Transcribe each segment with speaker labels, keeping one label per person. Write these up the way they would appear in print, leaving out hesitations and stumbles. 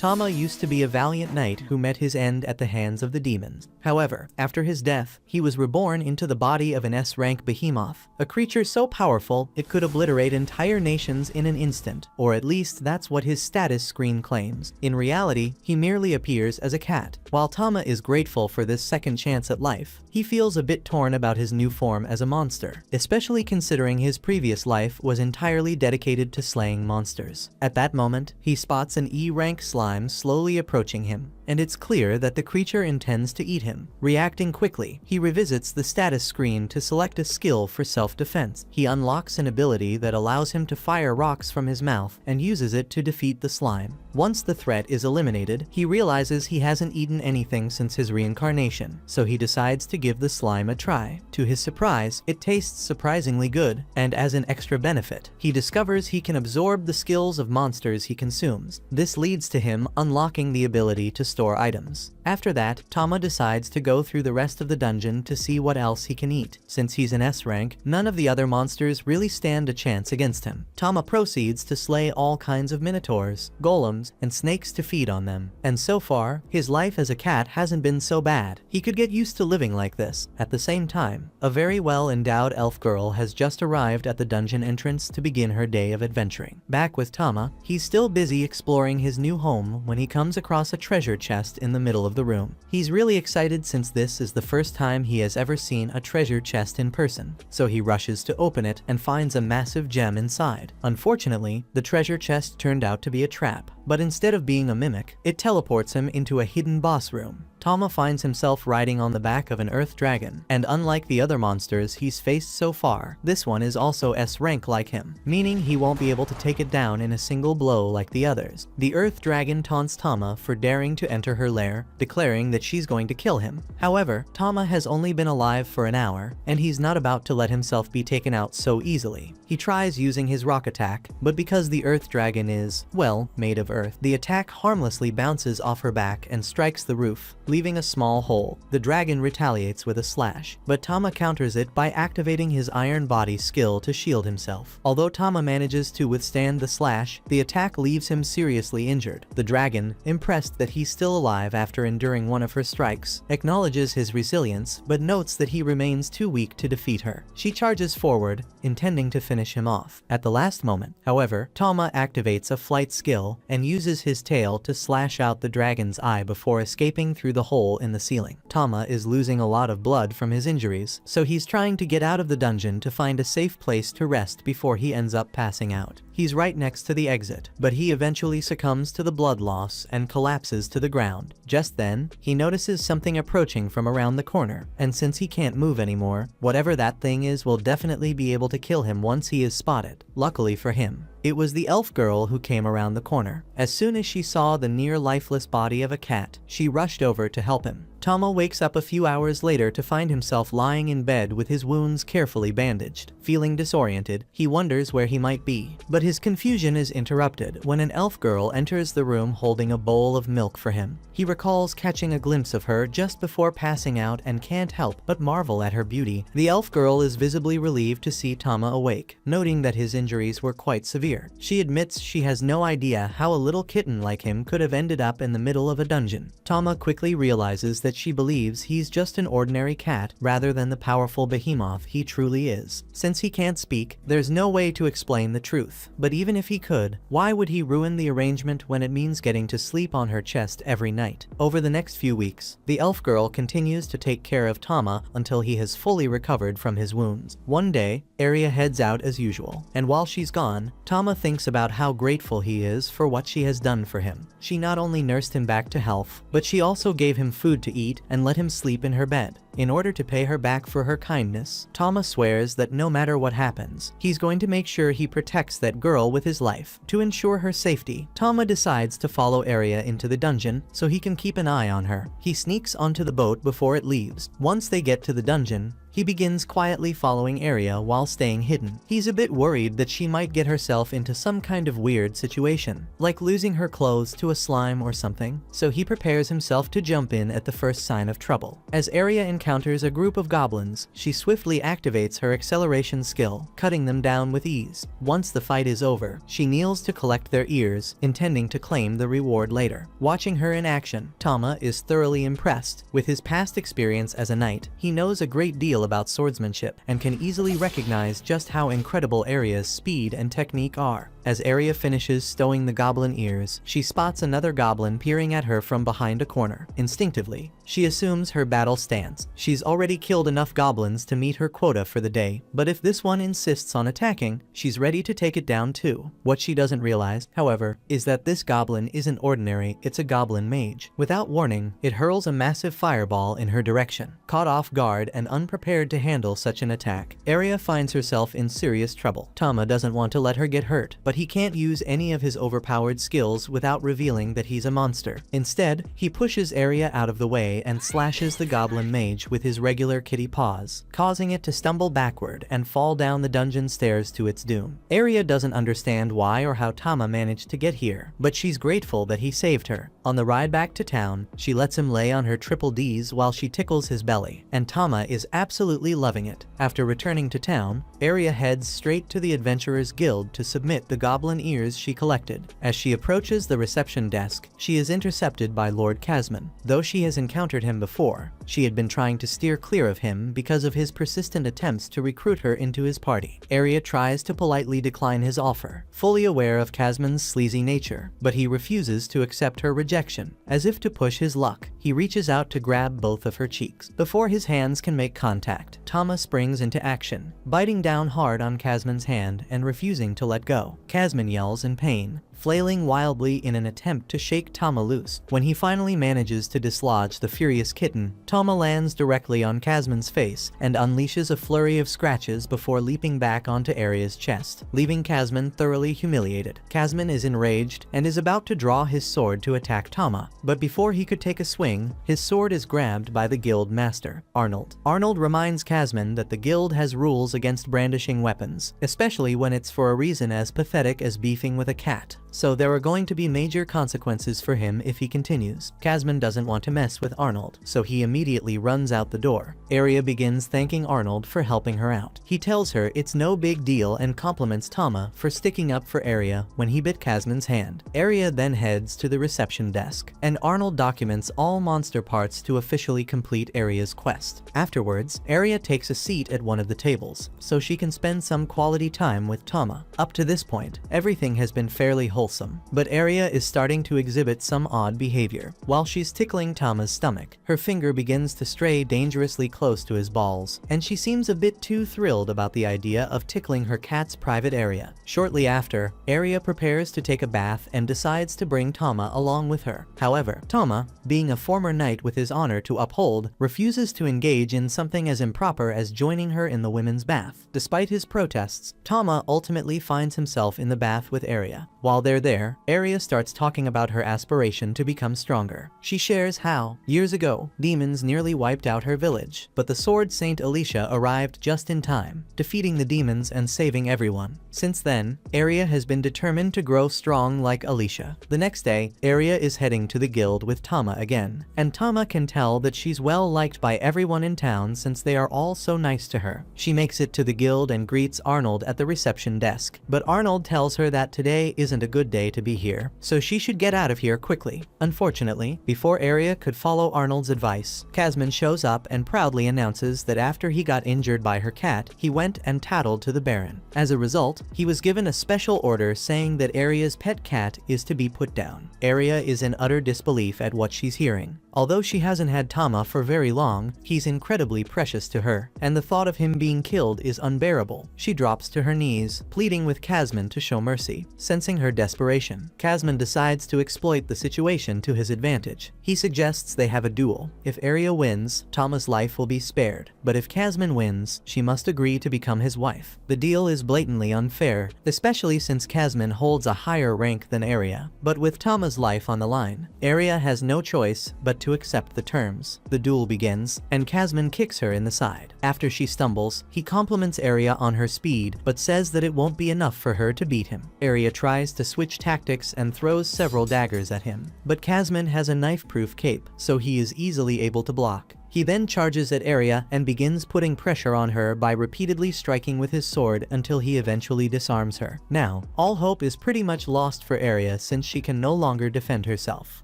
Speaker 1: Tama used to be a valiant knight who met his end at the hands of the demons. However, after his death, he was reborn into the body of an S-rank behemoth, a creature so powerful it could obliterate entire nations in an instant, or at least that's what his status screen claims. In reality, he merely appears as a cat. While Tama is grateful for this second chance at life, he feels a bit torn about his new form as a monster, especially considering his previous life was entirely dedicated to slaying monsters. At that moment, he spots an E-rank slime slowly approaching him, and it's clear that the creature intends to eat him. Reacting quickly, he revisits the status screen to select a skill for self-defense. He unlocks an ability that allows him to fire rocks from his mouth and uses it to defeat the slime. Once the threat is eliminated, he realizes he hasn't eaten anything since his reincarnation, so he decides to give the slime a try. To his surprise, it tastes surprisingly good, and as an extra benefit, he discovers he can absorb the skills of monsters he consumes. This leads to him unlocking the ability to store items. After that, Tama decides to go through the rest of the dungeon to see what else he can eat. Since he's an S-rank, none of the other monsters really stand a chance against him. Tama proceeds to slay all kinds of minotaurs, golems, and snakes to feed on them. And so far, his life as a cat hasn't been so bad. He could get used to living like this. At the same time, a very well-endowed elf girl has just arrived at the dungeon entrance to begin her day of adventuring. Back with Tama, he's still busy exploring his new home when he comes across a treasure chest in the middle of the room. He's really excited since this is the first time he has ever seen a treasure chest in person, so he rushes to open it and finds a massive gem inside. Unfortunately, the treasure chest turned out to be a trap, but instead of being a mimic, it teleports him into a hidden boss room. Tama finds himself riding on the back of an earth dragon, and unlike the other monsters he's faced so far, this one is also S-rank like him, meaning he won't be able to take it down in a single blow like the others. The earth dragon taunts Tama for daring to enter her lair, declaring that she's going to kill him. However, Tama has only been alive for an hour, and he's not about to let himself be taken out so easily. He tries using his rock attack, but because the earth dragon is, well, made of earth, the attack harmlessly bounces off her back and strikes the roof, leaving a small hole. The dragon retaliates with a slash, but Tama counters it by activating his iron body skill to shield himself. Although Tama manages to withstand the slash, the attack leaves him seriously injured. The dragon, impressed that he's still alive after enduring one of her strikes, acknowledges his resilience, but notes that he remains too weak to defeat her. She charges forward, intending to finish him off. At the last moment, however, Tama activates a flight skill and uses his tail to slash out the dragon's eye before escaping through the hole in the ceiling. Tama is losing a lot of blood from his injuries, so he's trying to get out of the dungeon to find a safe place to rest before he ends up passing out. He's right next to the exit, but he eventually succumbs to the blood loss and collapses to the ground. Just then, he notices something approaching from around the corner, and since he can't move anymore, whatever that thing is will definitely be able to kill him once he is spotted. Luckily for him, it was the elf girl who came around the corner. As soon as she saw the near lifeless body of a cat, she rushed over to help him. Tama wakes up a few hours later to find himself lying in bed with his wounds carefully bandaged. Feeling disoriented, he wonders where he might be, but his confusion is interrupted when an elf girl enters the room holding a bowl of milk for him. He recalls catching a glimpse of her just before passing out and can't help but marvel at her beauty. The elf girl is visibly relieved to see Tama awake, noting that his injuries were quite severe. She admits she has no idea how a little kitten like him could have ended up in the middle of a dungeon. Tama quickly realizes that she believes he's just an ordinary cat rather than the powerful behemoth he truly is. Since he can't speak, there's no way to explain the truth. But even if he could, why would he ruin the arrangement when it means getting to sleep on her chest every night? Over the next few weeks, the elf girl continues to take care of Tama until he has fully recovered from his wounds. One day, Arya heads out as usual, and while she's gone, Tama thinks about how grateful he is for what she has done for him. She not only nursed him back to health, but she also gave him food to eat and let him sleep in her bed. In order to pay her back for her kindness, Tama swears that no matter what happens, he's going to make sure he protects that girl with his life. To ensure her safety, Tama decides to follow Arya into the dungeon so he can keep an eye on her. He sneaks onto the boat before it leaves. Once they get to the dungeon, he begins quietly following Arya while staying hidden. He's a bit worried that she might get herself into some kind of weird situation, like losing her clothes to a slime or something, so he prepares himself to jump in at the first sign of trouble. As Arya encounters a group of goblins, she swiftly activates her acceleration skill, cutting them down with ease. Once the fight is over, she kneels to collect their ears, intending to claim the reward later. Watching her in action, Tama is thoroughly impressed. With his past experience as a knight, he knows a great deal about swordsmanship and can easily recognize just how incredible Aria's speed and technique are. As Aria finishes stowing the goblin ears, she spots another goblin peering at her from behind a corner. Instinctively, she assumes her battle stance. She's already killed enough goblins to meet her quota for the day, but if this one insists on attacking, she's ready to take it down too. What she doesn't realize, however, is that this goblin isn't ordinary, it's a goblin mage. Without warning, it hurls a massive fireball in her direction. Caught off guard and unprepared to handle such an attack, Aria finds herself in serious trouble. Tama doesn't want to let her get hurt, but he can't use any of his overpowered skills without revealing that he's a monster. Instead, he pushes Aria out of the way and slashes the goblin mage with his regular kitty paws, causing it to stumble backward and fall down the dungeon stairs to its doom. Aria doesn't understand why or how Tama managed to get here, but she's grateful that he saved her. On the ride back to town, she lets him lay on her triple Ds while she tickles his belly, and Tama is absolutely loving it. After returning to town, Aria heads straight to the Adventurers Guild to submit the goblin ears she collected. As she approaches the reception desk, she is intercepted by Lord Casman. Though she has encountered him before, she had been trying to steer clear of him because of his persistent attempts to recruit her into his party. Aria tries to politely decline his offer, fully aware of Casman's sleazy nature, but he refuses to accept her rejection. As if to push his luck, he reaches out to grab both of her cheeks. Before his hands can make contact, Tama springs into action, biting down hard on Casman's hand and refusing to let go. Casman yells in pain, flailing wildly in an attempt to shake Tama loose. When he finally manages to dislodge the furious kitten, Tama lands directly on Casman's face and unleashes a flurry of scratches before leaping back onto Aria's chest, leaving Casman thoroughly humiliated. Casman is enraged and is about to draw his sword to attack Tama, but before he could take a swing, his sword is grabbed by the guild master, Arnold. Arnold reminds Casman that the guild has rules against brandishing weapons, especially when it's for a reason as pathetic as beefing with a cat. So there are going to be major consequences for him if he continues. Casman doesn't want to mess with Arnold, so he immediately runs out the door. Aria begins thanking Arnold for helping her out. He tells her it's no big deal and compliments Tama for sticking up for Aria when he bit Casman's hand. Aria then heads to the reception desk, and Arnold documents all monster parts to officially complete Aria's quest. Afterwards, Aria takes a seat at one of the tables, so she can spend some quality time with Tama. Up to this point, everything has been fairly wholesome, but Aria is starting to exhibit some odd behavior. While she's tickling Tama's stomach, her finger begins to stray dangerously close to his balls, and she seems a bit too thrilled about the idea of tickling her cat's private area. Shortly after, Aria prepares to take a bath and decides to bring Tama along with her. However, Tama, being a former knight with his honor to uphold, refuses to engage in something as improper as joining her in the women's bath. Despite his protests, Tama ultimately finds himself in the bath with Aria. While they're there, Aria starts talking about her aspiration to become stronger. She shares how, years ago, demons nearly wiped out her village, but the sword Saint Alicia arrived just in time, defeating the demons and saving everyone. Since then, Aria has been determined to grow strong like Alicia. The next day, Aria is heading to the guild with Tama again, and Tama can tell that she's well liked by everyone in town since they are all so nice to her. She makes it to the guild and greets Arnold at the reception desk, but Arnold tells her that today isn't a good day to be here, so she should get out of here quickly. Unfortunately, before Aria could follow Arnold's advice, Casman shows up and proudly announces that after he got injured by her cat, he went and tattled to the Baron. As a result, he was given a special order saying that Aria's pet cat is to be put down. Aria is in utter disbelief at what she's hearing. Although she hasn't had Tama for very long, he's incredibly precious to her, and the thought of him being killed is unbearable. She drops to her knees, pleading with Casman to show mercy. Sensing her desperation, Casman decides to exploit the situation to his advantage. He suggests they have a duel. If Aria wins, Tama's life will be spared, but if Casman wins, she must agree to become his wife. The deal is blatantly unfair, especially since Casman holds a higher rank than Aria. But with Tama's life on the line, Aria has no choice but to accept the terms. The duel begins, and Casman kicks her in the side. After she stumbles, he compliments Aria on her speed, but says that it won't be enough for her to beat him. Aria tries to switch tactics and throws several daggers at him, but Casman has a knife-proof cape, so he is easily able to block. He then charges at Area and begins putting pressure on her by repeatedly striking with his sword until he eventually disarms her. Now, all hope is pretty much lost for Area since she can no longer defend herself.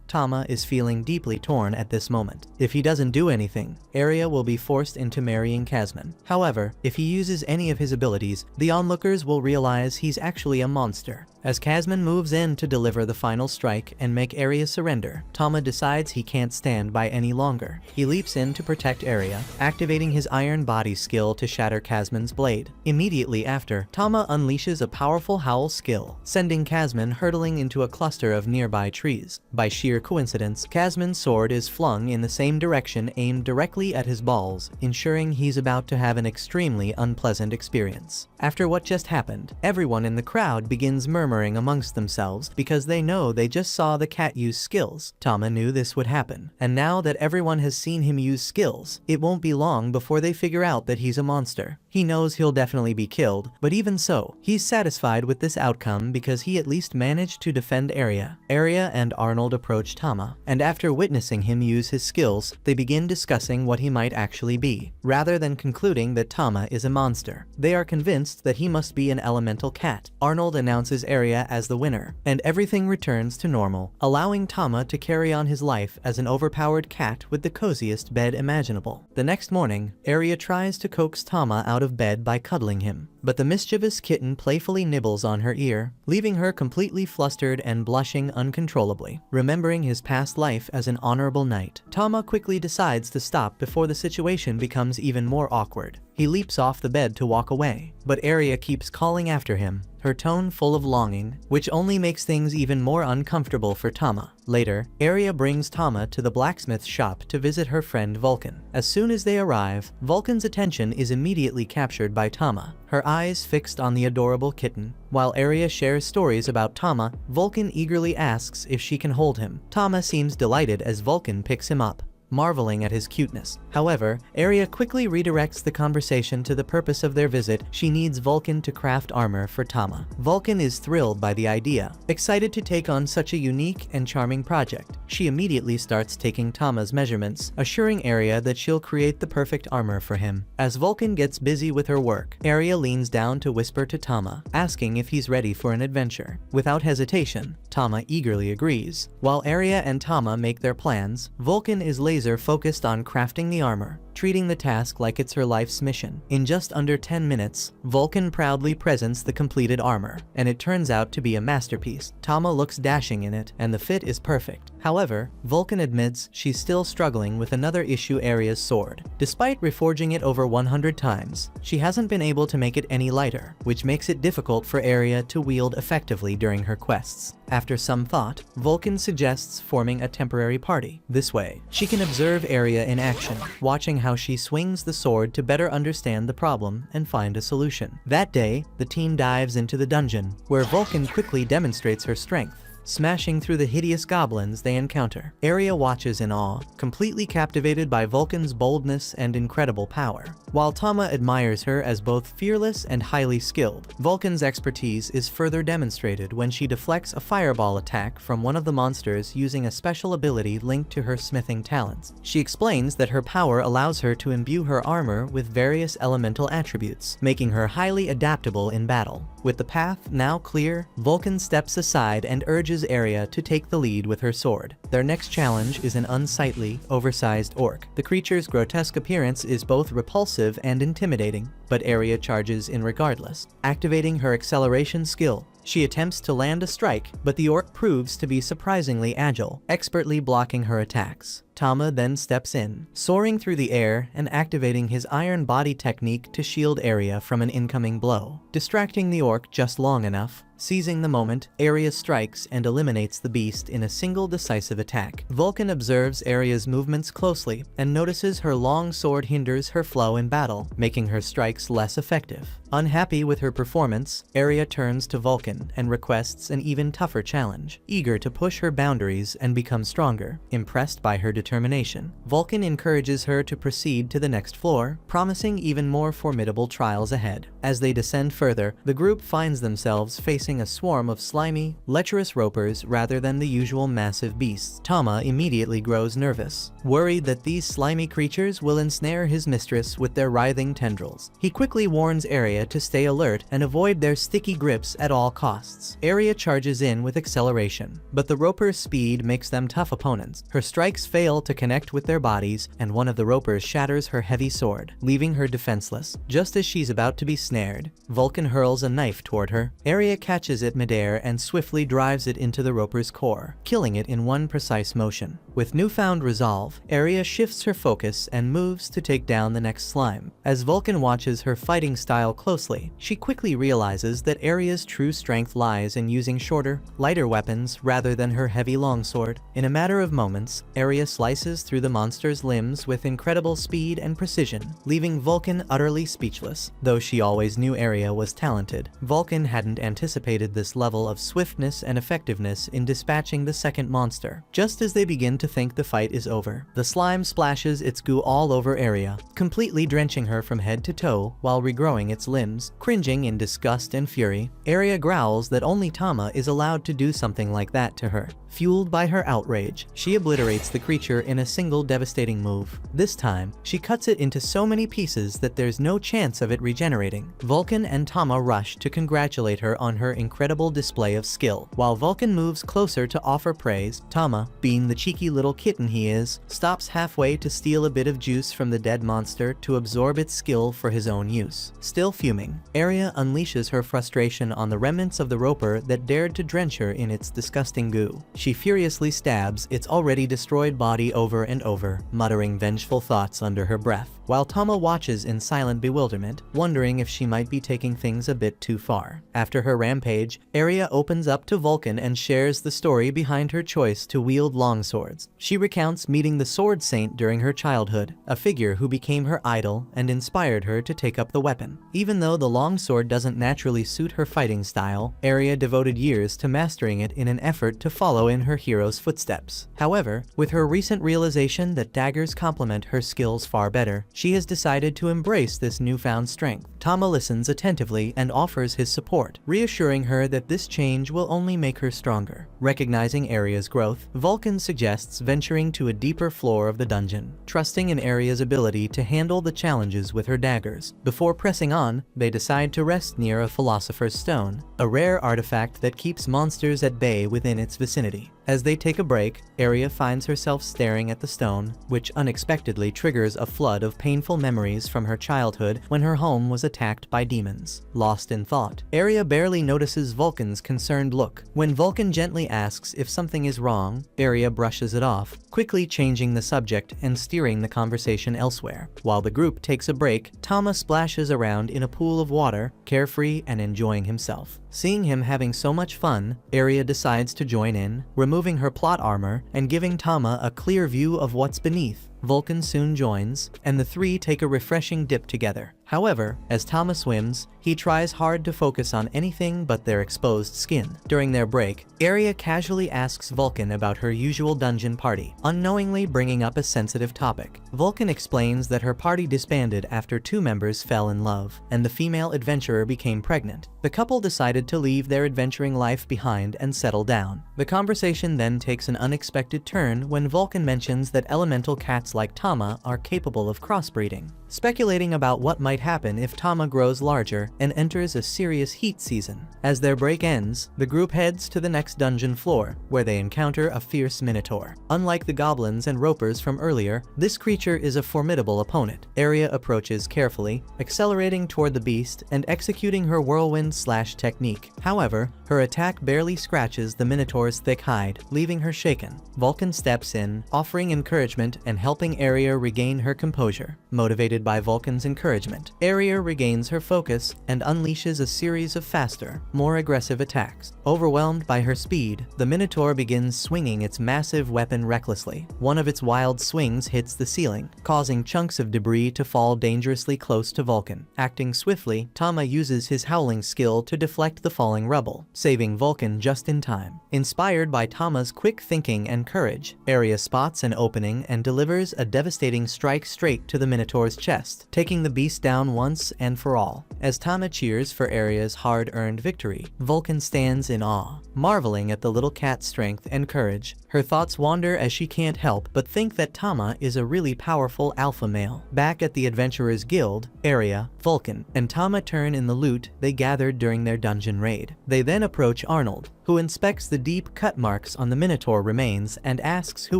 Speaker 1: Tama is feeling deeply torn at this moment. If he doesn't do anything, Area will be forced into marrying Kazman. However, if he uses any of his abilities, the onlookers will realize he's actually a monster. As Kazman moves in to deliver the final strike and make Area surrender, Tama decides he can't stand by any longer. He leaps in to protect Area, activating his iron body skill to shatter Kazman's blade. Immediately after, Tama unleashes a powerful howl skill, sending Kazman hurtling into a cluster of nearby trees. By sheer coincidence, Kazman's sword is flung in the same direction aimed directly at his balls, ensuring he's about to have an extremely unpleasant experience. After what just happened, everyone in the crowd begins murmuring amongst themselves because they know they just saw the cat use skills. Tama knew this would happen, and now that everyone has seen him use skills, it won't be long before they figure out that he's a monster. He knows he'll definitely be killed, but even so, he's satisfied with this outcome because he at least managed to defend Area. Area and Arnold approach Tama, and after witnessing him use his skills, they begin discussing what he might actually be, rather than concluding that Tama is a monster. They are convinced that he must be an elemental cat. Arnold announces Area as the winner, and everything returns to normal, allowing Tama to carry on his life as an overpowered cat with the coziest bed imaginable. The next morning, Area tries to coax Tama out of bed by cuddling him, but the mischievous kitten playfully nibbles on her ear, leaving her completely flustered and blushing uncontrollably. Remembering his past life as an honorable knight, Tama quickly decides to stop before the situation becomes even more awkward. He leaps off the bed to walk away, but Area keeps calling after him, her tone full of longing, which only makes things even more uncomfortable for Tama. Later, Area brings Tama to the blacksmith shop to visit her friend Vulcan. As soon as they arrive, Vulcan's attention is immediately captured by Tama, her eyes fixed on the adorable kitten. While Area shares stories about Tama, Vulcan eagerly asks if she can hold him. Tama seems delighted as Vulcan picks him up, marveling at his cuteness. However, Area quickly redirects the conversation to the purpose of their visit. She needs Vulcan to craft armor for Tama. Vulcan is thrilled by the idea, excited to take on such a unique and charming project. She immediately starts taking Tama's measurements, assuring Area that she'll create the perfect armor for him. As Vulcan gets busy with her work, Area leans down to whisper to Tama, asking if he's ready for an adventure. Without hesitation, Tama eagerly agrees. While Area and Tama make their plans, Vulcan is focused on crafting the armor, treating the task like it's her life's mission. In just under 10 minutes, Vulcan proudly presents the completed armor, and it turns out to be a masterpiece. Tama looks dashing in it, and the fit is perfect. However, Vulcan admits she's still struggling with another issue: Area's sword. Despite reforging it over 100 times, she hasn't been able to make it any lighter, which makes it difficult for Area to wield effectively during her quests. After some thought, Vulcan suggests forming a temporary party. This way, she can observe Area in action, watching how she swings the sword to better understand the problem and find a solution. That day, the team dives into the dungeon, where Vulcan quickly demonstrates her strength, smashing through the hideous goblins they encounter. Area watches in awe, completely captivated by Vulcan's boldness and incredible power. While Tama admires her as both fearless and highly skilled, Vulcan's expertise is further demonstrated when she deflects a fireball attack from one of the monsters using a special ability linked to her smithing talents. She explains that her power allows her to imbue her armor with various elemental attributes, making her highly adaptable in battle. With the path now clear, Vulcan steps aside and urges Area to take the lead with her sword. Their next challenge is an unsightly, oversized orc. The creature's grotesque appearance is both repulsive and intimidating, but Area charges in regardless. Activating her acceleration skill, she attempts to land a strike, but the orc proves to be surprisingly agile, expertly blocking her attacks. Tama then steps in, soaring through the air and activating his iron body technique to shield Area from an incoming blow. Distracting the orc just long enough, seizing the moment, Area strikes and eliminates the beast in a single decisive attack. Vulcan observes Area's movements closely and notices her long sword hinders her flow in battle, making her strikes less effective. Unhappy with her performance, Area turns to Vulcan and requests an even tougher challenge. Eager to push her boundaries and become stronger, impressed by her determination, Vulcan encourages her to proceed to the next floor, promising even more formidable trials ahead. As they descend further, the group finds themselves facing facing a swarm of slimy, lecherous ropers rather than the usual massive beasts. Tama immediately grows nervous, worried that these slimy creatures will ensnare his mistress with their writhing tendrils. He quickly warns Arya to stay alert and avoid their sticky grips at all costs. Arya charges in with acceleration, but the ropers' speed makes them tough opponents. Her strikes fail to connect with their bodies, and one of the ropers shatters her heavy sword, leaving her defenseless. Just as she's about to be snared, Vulcan hurls a knife toward her. Arya catches it midair and swiftly drives it into the roper's core, killing it in one precise motion. With newfound resolve, Arya shifts her focus and moves to take down the next slime. As Vulcan watches her fighting style closely, she quickly realizes that Arya's true strength lies in using shorter, lighter weapons rather than her heavy longsword. In a matter of moments, Arya slices through the monster's limbs with incredible speed and precision, leaving Vulcan utterly speechless. Though she always knew Arya was talented, Vulcan hadn't anticipated this level of swiftness and effectiveness in dispatching the second monster. Just as they begin to think the fight is over, the slime splashes its goo all over Arya, completely drenching her from head to toe while regrowing its limbs. Cringing in disgust and fury, Arya growls that only Tama is allowed to do something like that to her. Fueled by her outrage, she obliterates the creature in a single devastating move. This time, she cuts it into so many pieces that there's no chance of it regenerating. Vulcan and Tama rush to congratulate her on her incredible display of skill. While Vulcan moves closer to offer praise, Tama, being the cheeky little kitten he is, stops halfway to steal a bit of juice from the dead monster to absorb its skill for his own use. Still fuming, Arya unleashes her frustration on the remnants of the roper that dared to drench her in its disgusting goo. She furiously stabs its already destroyed body over and over, muttering vengeful thoughts under her breath, while Tama watches in silent bewilderment, wondering if she might be taking things a bit too far. After her rampage, Arya opens up to Vulcan and shares the story behind her choice to wield longswords. She recounts meeting the Sword Saint during her childhood, a figure who became her idol and inspired her to take up the weapon. Even though the longsword doesn't naturally suit her fighting style, Arya devoted years to mastering it in an effort to follow in her hero's footsteps. However, with her recent realization that daggers complement her skills far better, she has decided to embrace this newfound strength. Tama listens attentively and offers his support, reassuring her that this change will only make her stronger. Recognizing Arya's growth, Vulcan suggests venturing to a deeper floor of the dungeon, trusting in Arya's ability to handle the challenges with her daggers. Before pressing on, they decide to rest near a Philosopher's Stone, a rare artifact that keeps monsters at bay within its vicinity. As they take a break, Arya finds herself staring at the stone, which unexpectedly triggers a flood of painful memories from her childhood when her home was attacked by demons. Lost in thought, Arya barely notices Vulcan's concerned look. When Vulcan gently asks if something is wrong, Arya brushes it off, quickly changing the subject and steering the conversation elsewhere. While the group takes a break, Tama splashes around in a pool of water, carefree and enjoying himself. Seeing him having so much fun, Arya decides to join in, removing her plot armor and giving Tama a clear view of what's beneath. Vulcan soon joins, and the three take a refreshing dip together. However, as Tama swims, he tries hard to focus on anything but their exposed skin. During their break, Arya casually asks Vulcan about her usual dungeon party, unknowingly bringing up a sensitive topic. Vulcan explains that her party disbanded after two members fell in love, and the female adventurer became pregnant. The couple decided to leave their adventuring life behind and settle down. The conversation then takes an unexpected turn when Vulcan mentions that elemental cats like Tama are capable of crossbreeding, speculating about what might happen if Tama grows larger and enters a serious heat season. As their break ends, the group heads to the next dungeon floor, where they encounter a fierce minotaur. Unlike the goblins and ropers from earlier, this creature is a formidable opponent. Arya approaches carefully, accelerating toward the beast and executing her whirlwind slash technique. However, her attack barely scratches the minotaur's thick hide, leaving her shaken. Vulcan steps in, offering encouragement and helping Arya regain her composure. Motivated by Vulcan's encouragement, Arya regains her focus and unleashes a series of faster, more aggressive attacks. Overwhelmed by her speed, the Minotaur begins swinging its massive weapon recklessly. One of its wild swings hits the ceiling, causing chunks of debris to fall dangerously close to Vulcan. Acting swiftly, Tama uses his howling skill to deflect the falling rubble, saving Vulcan just in time. Inspired by Tama's quick thinking and courage, Area spots an opening and delivers a devastating strike straight to the Minotaur's chest, taking the beast down once and for all. As Tama cheers for Area's hard-earned victory, Vulcan stands in awe, marveling at the little cat's strength and courage. Her thoughts wander as she can't help but think that Tama is a really powerful alpha male. Back at the Adventurers Guild, Area, Vulcan, and Tama turn in the loot they gathered during their dungeon raid. They then approach Arnold, who inspects the deep cut marks on the Minotaur remains and asks who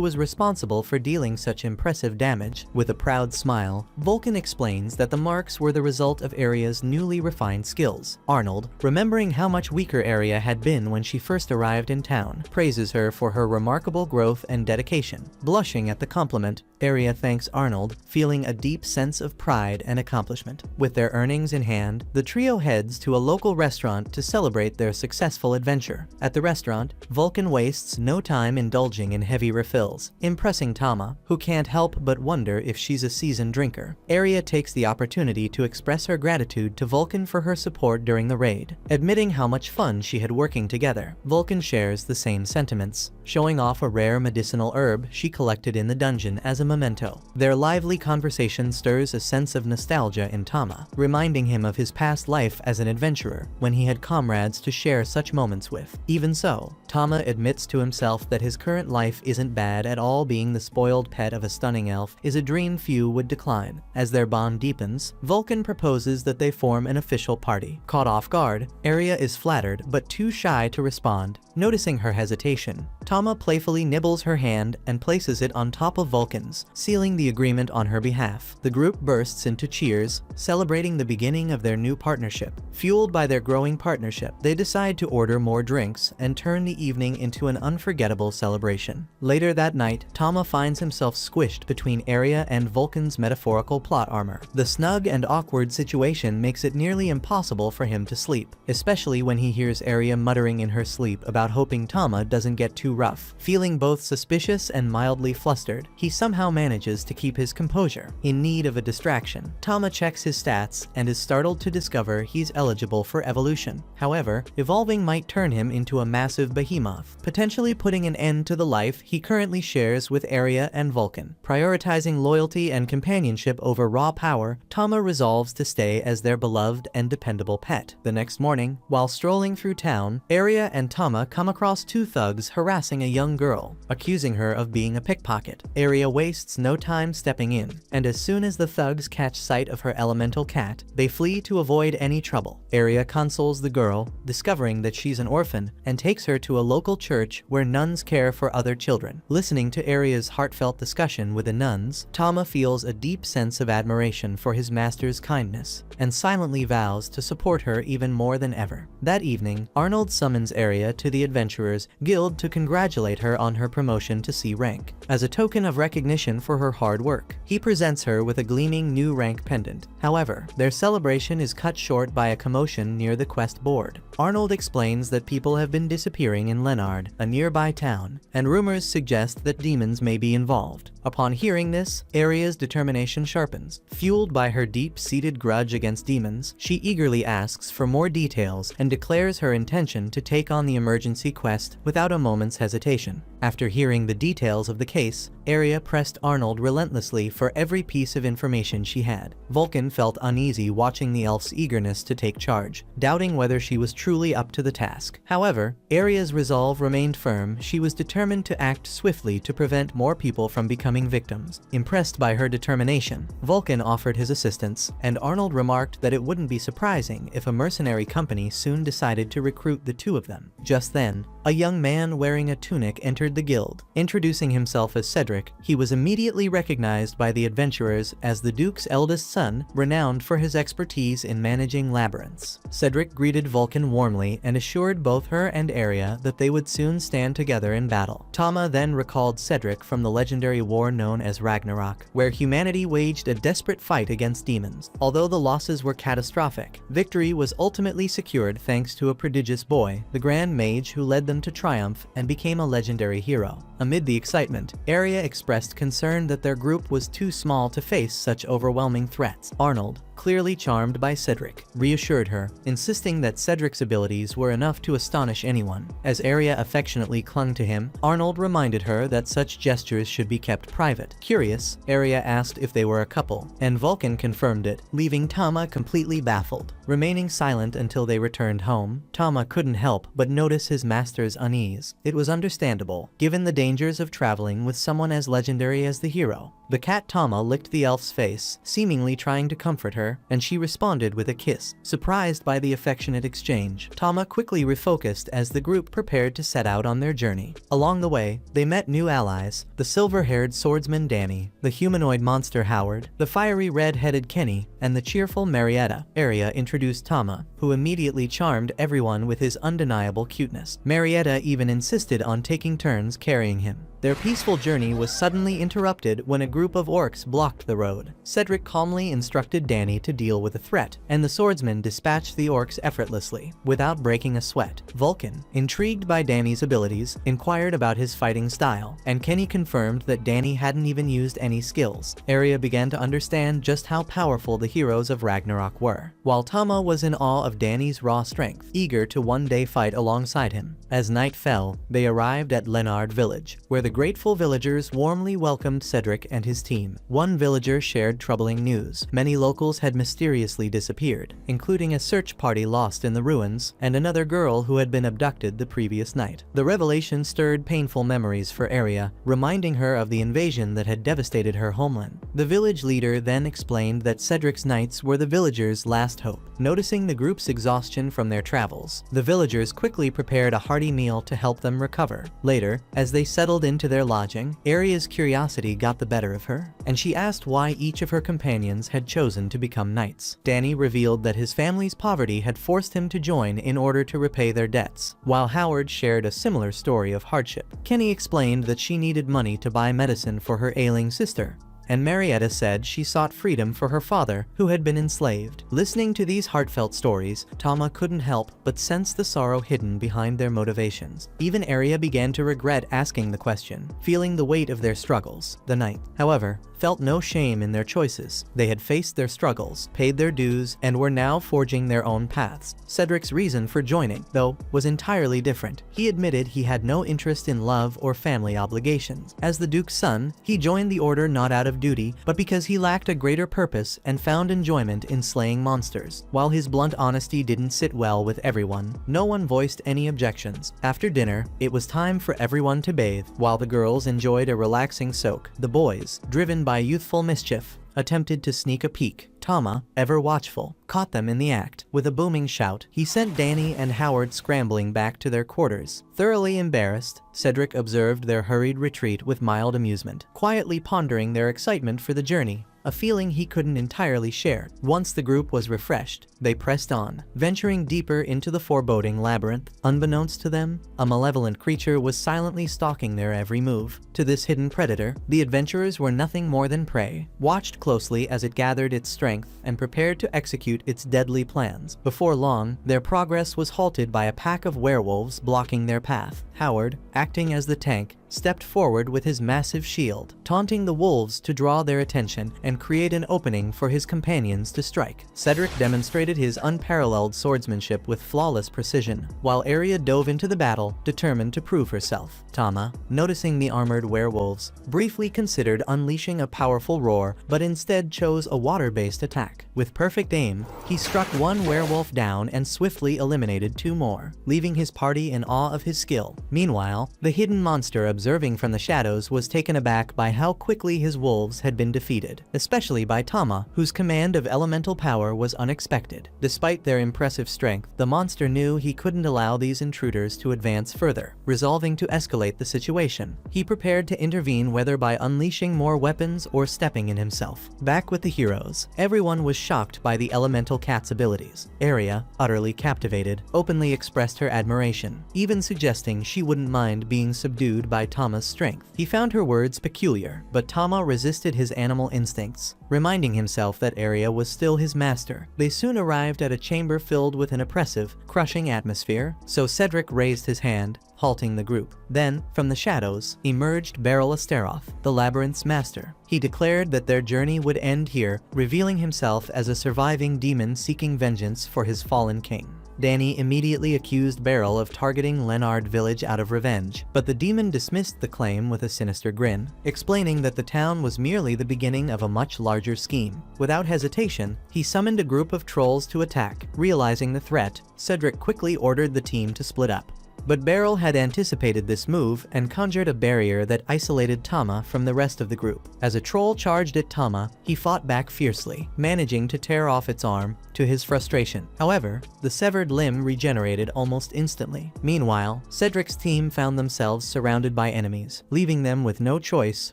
Speaker 1: was responsible for dealing such impressive damage. With a proud smile, Vulcan explains that the marks were the result of Area's newly refined skills. Arnold, remembering how much weaker Area had been when she first arrived in town, praises her for her remarkable growth and dedication. Blushing at the compliment, Area thanks Arnold, feeling a deep sense of pride and accomplishment. With their earnings in hand, the trio heads to a local restaurant to celebrate their successful adventure. At the restaurant, Vulcan wastes no time indulging in heavy refills, impressing Tama, who can't help but wonder if she's a seasoned drinker. Area takes the opportunity to express her gratitude to Vulcan for her support during the raid, admitting how much fun she had working together. Vulcan shares the same sentiments, showing off a rare medicinal herb she collected in the dungeon as a memento. Their lively conversation stirs a sense of nostalgia in Tama, reminding him of his past life as an adventurer, when he had comrades to share such moments with. Even so, Tama admits to himself that his current life isn't bad at all. Being the spoiled pet of a stunning elf is a dream few would decline. As their bond deepens, Vulcan proposes that they form an official party. Caught off guard, Area is flattered but too shy to respond. Noticing her hesitation, Tama playfully nibbles her hand and places it on top of Vulcan's, sealing the agreement on her behalf. The group bursts into cheers, celebrating the beginning of their new partnership. Fueled by their growing partnership, they decide to order more drinks and turn the evening into an unforgettable celebration. Later that night, Tama finds himself squished between Area and Vulcan's metaphorical plot armor. The snug and awkward situation makes it nearly impossible for him to sleep, especially when he hears Area muttering in her sleep about hoping Tama doesn't get too rough. Feeling both suspicious and mildly flustered, he somehow manages to keep his composure. In need of a distraction, Tama checks his stats and is startled to discover he's eligible for evolution. However, evolving might turn him into a massive behemoth, potentially putting an end to the life he currently shares with Area and Vulcan. Prioritizing loyalty and companionship over raw power, Tama resolves to stay as their beloved and dependable pet. The next morning, while strolling through town, Area and Tama come across two thugs harassing a young girl, accusing her of being a pickpocket. Area wastes no time stepping in, and as soon as the thugs catch sight of her elemental cat, they flee to avoid any trouble. Area consoles the girl, discovering that she's an orphan, and takes her to a local church where nuns care for other children. Listening to Area's heartfelt discussion with the nuns, Tama feels a deep sense of admiration for his master's kindness, and silently vows to support her even more than ever. That evening, Arnold summons Area to the Adventurers Guild to congratulate her on her promotion to C rank. As a token of recognition for her hard work, he presents her with a gleaming new rank pendant. However, their celebration is cut short by a commotion near the quest board. Arnold explains that people have been disappearing in Leonard, a nearby town, and rumors suggest that demons may be involved. Upon hearing this, Area's determination sharpens. Fueled by her deep-seated grudge against demons, she eagerly asks for more details and declares her intention to take on the emergency quest without a moment's hesitation. After hearing the details of the case, Area pressed Arnold relentlessly for every piece of information she had. Vulcan felt uneasy watching the elf's eagerness to take charge, doubting whether she was truly up to the task. However, Area's resolve remained firm. She was determined to act swiftly to prevent more people from becoming victims. Impressed by her determination, Vulcan offered his assistance, and Arnold remarked that it wouldn't be surprising if a mercenary company soon decided to recruit the two of them. Just then, a young man wearing a tunic entered the guild. Introducing himself as Cedric, he was immediately recognized by the adventurers as the Duke's eldest son, renowned for his expertise in managing labyrinths. Cedric greeted Vulcan warmly and assured both her and Area that they would soon stand together in battle. Tama then recalled Cedric from the legendary war known as Ragnarok, where humanity waged a desperate fight against demons. Although the losses were catastrophic, victory was ultimately secured thanks to a prodigious boy, the Grand Mage, who led them to triumph and became a legendary hero. Amid the excitement, Area expressed concern that their group was too small to face such overwhelming threats. Arnold, clearly charmed by Cedric, reassured her, insisting that Cedric's abilities were enough to astonish anyone. As Arya affectionately clung to him, Arnold reminded her that such gestures should be kept private. Curious, Arya asked if they were a couple, and Vulcan confirmed it, leaving Tama completely baffled. Remaining silent until they returned home, Tama couldn't help but notice his master's unease. It was understandable, given the dangers of traveling with someone as legendary as the hero. The cat Tama licked the elf's face, seemingly trying to comfort her, and she responded with a kiss. Surprised by the affectionate exchange, Tama quickly refocused as the group prepared to set out on their journey. Along the way, they met new allies, the silver-haired swordsman Danny, the humanoid monster Howard, the fiery red-headed Kenny, and the cheerful Marietta. Arya introduced Tama, who immediately charmed everyone with his undeniable cuteness. Marietta even insisted on taking turns carrying him. Their peaceful journey was suddenly interrupted when a group of orcs blocked the road. Cedric calmly instructed Danny to deal with the threat, and the swordsman dispatched the orcs effortlessly, without breaking a sweat. Vulcan, intrigued by Danny's abilities, inquired about his fighting style, and Kenny confirmed that Danny hadn't even used any skills. Arya began to understand just how powerful the heroes of Ragnarok were, while Tama was in awe of Danny's raw strength, eager to one day fight alongside him. As night fell, they arrived at Leonard Village, where the grateful villagers warmly welcomed Cedric and his team. One villager shared troubling news. Many locals had mysteriously disappeared, including a search party lost in the ruins, and another girl who had been abducted the previous night. The revelation stirred painful memories for Arya, reminding her of the invasion that had devastated her homeland. The village leader then explained that Cedric's knights were the villagers' last hope. Noticing the group's exhaustion from their travels, the villagers quickly prepared a hearty meal to help them recover. Later, as they settled into their lodging, Arya's curiosity got the better of her, and she asked why each of her companions had chosen to become knights. Danny revealed that his family's poverty had forced him to join in order to repay their debts, while Howard shared a similar story of hardship. Kenny explained that she needed money to buy medicine for her ailing sister, and Marietta said she sought freedom for her father, who had been enslaved. Listening to these heartfelt stories, Tama couldn't help but sense the sorrow hidden behind their motivations. Even Arya began to regret asking the question, feeling the weight of their struggles. The knight, however, felt no shame in their choices. They had faced their struggles, paid their dues, and were now forging their own paths. Cedric's reason for joining, though, was entirely different. He admitted he had no interest in love or family obligations. As the Duke's son, he joined the order not out of duty, but because he lacked a greater purpose and found enjoyment in slaying monsters. While his blunt honesty didn't sit well with everyone, no one voiced any objections. After dinner, it was time for everyone to bathe. While the girls enjoyed a relaxing soak, the boys, driven by youthful mischief, attempted to sneak a peek. Tama, ever watchful, caught them in the act. With a booming shout, he sent Danny and Howard scrambling back to their quarters. Thoroughly embarrassed, Cedric observed their hurried retreat with mild amusement, quietly pondering their excitement for the journey, a feeling he couldn't entirely share. Once the group was refreshed, they pressed on, venturing deeper into the foreboding labyrinth. Unbeknownst to them, a malevolent creature was silently stalking their every move. To this hidden predator, the adventurers were nothing more than prey, watched closely as it gathered its strength and prepared to execute its deadly plans. Before long, their progress was halted by a pack of werewolves blocking their path. Howard, acting as the tank, stepped forward with his massive shield, taunting the wolves to draw their attention and create an opening for his companions to strike. Cedric demonstrated his unparalleled swordsmanship with flawless precision, while Arya dove into the battle, determined to prove herself. Tama, noticing the armored werewolves, briefly considered unleashing a powerful roar, but instead chose a water-based attack. With perfect aim, he struck one werewolf down and swiftly eliminated two more, leaving his party in awe of his skill. Meanwhile, the hidden monster observing from the shadows was taken aback by how quickly his wolves had been defeated, especially by Tama, whose command of elemental power was unexpected. Despite their impressive strength, the monster knew he couldn't allow these intruders to advance further. Resolving to escalate the situation, he prepared to intervene, whether by unleashing more weapons or stepping in himself. Back with the heroes, everyone was shocked by the elemental cat's abilities. Arya, utterly captivated, openly expressed her admiration, even suggesting she wouldn't mind being subdued by Tama's strength. He found her words peculiar, but Tama resisted his animal instincts, reminding himself that Arya was still his master. They soon arrived at a chamber filled with an oppressive, crushing atmosphere, so Cedric raised his hand, halting the group. Then, from the shadows, emerged Beryl Astaroth, the labyrinth's master. He declared that their journey would end here, revealing himself as a surviving demon seeking vengeance for his fallen king. Dany immediately accused Beryl of targeting Leonard Village out of revenge, but the demon dismissed the claim with a sinister grin, explaining that the town was merely the beginning of a much larger scheme. Without hesitation, he summoned a group of trolls to attack. Realizing the threat, Cedric quickly ordered the team to split up. But Beryl had anticipated this move and conjured a barrier that isolated Tama from the rest of the group. As a troll charged at Tama, he fought back fiercely, managing to tear off its arm, to his frustration. However, the severed limb regenerated almost instantly. Meanwhile, Cedric's team found themselves surrounded by enemies, leaving them with no choice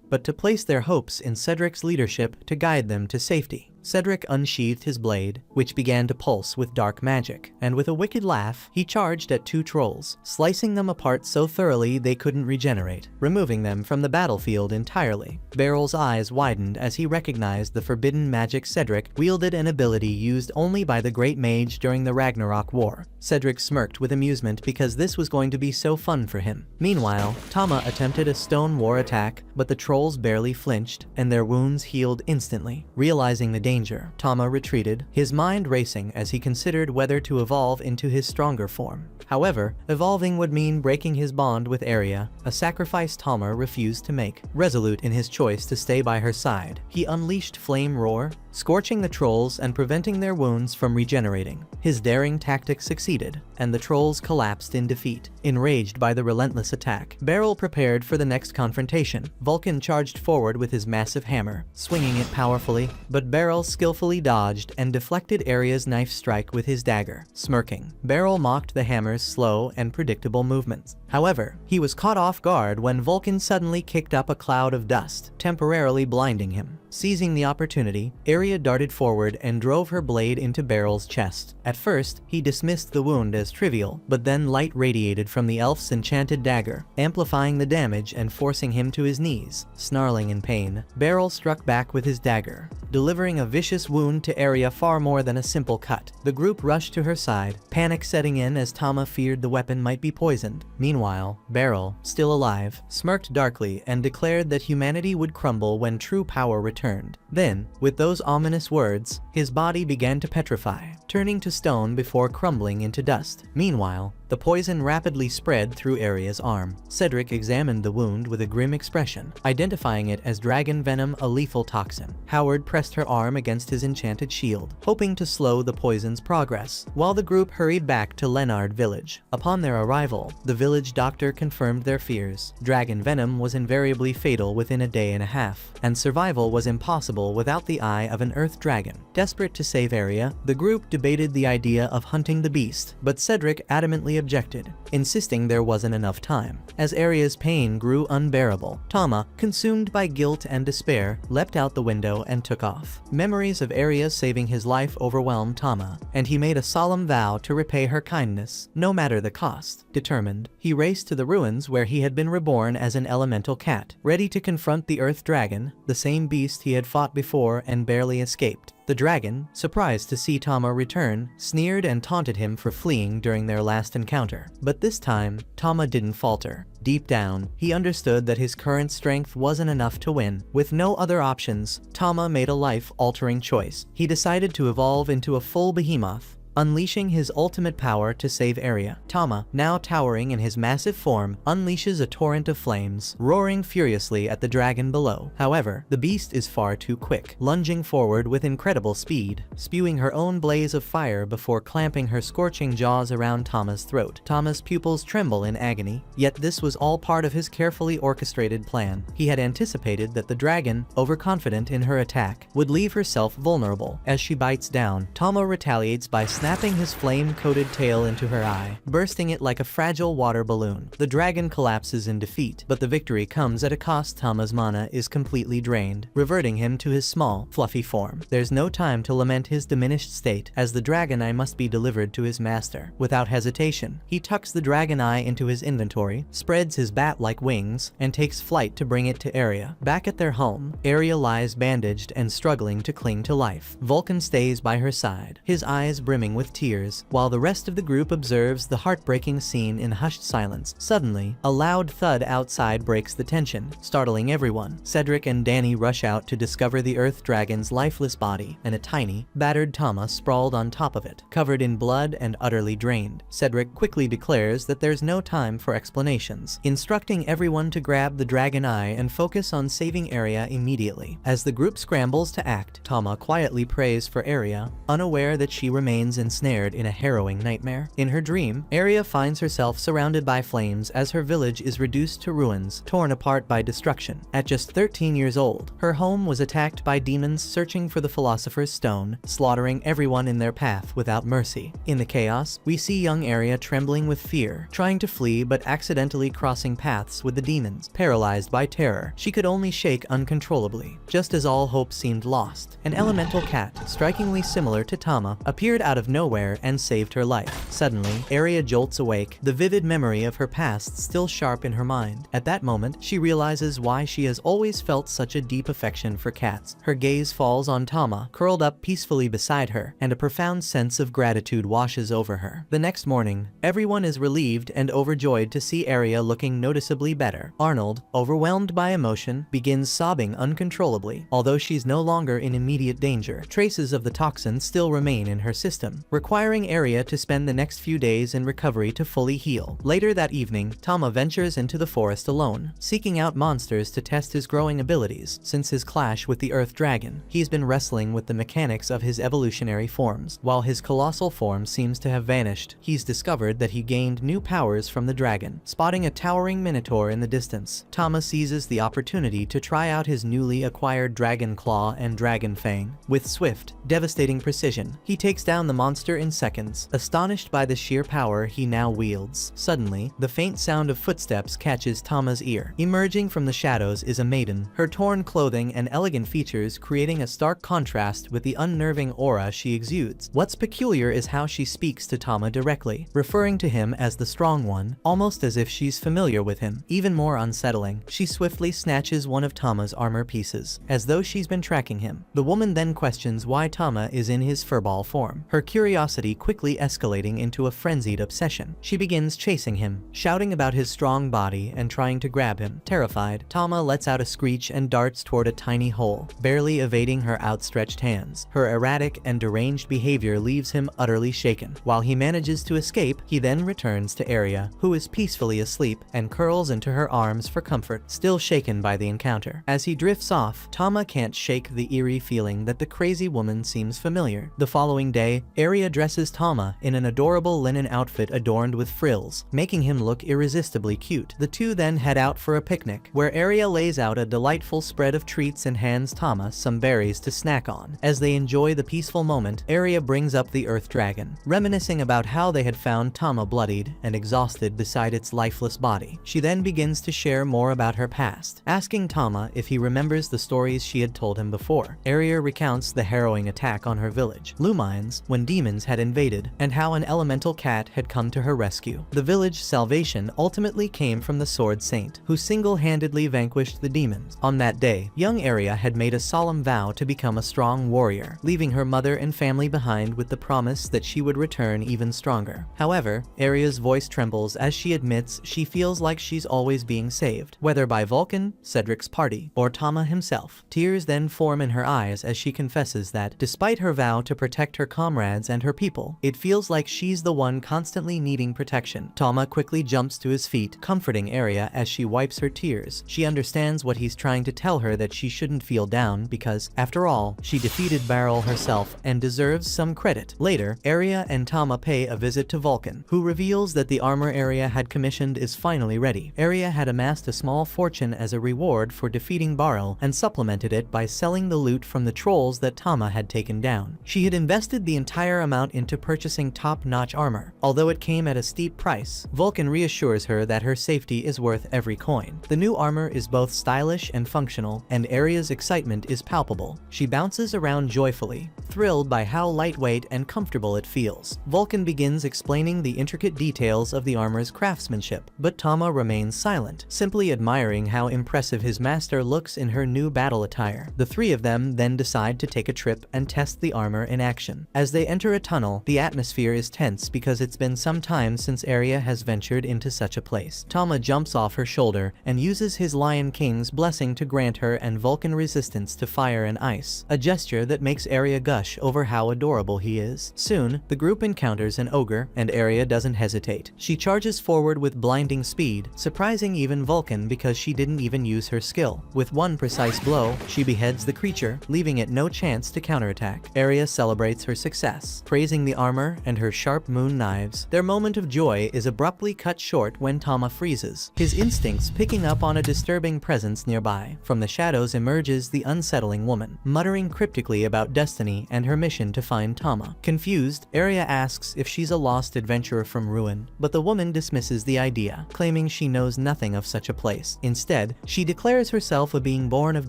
Speaker 1: but to place their hopes in Cedric's leadership to guide them to safety. Cedric unsheathed his blade, which began to pulse with dark magic, and with a wicked laugh, he charged at two trolls, slicing them apart so thoroughly they couldn't regenerate, removing them from the battlefield entirely. Beryl's eyes widened as he recognized the forbidden magic Cedric wielded, an ability used only by the Great Mage during the Ragnarok War. Cedric smirked with amusement because this was going to be so fun for him. Meanwhile, Tama attempted a stone war attack, but the trolls barely flinched, and their wounds healed instantly. Realizing the danger, Tama retreated, his mind racing as he considered whether to evolve into his stronger form. However, evolving would mean breaking his bond with Arya, a sacrifice Tama refused to make. Resolute in his choice to stay by her side, he unleashed Flame Roar, scorching the trolls and preventing their wounds from regenerating. His daring tactic succeeded, and the trolls collapsed in defeat. Enraged by the relentless attack, Beryl prepared for the next confrontation. Vulcan charged forward with his massive hammer, swinging it powerfully, but Beryl skillfully dodged and deflected Arya's knife strike with his dagger. Smirking, Beryl mocked the hammer's slow and predictable movements. However, he was caught off guard when Vulcan suddenly kicked up a cloud of dust, temporarily blinding him. Seizing the opportunity, Arya darted forward and drove her blade into Beryl's chest. At first, he dismissed the wound as trivial, but then light radiated from the elf's enchanted dagger, amplifying the damage and forcing him to his knees. Snarling in pain, Beryl struck back with his dagger, delivering a vicious wound to Arya far more than a simple cut. The group rushed to her side, panic setting in as Tama feared the weapon might be poisoned. Meanwhile, Beryl, still alive, smirked darkly and declared that humanity would crumble when true power returned. Then, with those ominous words, his body began to petrify, turning to stone before crumbling into dust. Meanwhile, the poison rapidly spread through Arya's arm. Cedric examined the wound with a grim expression, identifying it as dragon venom, a lethal toxin. Howard pressed her arm against his enchanted shield, hoping to slow the poison's progress, while the group hurried back to Leonard Village. Upon their arrival, the village doctor confirmed their fears. Dragon venom was invariably fatal within a day and a half, and survival was impossible without the eye of an earth dragon. Desperate to save Arya, the group debated the idea of hunting the beast, but Cedric adamantly objected, insisting there wasn't enough time. As Arya's pain grew unbearable, Tama, consumed by guilt and despair, leapt out the window and took off. Memories of Arya saving his life overwhelmed Tama, and he made a solemn vow to repay her kindness, no matter the cost. Determined, he raced to the ruins where he had been reborn as an elemental cat, ready to confront the Earth Dragon, the same beast he had fought before and barely escaped. The dragon, surprised to see Tama return, sneered and taunted him for fleeing during their last encounter. But this time, Tama didn't falter. Deep down, he understood that his current strength wasn't enough to win. With no other options, Tama made a life-altering choice. He decided to evolve into a full behemoth, unleashing his ultimate power to save Arya. Tama, now towering in his massive form, unleashes a torrent of flames, roaring furiously at the dragon below. However, the beast is far too quick, lunging forward with incredible speed, spewing her own blaze of fire before clamping her scorching jaws around Tama's throat. Tama's pupils tremble in agony, yet this was all part of his carefully orchestrated plan. He had anticipated that the dragon, overconfident in her attack, would leave herself vulnerable. As she bites down, Tama retaliates by snapping snapping his flame-coated tail into her eye, bursting it like a fragile water balloon. The dragon collapses in defeat, but the victory comes at a cost. Tama's mana is completely drained, reverting him to his small, fluffy form. There's no time to lament his diminished state, as the dragon eye must be delivered to his master. Without hesitation, he tucks the dragon eye into his inventory, spreads his bat-like wings, and takes flight to bring it to Arya. Back at their home, Arya lies bandaged and struggling to cling to life. Vulcan stays by her side, his eyes brimming with tears, while the rest of the group observes the heartbreaking scene in hushed silence. Suddenly, a loud thud outside breaks the tension, startling everyone. Cedric and Dany rush out to discover the Earth Dragon's lifeless body, and a tiny, battered Tama sprawled on top of it, covered in blood and utterly drained. Cedric quickly declares that there's no time for explanations, instructing everyone to grab the dragon eye and focus on saving Arya immediately. As the group scrambles to act, Tama quietly prays for Arya, unaware that she remains ensnared in a harrowing nightmare. In her dream, Arya finds herself surrounded by flames as her village is reduced to ruins, torn apart by destruction. At just 13 years old, her home was attacked by demons searching for the Philosopher's Stone, slaughtering everyone in their path without mercy. In the chaos, we see young Arya trembling with fear, trying to flee but accidentally crossing paths with the demons. Paralyzed by terror, she could only shake uncontrollably. Just as all hope seemed lost, an elemental cat, strikingly similar to Tama, appeared out of nowhere and saved her life. Suddenly, Arya jolts awake, the vivid memory of her past still sharp in her mind. At that moment, she realizes why she has always felt such a deep affection for cats. Her gaze falls on Tama, curled up peacefully beside her, and a profound sense of gratitude washes over her. The next morning, everyone is relieved and overjoyed to see Arya looking noticeably better. Arnold, overwhelmed by emotion, begins sobbing uncontrollably. Although she's no longer in immediate danger, traces of the toxin still remain in her system, requiring Arya to spend the next few days in recovery to fully heal. Later that evening, Tama ventures into the forest alone, seeking out monsters to test his growing abilities. Since his clash with the Earth Dragon, he's been wrestling with the mechanics of his evolutionary forms. While his colossal form seems to have vanished, he's discovered that he gained new powers from the dragon. Spotting a towering minotaur in the distance, Tama seizes the opportunity to try out his newly acquired Dragon Claw and Dragon Fang. With swift, devastating precision, he takes down the monster in seconds, astonished by the sheer power he now wields. Suddenly, the faint sound of footsteps catches Tama's ear. Emerging from the shadows is a maiden, her torn clothing and elegant features creating a stark contrast with the unnerving aura she exudes. What's peculiar is how she speaks to Tama directly, referring to him as the Strong One, almost as if she's familiar with him. Even more unsettling, she swiftly snatches one of Tama's armor pieces, as though she's been tracking him. The woman then questions why Tama is in his furball form, her curiosity quickly escalating into a frenzied obsession. She begins chasing him, shouting about his strong body and trying to grab him. Terrified, Tama lets out a screech and darts toward a tiny hole, barely evading her outstretched hands. Her erratic and deranged behavior leaves him utterly shaken. While he manages to escape, he then returns to Arya, who is peacefully asleep, and curls into her arms for comfort, still shaken by the encounter. As he drifts off, Tama can't shake the eerie feeling that the crazy woman seems familiar. The following day, Arya dresses Tama in an adorable linen outfit adorned with frills, making him look irresistibly cute. The two then head out for a picnic, where Arya lays out a delightful spread of treats and hands Tama some berries to snack on. As they enjoy the peaceful moment, Arya brings up the Earth Dragon, reminiscing about how they had found Tama bloodied and exhausted beside its lifeless body. She then begins to share more about her past, asking Tama if he remembers the stories she had told him before. Arya recounts the harrowing attack on her village, Lumines, when demons had invaded, and how an elemental cat had come to her rescue. The village's salvation ultimately came from the Sword Saint, who single-handedly vanquished the demons. On that day, young Arya had made a solemn vow to become a strong warrior, leaving her mother and family behind with the promise that she would return even stronger. However, Arya's voice trembles as she admits she feels like she's always being saved, whether by Vulcan, Cedric's party, or Tama himself. Tears then form in her eyes as she confesses that, despite her vow to protect her comrades and her people, it feels like she's the one constantly needing protection. Tama quickly jumps to his feet, comforting Arya as she wipes her tears. She understands what he's trying to tell her, that she shouldn't feel down because, after all, she defeated Beryl herself and deserves some credit. Later, Arya and Tama pay a visit to Vulcan, who reveals that the armor Arya had commissioned is finally ready. Arya had amassed a small fortune as a reward for defeating Beryl and supplemented it by selling the loot from the trolls that Tama had taken down. She had invested the entire fair amount into purchasing top-notch armor. Although it came at a steep price, Vulcan reassures her that her safety is worth every coin. The new armor is both stylish and functional, and Aria's excitement is palpable. She bounces around joyfully, thrilled by how lightweight and comfortable it feels. Vulcan begins explaining the intricate details of the armor's craftsmanship, but Tama remains silent, simply admiring how impressive his master looks in her new battle attire. The three of them then decide to take a trip and test the armor in action. As they enter a tunnel, the atmosphere is tense because it's been some time since Aria has ventured into such a place. Tama jumps off her shoulder and uses his Lion King's blessing to grant her and Vulcan resistance to fire and ice, a gesture that makes Aria gush over how adorable he is. Soon, the group encounters an ogre, and Aria doesn't hesitate. She charges forward with blinding speed, surprising even Vulcan because she didn't even use her skill. With one precise blow, she beheads the creature, leaving it no chance to counterattack. Aria celebrates her success, praising the armor and her sharp moon knives. Their moment of joy is abruptly cut short when Tama freezes, his instincts picking up on a disturbing presence nearby. From the shadows emerges the unsettling woman, muttering cryptically about destiny and her mission to find Tama. Confused, Aria asks if she's a lost adventurer from Ruin, but the woman dismisses the idea, claiming she knows nothing of such a place. Instead, she declares herself a being born of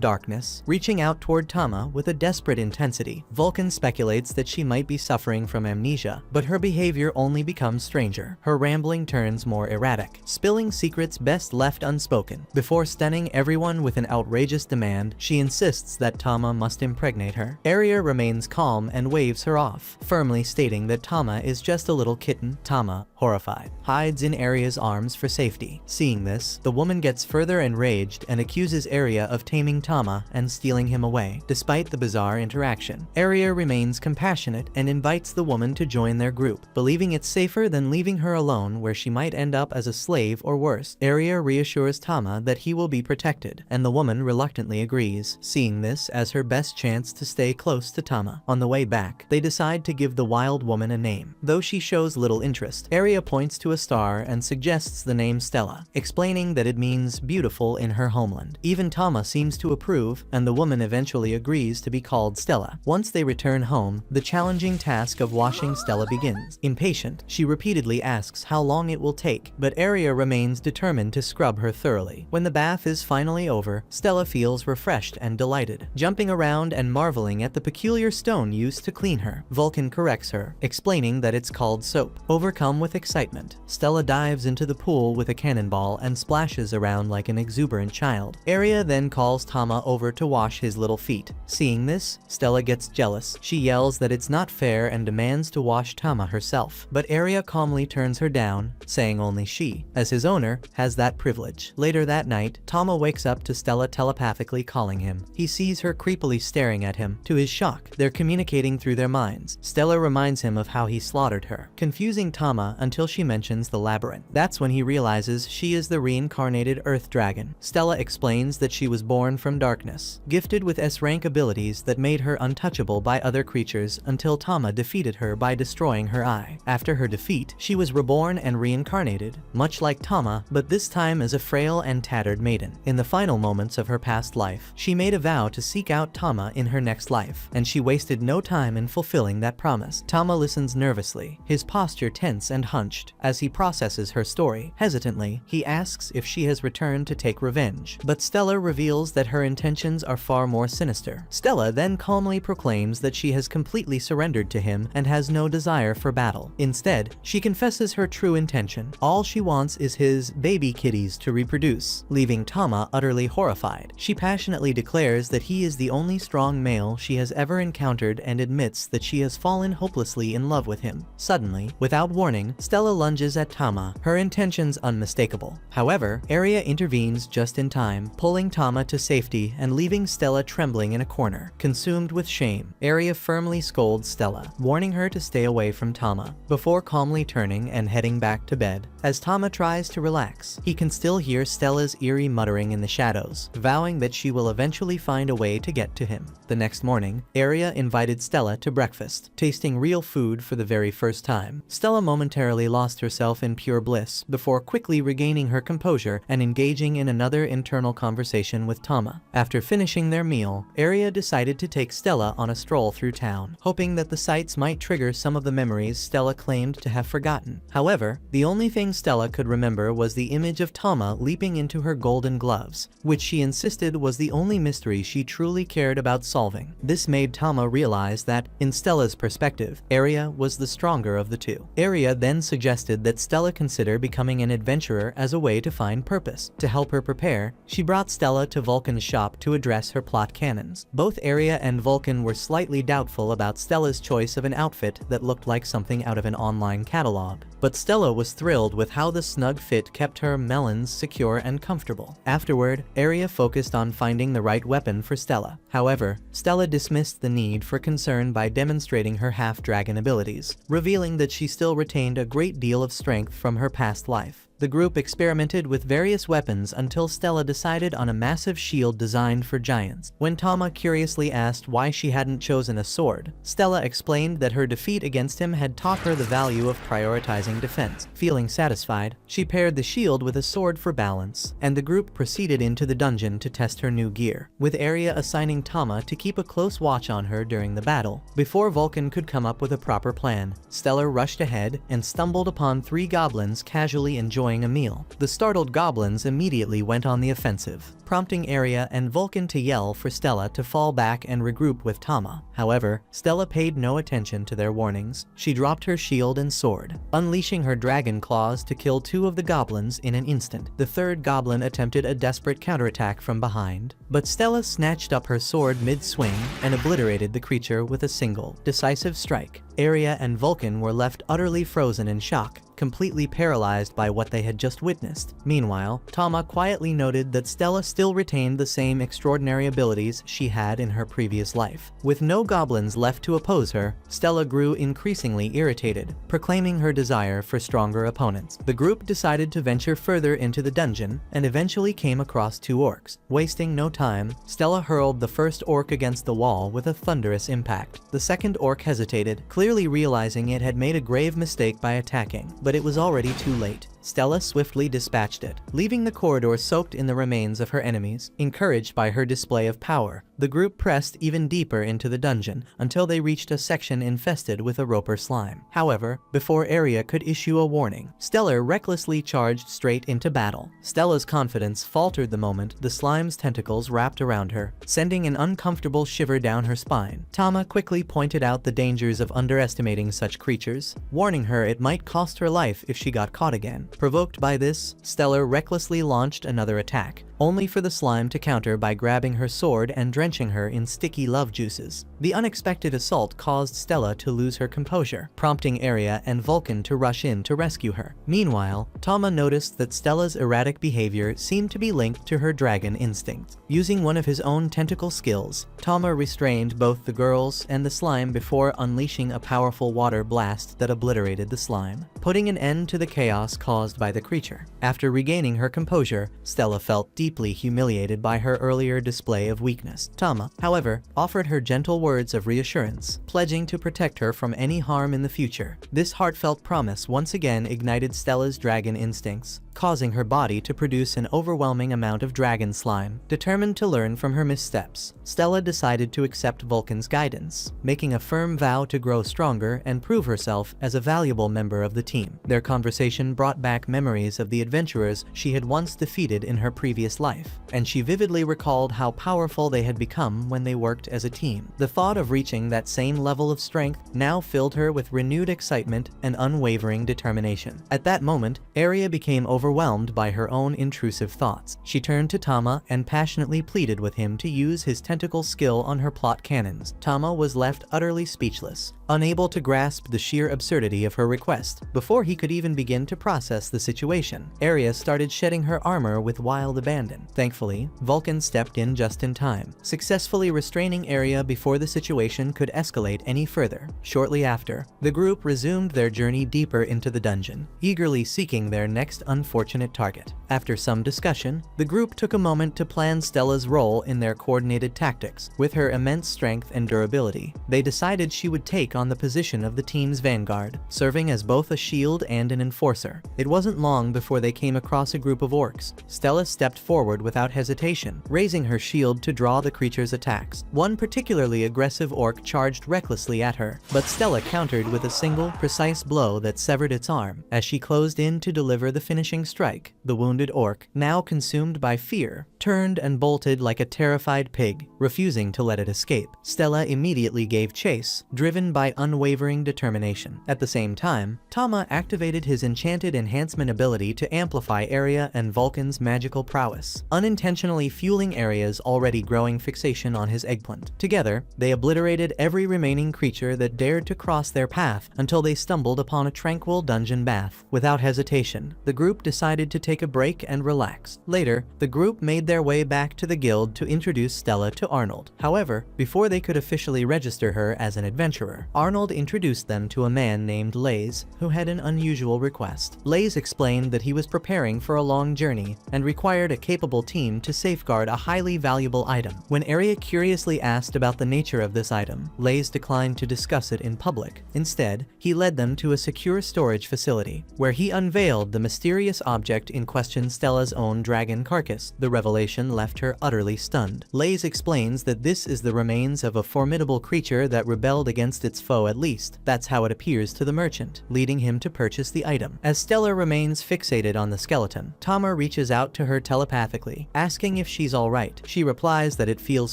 Speaker 1: darkness, reaching out toward Tama with a desperate intensity. Vulcan speculates that she might be suffering from amnesia, but her behavior only becomes stranger. Her rambling turns more erratic, spilling secrets best left unspoken. Before stunning everyone with an outrageous demand, she insists that Tama must impregnate her. Aria remains calm and waves her off, firmly stating that Tama is just a little kitten. Tama, horrified, hides in Aria's arms for safety. Seeing this, the woman gets further enraged and accuses Aria of taming Tama and stealing him away. Despite the bizarre interaction, Aria remains compassionate and invites the woman to join their group, believing it's safer than leaving her alone where she might end up as a slave or worse. Aria reassures Tama that he will be protected, and the woman reluctantly agrees, seeing this as her best chance to stay close to Tama. On the way back, they decide to give the wild woman a name. Though she shows little interest, Aria points to a star and suggests the name Stella, explaining that it means beautiful in her homeland. Even Tama seems to approve, and the woman eventually agrees to be called Stella. Once they return home, the challenging task of washing Stella begins. Impatient, she repeatedly asks how long it will take, but Aria remains determined to scrub her thoroughly. When the bath is finally over, Stella feels refreshed and delighted, jumping around and marveling at the peculiar stone used to clean her. Vulcan corrects her, explaining that it's called soap. Overcome with excitement, Stella dives into the pool with a cannonball and splashes around like an exuberant child. Aria then calls Tama over to wash his little feet. Seeing this, Stella gets jealous. She yells that it's not fair and demands to wash Tama herself, but Aria calmly turns her down, saying only she, as his owner, has that privilege. Later that night, Tama wakes up to Stella telepathically calling him. He sees her creepily staring at him. To his shock, they're communicating through their minds. Stella reminds him of how he slaughtered her, confusing Tama until she mentions the labyrinth. That's when he realizes she is the reincarnated Earth Dragon. Stella explains that she was born from darkness, gifted with S-rank abilities that made her untouchable by other creatures until Tama defeated her by destroying her eye. After her defeat, she was reborn and reincarnated, much like Tama, but this time as a frail and tattered maiden. In the final moments of her past life, she made a vow to seek out Tama in her next life, and she wasted no time in fulfilling that promise. Tama listens nervously, his posture tense and hunched. As he processes her story, hesitantly, he asks if she has returned to take revenge, but Stella reveals that her intentions are far more sinister. Stella then calmly proclaims that she has completely surrendered to him and has no desire for battle. Instead, she confesses her true intention. All she wants is his baby kitties to reproduce, leaving Tama utterly horrified. She passionately declares that he is the only strong male she has ever encountered and admits that she has fallen hopelessly in love with him. Suddenly, without warning, Stella lunges at Tama, her intentions unmistakable. However, Aria intervenes just in time, pulling Tama to safety and leaving Stella trembling in a corner, consumed with shame. Aria firmly scolds Stella, warning her to stay away from Tama, before calmly turning and heading back to bed. As Tama tries to relax, he can still hear Stella's eerie muttering in the shadows, vowing that she will eventually find a way to get to him. The next morning, Aria invited Stella to breakfast, tasting real food for the very first time. Stella momentarily lost herself in pure bliss, before quickly regaining her composure and engaging in another internal conversation with Tama. After finishing their meal, Aria decided to take Stella on a stroll through town, hoping that the sights might trigger some of the memories Stella claimed to have forgotten. However, the only thing Stella could remember was the image of Tama leaping into her golden gloves, which she insisted was the only mystery she truly cared about solving. This made Tama realize that, in Stella's perspective, Arya was the stronger of the two. Arya then suggested that Stella consider becoming an adventurer as a way to find purpose. To help her prepare, she brought Stella to Vulcan's shop to address her plot cannons. Both Arya and Vulcan were slightly doubtful about Stella's choice of an outfit that looked like something out of an online catalog, but Stella was thrilled with how the snug fit kept her melons secure and comfortable. Afterward, Arya focused on finding the right weapon for Stella. However, Stella dismissed the need for concern by demonstrating her half-dragon abilities, revealing that she still retained a great deal of strength from her past life. The group experimented with various weapons until Stella decided on a massive shield designed for giants. When Tama curiously asked why she hadn't chosen a sword, Stella explained that her defeat against him had taught her the value of prioritizing defense. Feeling satisfied, she paired the shield with a sword for balance, and the group proceeded into the dungeon to test her new gear, with Arya assigning Tama to keep a close watch on her during the battle. Before Vulcan could come up with a proper plan, Stella rushed ahead and stumbled upon 3 goblins casually enjoying a meal. The startled goblins immediately went on the offensive, prompting Arya and Vulcan to yell for Stella to fall back and regroup with Tama. However, Stella paid no attention to their warnings. She dropped her shield and sword, unleashing her dragon claws to kill 2 of the goblins in an instant. The 3rd goblin attempted a desperate counterattack from behind, but Stella snatched up her sword mid-swing and obliterated the creature with a single, decisive strike. Arya and Vulcan were left utterly frozen in shock, completely paralyzed by what they had just witnessed. Meanwhile, Tama quietly noted that Stella still retained the same extraordinary abilities she had in her previous life. With no goblins left to oppose her, Stella grew increasingly irritated, proclaiming her desire for stronger opponents. The group decided to venture further into the dungeon and eventually came across 2 orcs. Wasting no time, Stella hurled the first orc against the wall with a thunderous impact. The second orc hesitated, clearly realizing it had made a grave mistake by attacking, but it was already too late. Stella swiftly dispatched it, leaving the corridor soaked in the remains of her enemies. Encouraged by her display of power, the group pressed even deeper into the dungeon until they reached a section infested with a roper slime. However, before Arya could issue a warning, Stella recklessly charged straight into battle. Stella's confidence faltered the moment the slime's tentacles wrapped around her, sending an uncomfortable shiver down her spine. Tama quickly pointed out the dangers of underestimating such creatures, warning her it might cost her life if she got caught again. Provoked by this, Stella recklessly launched another attack, only for the slime to counter by grabbing her sword and drenching her in sticky love juices. The unexpected assault caused Stella to lose her composure, prompting Arya and Vulcan to rush in to rescue her. Meanwhile, Tama noticed that Stella's erratic behavior seemed to be linked to her dragon instinct. Using one of his own tentacle skills, Tama restrained both the girls and the slime before unleashing a powerful water blast that obliterated the slime, putting an end to the chaos caused by the creature. After regaining her composure, Stella felt deeply humiliated by her earlier display of weakness. Tama, however, offered her gentle words of reassurance, pledging to protect her from any harm in the future. This heartfelt promise once again ignited Stella's dragon instincts, causing her body to produce an overwhelming amount of dragon slime. Determined to learn from her missteps, Stella decided to accept Vulcan's guidance, making a firm vow to grow stronger and prove herself as a valuable member of the team. Their conversation brought back memories of the adventurers she had once defeated in her previous life, and she vividly recalled how powerful they had become when they worked as a team. The thought of reaching that same level of strength now filled her with renewed excitement and unwavering determination. At that moment, Arya became overwhelmed by her own intrusive thoughts. She turned to Tama and passionately pleaded with him to use his tentacle skill on her plot cannons. Tama was left utterly speechless, unable to grasp the sheer absurdity of her request. Before he could even begin to process the situation, Arya started shedding her armor with wild abandon. Thankfully, Vulcan stepped in just in time, successfully restraining Arya before the situation could escalate any further. Shortly after, the group resumed their journey deeper into the dungeon, eagerly seeking their next unfortunate target. After some discussion, the group took a moment to plan Stella's role in their coordinated tactics. With her immense strength and durability, they decided she would take on the position of the team's vanguard, serving as both a shield and an enforcer. It wasn't long before they came across a group of orcs. Stella stepped forward forward without hesitation, raising her shield to draw the creature's attacks. One particularly aggressive orc charged recklessly at her, but Stella countered with a single, precise blow that severed its arm. As she closed in to deliver the finishing strike, the wounded orc, now consumed by fear, turned and bolted like a terrified pig, refusing to let it escape. Stella immediately gave chase, driven by unwavering determination. At the same time, Tama activated his enchanted enhancement ability to amplify Area and Vulcan's magical prowess, unintentionally fueling Area's already growing fixation on his eggplant. Together, they obliterated every remaining creature that dared to cross their path until they stumbled upon a tranquil dungeon bath. Without hesitation, the group decided to take a break and relax. Later, the group made their way back to the guild to introduce Stella to Arnold. However, before they could officially register her as an adventurer, Arnold introduced them to a man named Lays, who had an unusual request. Lays explained that he was preparing for a long journey and required a capable team to safeguard a highly valuable item. When Area curiously asked about the nature of this item, Lays declined to discuss it in public. Instead, he led them to a secure storage facility, where he unveiled the mysterious object in question, Stella's own dragon carcass. The revelation left her utterly stunned. Lays explains that this is the remains of a formidable creature that rebelled against its foe, at least that's how it appears to the merchant, leading him to purchase the item. As Stella remains fixated on the skeleton, Tama reaches out to her telepathically, asking if she's alright. She replies that it feels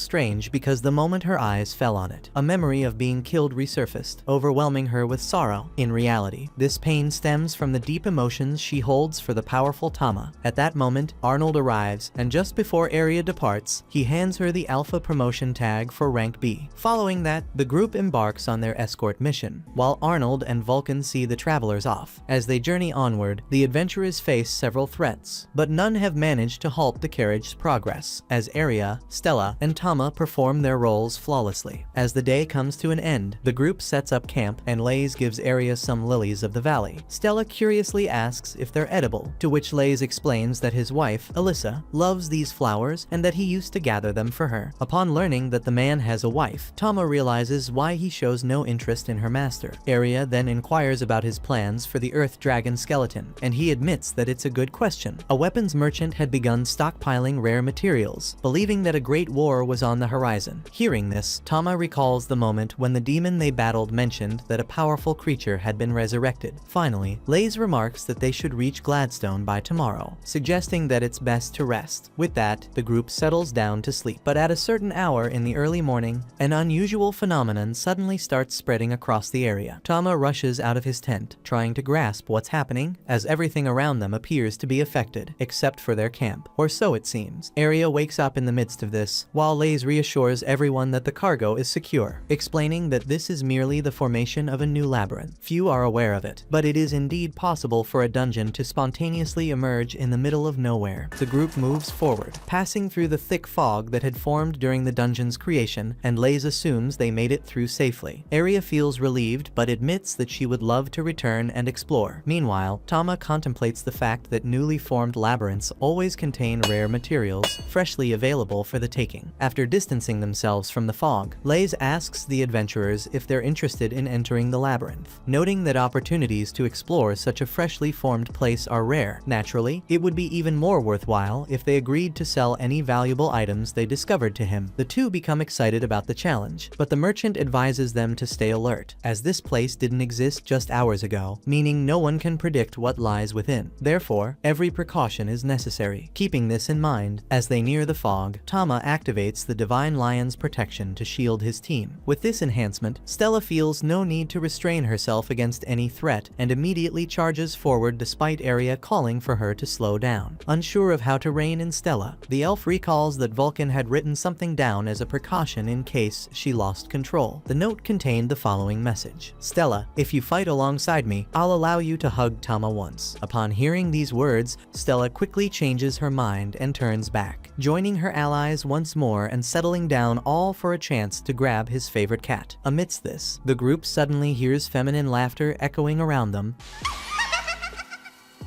Speaker 1: strange because the moment her eyes fell on it, a memory of being killed resurfaced, overwhelming her with sorrow. In reality, this pain stems from the deep emotions she holds for the powerful Tama. At that moment, Arnold arrives, and just before Area departs, he hands her the Alpha promotion tag for rank B. Following that, the group embarks on their escort mission, while Arnold and Vulcan see the travelers off. As they journey onward, the adventurers face several threats, but none have managed to halt the carriage's progress, as Area, Stella, and Tama perform their roles flawlessly. As the day comes to an end, the group sets up camp, and Lays gives Area some lilies of the valley. Stella curiously asks if they're edible, to which Lays explains that his wife, Alyssa, loves these flowers and that he used to gather them for her. Upon learning that the man has a wife, Tama realizes why he shows no interest in her master. Area then inquires about his plans for the Earth Dragon skeleton, and he admits that it's a good question. A weapons merchant had begun stockpiling rare materials, believing that a great war was on the horizon. Hearing this, Tama recalls the moment when the demon they battled mentioned that a powerful creature had been resurrected. Finally, Lays remarks that they should reach Gladstone by tomorrow, suggesting that it's best to rest. With that, the group settles down to sleep. But at a certain hour in the early morning, an unusual phenomenon suddenly starts spreading across the area. Tama rushes out of his tent, trying to grasp what's happening, as everything around them appears to be affected, except for their camp. Or so it seems. Area wakes up in the midst of this, while Lays reassures everyone that the cargo is secure, explaining that this is merely the formation of a new labyrinth. Few are aware of it, but it is indeed possible for a dungeon to spontaneously emerge in the middle of nowhere. The group moves forward, passing through the thick fog that had formed during the dungeon's creation, and Lays assumes they made it through safely. Area feels relieved, but admits that she would love to return and explore. Meanwhile, Tama contemplates the fact that newly formed labyrinths always contain rare materials, freshly available for the taking. After distancing themselves from the fog, Lays asks the adventurers if they're interested in entering the labyrinth, noting that opportunities to explore such a freshly formed place are rare. Naturally, it would be even more worthwhile if they agreed to sell any valuable items they discovered to him. The two become excited about the challenge, but the merchant advises them to stay alert, as this place didn't exist just hours ago, meaning no one can predict what lies within. Therefore, every precaution is necessary. Keeping this in mind, as they near the fog, Tama activates the Divine Lion's protection to shield his team. With this enhancement, Stella feels no need to restrain herself against any threat and immediately charges forward despite Area calling for her to slow down. Unsure of how to rein in Stella, the elf recalls that Vulcan had written something down as a precaution in case she lost control. The note contained the following message: Stella, if you fight alongside me, I'll allow you to hug Tama once. Upon hearing these words, Stella quickly changes her mind and turns back, joining her allies once more and settling down, all for a chance to grab his favorite cat. Amidst this, the group suddenly hears feminine laughter echoing around them,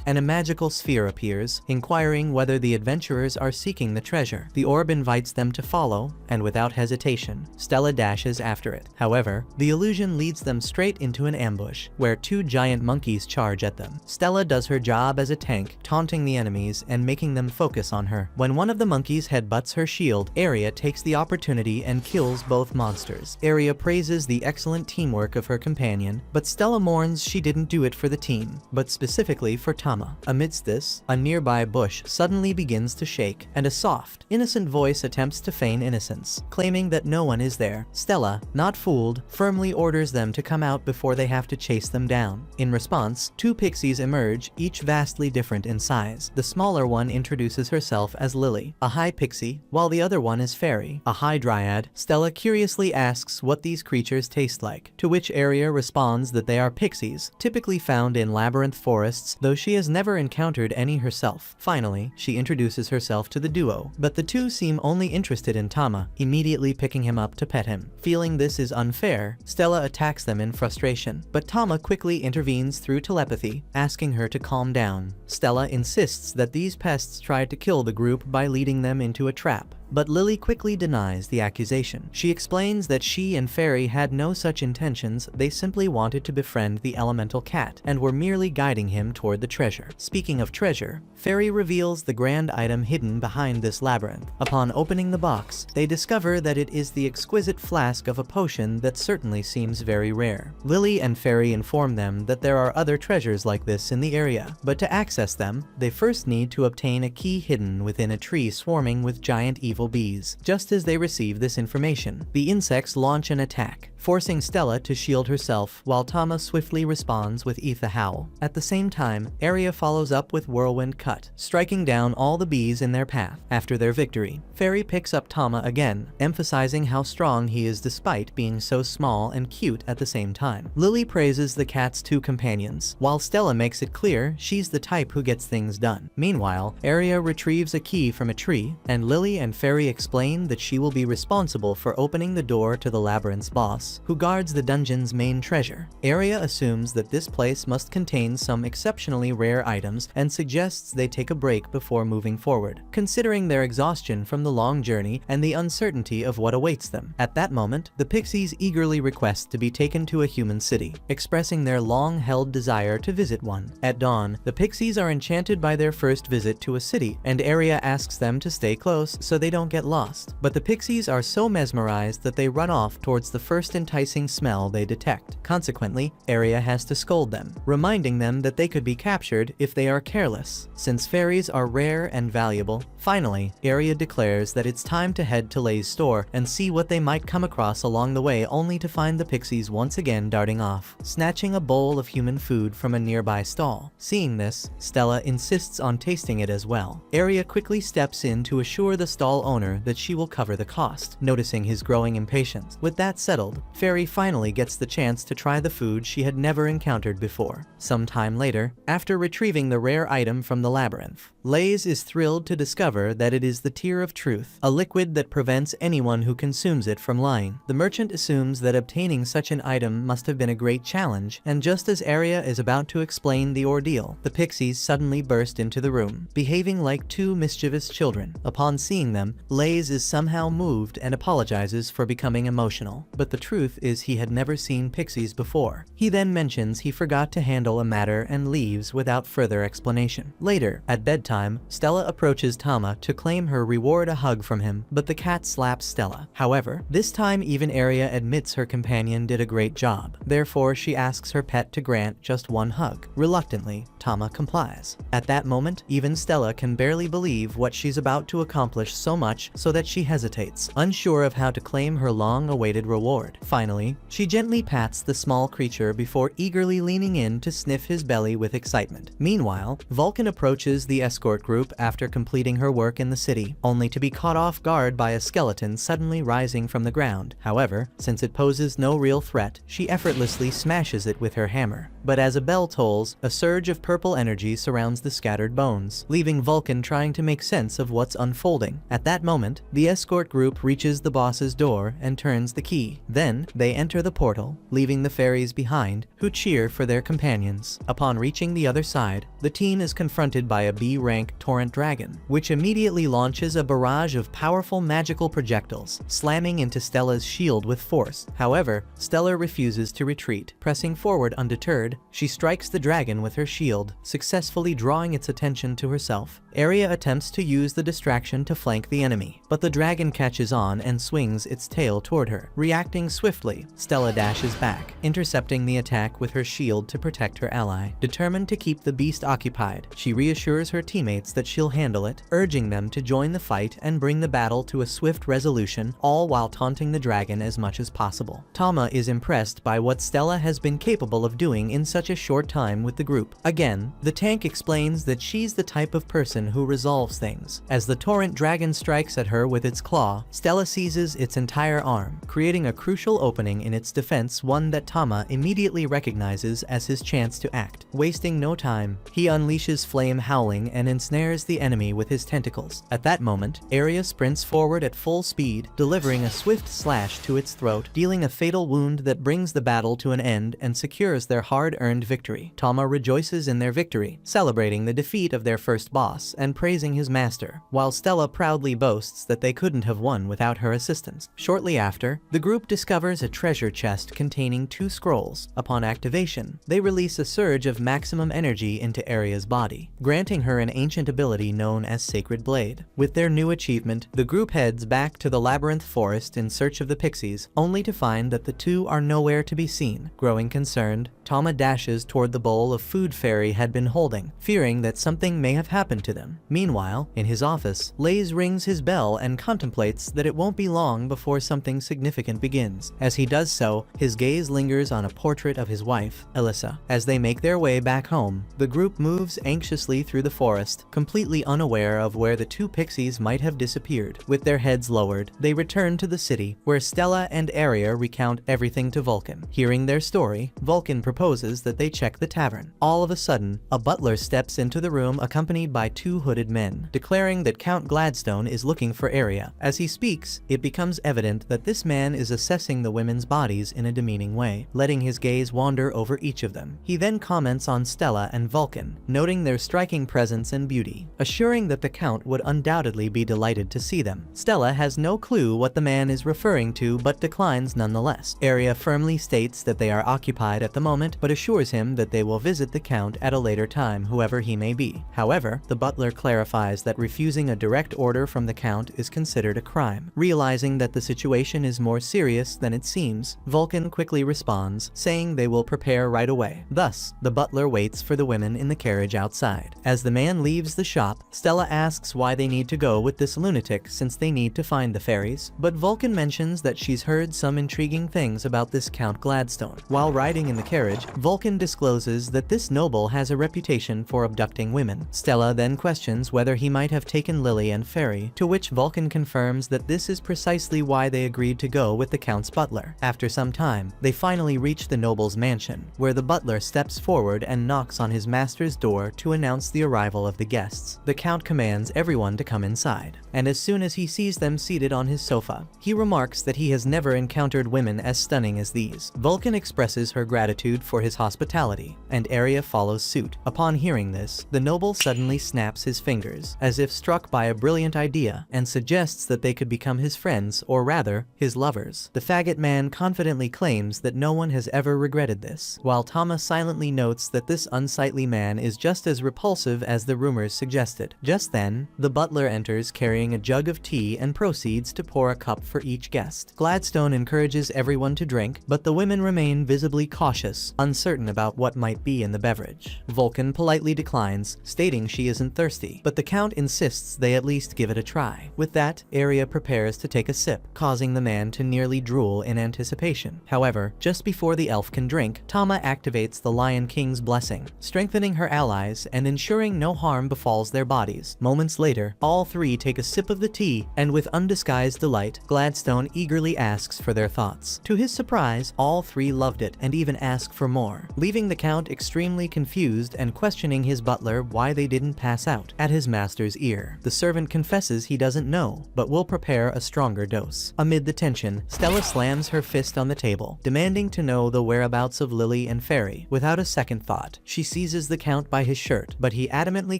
Speaker 1: and a magical sphere appears, inquiring whether the adventurers are seeking the treasure. The orb invites them to follow, and without hesitation, Stella dashes after it. However, the illusion leads them straight into an ambush, where two giant monkeys charge at them. Stella does her job as a tank, taunting the enemies and making them focus on her. When one of the monkeys headbutts her shield, Aria takes the opportunity and kills both monsters. Aria praises the excellent teamwork of her companion, but Stella mourns she didn't do it for the team, but specifically for Tama. Amidst this, a nearby bush suddenly begins to shake, and a soft, innocent voice attempts to feign innocence, claiming that no one is there. Stella, not fooled, firmly orders them to come out before they have to chase them down. In response, two pixies emerge, each vastly different in size. The smaller one introduces herself as Lily, a high pixie, while the other one is Fairy, a high dryad. Stella curiously asks what these creatures taste like, to which Aria responds that they are pixies, typically found in labyrinth forests, though she has never encountered any herself. Finally, she introduces herself to the duo, but the two seem only interested in Tama, immediately picking him up to pet him. Feeling this is unfair, Stella attacks them in frustration, but Tama quickly intervenes through telepathy, asking her to calm down. Stella insists that these pests tried to kill the group by leading them into a trap, but Lily quickly denies the accusation. She explains that she and Fairy had no such intentions, they simply wanted to befriend the elemental cat, and were merely guiding him toward the treasure. Speaking of treasure, Fairy reveals the grand item hidden behind this labyrinth. Upon opening the box, they discover that it is the exquisite flask of a potion that certainly seems very rare. Lily and Fairy inform them that there are other treasures like this in the area, but to access them, they first need to obtain a key hidden within a tree swarming with giant evil bees. Just as they receive this information, the insects launch an attack, forcing Stella to shield herself, while Tama swiftly responds with Etha Howl. At the same time, Aria follows up with Whirlwind Cut, striking down all the bees in their path. After their victory, Fairy picks up Tama again, emphasizing how strong he is despite being so small and cute at the same time. Lily praises the cat's two companions, while Stella makes it clear she's the type who gets things done. Meanwhile, Aria retrieves a key from a tree, and Lily and Fairy explain that she will be responsible for opening the door to the labyrinth's boss, who guards the dungeon's main treasure. Aria assumes that this place must contain some exceptionally rare items and suggests they take a break before moving forward, considering their exhaustion from the long journey and the uncertainty of what awaits them. At that moment, the pixies eagerly request to be taken to a human city, expressing their long-held desire to visit one. At dawn, the pixies are enchanted by their first visit to a city, and Aria asks them to stay close so they don't get lost. But the pixies are so mesmerized that they run off towards the first enticing smell they detect. Consequently, Aria has to scold them, reminding them that they could be captured if they are careless, since fairies are rare and valuable. Finally, Aria declares that it's time to head to Lay's store and see what they might come across along the way, only to find the pixies once again darting off, snatching a bowl of human food from a nearby stall. Seeing this, Stella insists on tasting it as well. Aria quickly steps in to assure the stall owner that she will cover the cost, noticing his growing impatience. With that settled, Fairy finally gets the chance to try the food she had never encountered before. Some time later, after retrieving the rare item from the labyrinth, Lay's is thrilled to discover that it is the Tear of Truth, a liquid that prevents anyone who consumes it from lying. The merchant assumes that obtaining such an item must have been a great challenge, and just as Aria is about to explain the ordeal, the pixies suddenly burst into the room, behaving like two mischievous children. Upon seeing them, Lay's is somehow moved and apologizes for becoming emotional, but the truth is he had never seen pixies before. He then mentions he forgot to handle a matter and leaves without further explanation. Later, at bedtime, Stella approaches Tama to claim her reward, a hug from him, but the cat slaps Stella. However, this time even Aria admits her companion did a great job. Therefore, she asks her pet to grant just one hug. Reluctantly, Tama complies. At that moment, even Stella can barely believe what she's about to accomplish, so much so that she hesitates, unsure of how to claim her long-awaited reward. Finally, she gently pats the small creature before eagerly leaning in to sniff his belly with excitement. Meanwhile, Vulcan approaches the escort group after completing her work in the city, only to be caught off guard by a skeleton suddenly rising from the ground. However, since it poses no real threat, she effortlessly smashes it with her hammer. But as a bell tolls, a surge of purple energy surrounds the scattered bones, leaving Vulcan trying to make sense of what's unfolding. At that moment, the escort group reaches the boss's door and turns the key. Then, Then, they enter the portal, leaving the fairies behind, who cheer for their companions. Upon reaching the other side, the team is confronted by a B-rank torrent dragon, which immediately launches a barrage of powerful magical projectiles, slamming into Stella's shield with force. However, Stella refuses to retreat. Pressing forward undeterred, she strikes the dragon with her shield, successfully drawing its attention to herself. Arya attempts to use the distraction to flank the enemy, but the dragon catches on and swings its tail toward her. Reacting swiftly, Stella dashes back, intercepting the attack with her shield to protect her ally. Determined to keep the beast occupied, she reassures her teammates that she'll handle it, urging them to join the fight and bring the battle to a swift resolution, all while taunting the dragon as much as possible. Tama is impressed by what Stella has been capable of doing in such a short time with the group. Again, the tank explains that she's the type of person who resolves things. As the torrent dragon strikes at her with its claw, Stella seizes its entire arm, creating a crucial opening in its defense, one that Tama immediately recognizes as his chance to act. Wasting no time, he unleashes flame howling and ensnares the enemy with his tentacles. At that moment, Arya sprints forward at full speed, delivering a swift slash to its throat, dealing a fatal wound that brings the battle to an end and secures their hard-earned victory. Tama rejoices in their victory, celebrating the defeat of their first boss and praising his master, while Stella proudly boasts that they couldn't have won without her assistance. Shortly after, the group discovers a treasure chest containing 2 scrolls. Upon activation, they release a surge of maximum energy into Arya's body, granting her an ancient ability known as Sacred Blade. With their new achievement, the group heads back to the labyrinth forest in search of the pixies, only to find that the 2 are nowhere to be seen. Growing concerned, Tama dashes toward the bowl of food Fairy had been holding, fearing that something may have happened to them. Meanwhile, in his office, Lays rings his bell and contemplates that it won't be long before something significant begins. As he does so, his gaze lingers on a portrait of his wife, Alyssa. As they make their way back home, the group moves anxiously through the forest, completely unaware of where the 2 pixies might have disappeared. With their heads lowered, they return to the city, where Stella and Arya recount everything to Vulcan. Hearing their story, Vulcan proposes that they check the tavern. All of a sudden, a butler steps into the room accompanied by 2 hooded men, declaring that Count Gladstone is looking for Arya. As he speaks, it becomes evident that this man is assessing the women's bodies in a demeaning way, letting his gaze wander over each of them. He then comments on Stella and Vulcan, noting their striking presence and beauty, assuring that the Count would undoubtedly be delighted to see them. Stella has no clue what the man is referring to but declines nonetheless. Arya firmly states that they are occupied at the moment, but assures him that they will visit the Count at a later time, whoever he may be. However, the butler clarifies that refusing a direct order from the Count is considered a crime. Realizing that the situation is more serious than it seems, Vulcan quickly responds, saying they will prepare right away. Thus, the butler waits for the women in the carriage outside. As the man leaves the shop, Stella asks why they need to go with this lunatic since they need to find the fairies, but Vulcan mentions that she's heard some intriguing things about this Count Gladstone. While riding in the carriage, Vulcan discloses that this noble has a reputation for abducting women. Stella then questions whether he might have taken Lily and Fairy, to which Vulcan confirms that this is precisely why they agreed to go with the Count's butler. After some time, they finally reach the noble's mansion, where the butler steps forward and knocks on his master's door to announce the arrival of the guests. The Count commands everyone to come inside, and as soon as he sees them seated on his sofa, he remarks that he has never encountered women as stunning as these. Vulcan expresses her gratitude for his hospitality, and Arya follows suit. Upon hearing this, the noble suddenly snaps his fingers, as if struck by a brilliant idea, and suggests that they could become his friends, or rather, his lovers. The faggot man confidently claims that no one has ever regretted this, while Tama silently notes that this unsightly man is just as repulsive as the rumors suggested. Just then, the butler enters carrying a jug of tea and proceeds to pour a cup for each guest. Gladstone encourages everyone to drink, but the women remain visibly cautious, uncertain about what might be in the beverage. Vulcan politely declines, stating she isn't thirsty, but the Count insists they at least give it a try. With that, Arya prepares to take a sip, causing the man to nearly drool in anticipation. However, just before the elf can drink, Tama activates the Lion King's blessing, strengthening her allies and ensuring no harm befalls their bodies. Moments later, all 3 take a sip of the tea, and with undisguised delight, Gladstone eagerly asks for their thoughts. To his surprise, all 3 loved it and even ask for more, leaving the Count extremely confused and questioning his butler why they didn't pass out at his master's ear. The servant confesses he doesn't know, but will prepare a stronger dose. Amid the tension, Stella slams slams her fist on the table, demanding to know the whereabouts of Lily and Fairy. Without a second thought, she seizes the Count by his shirt, but he adamantly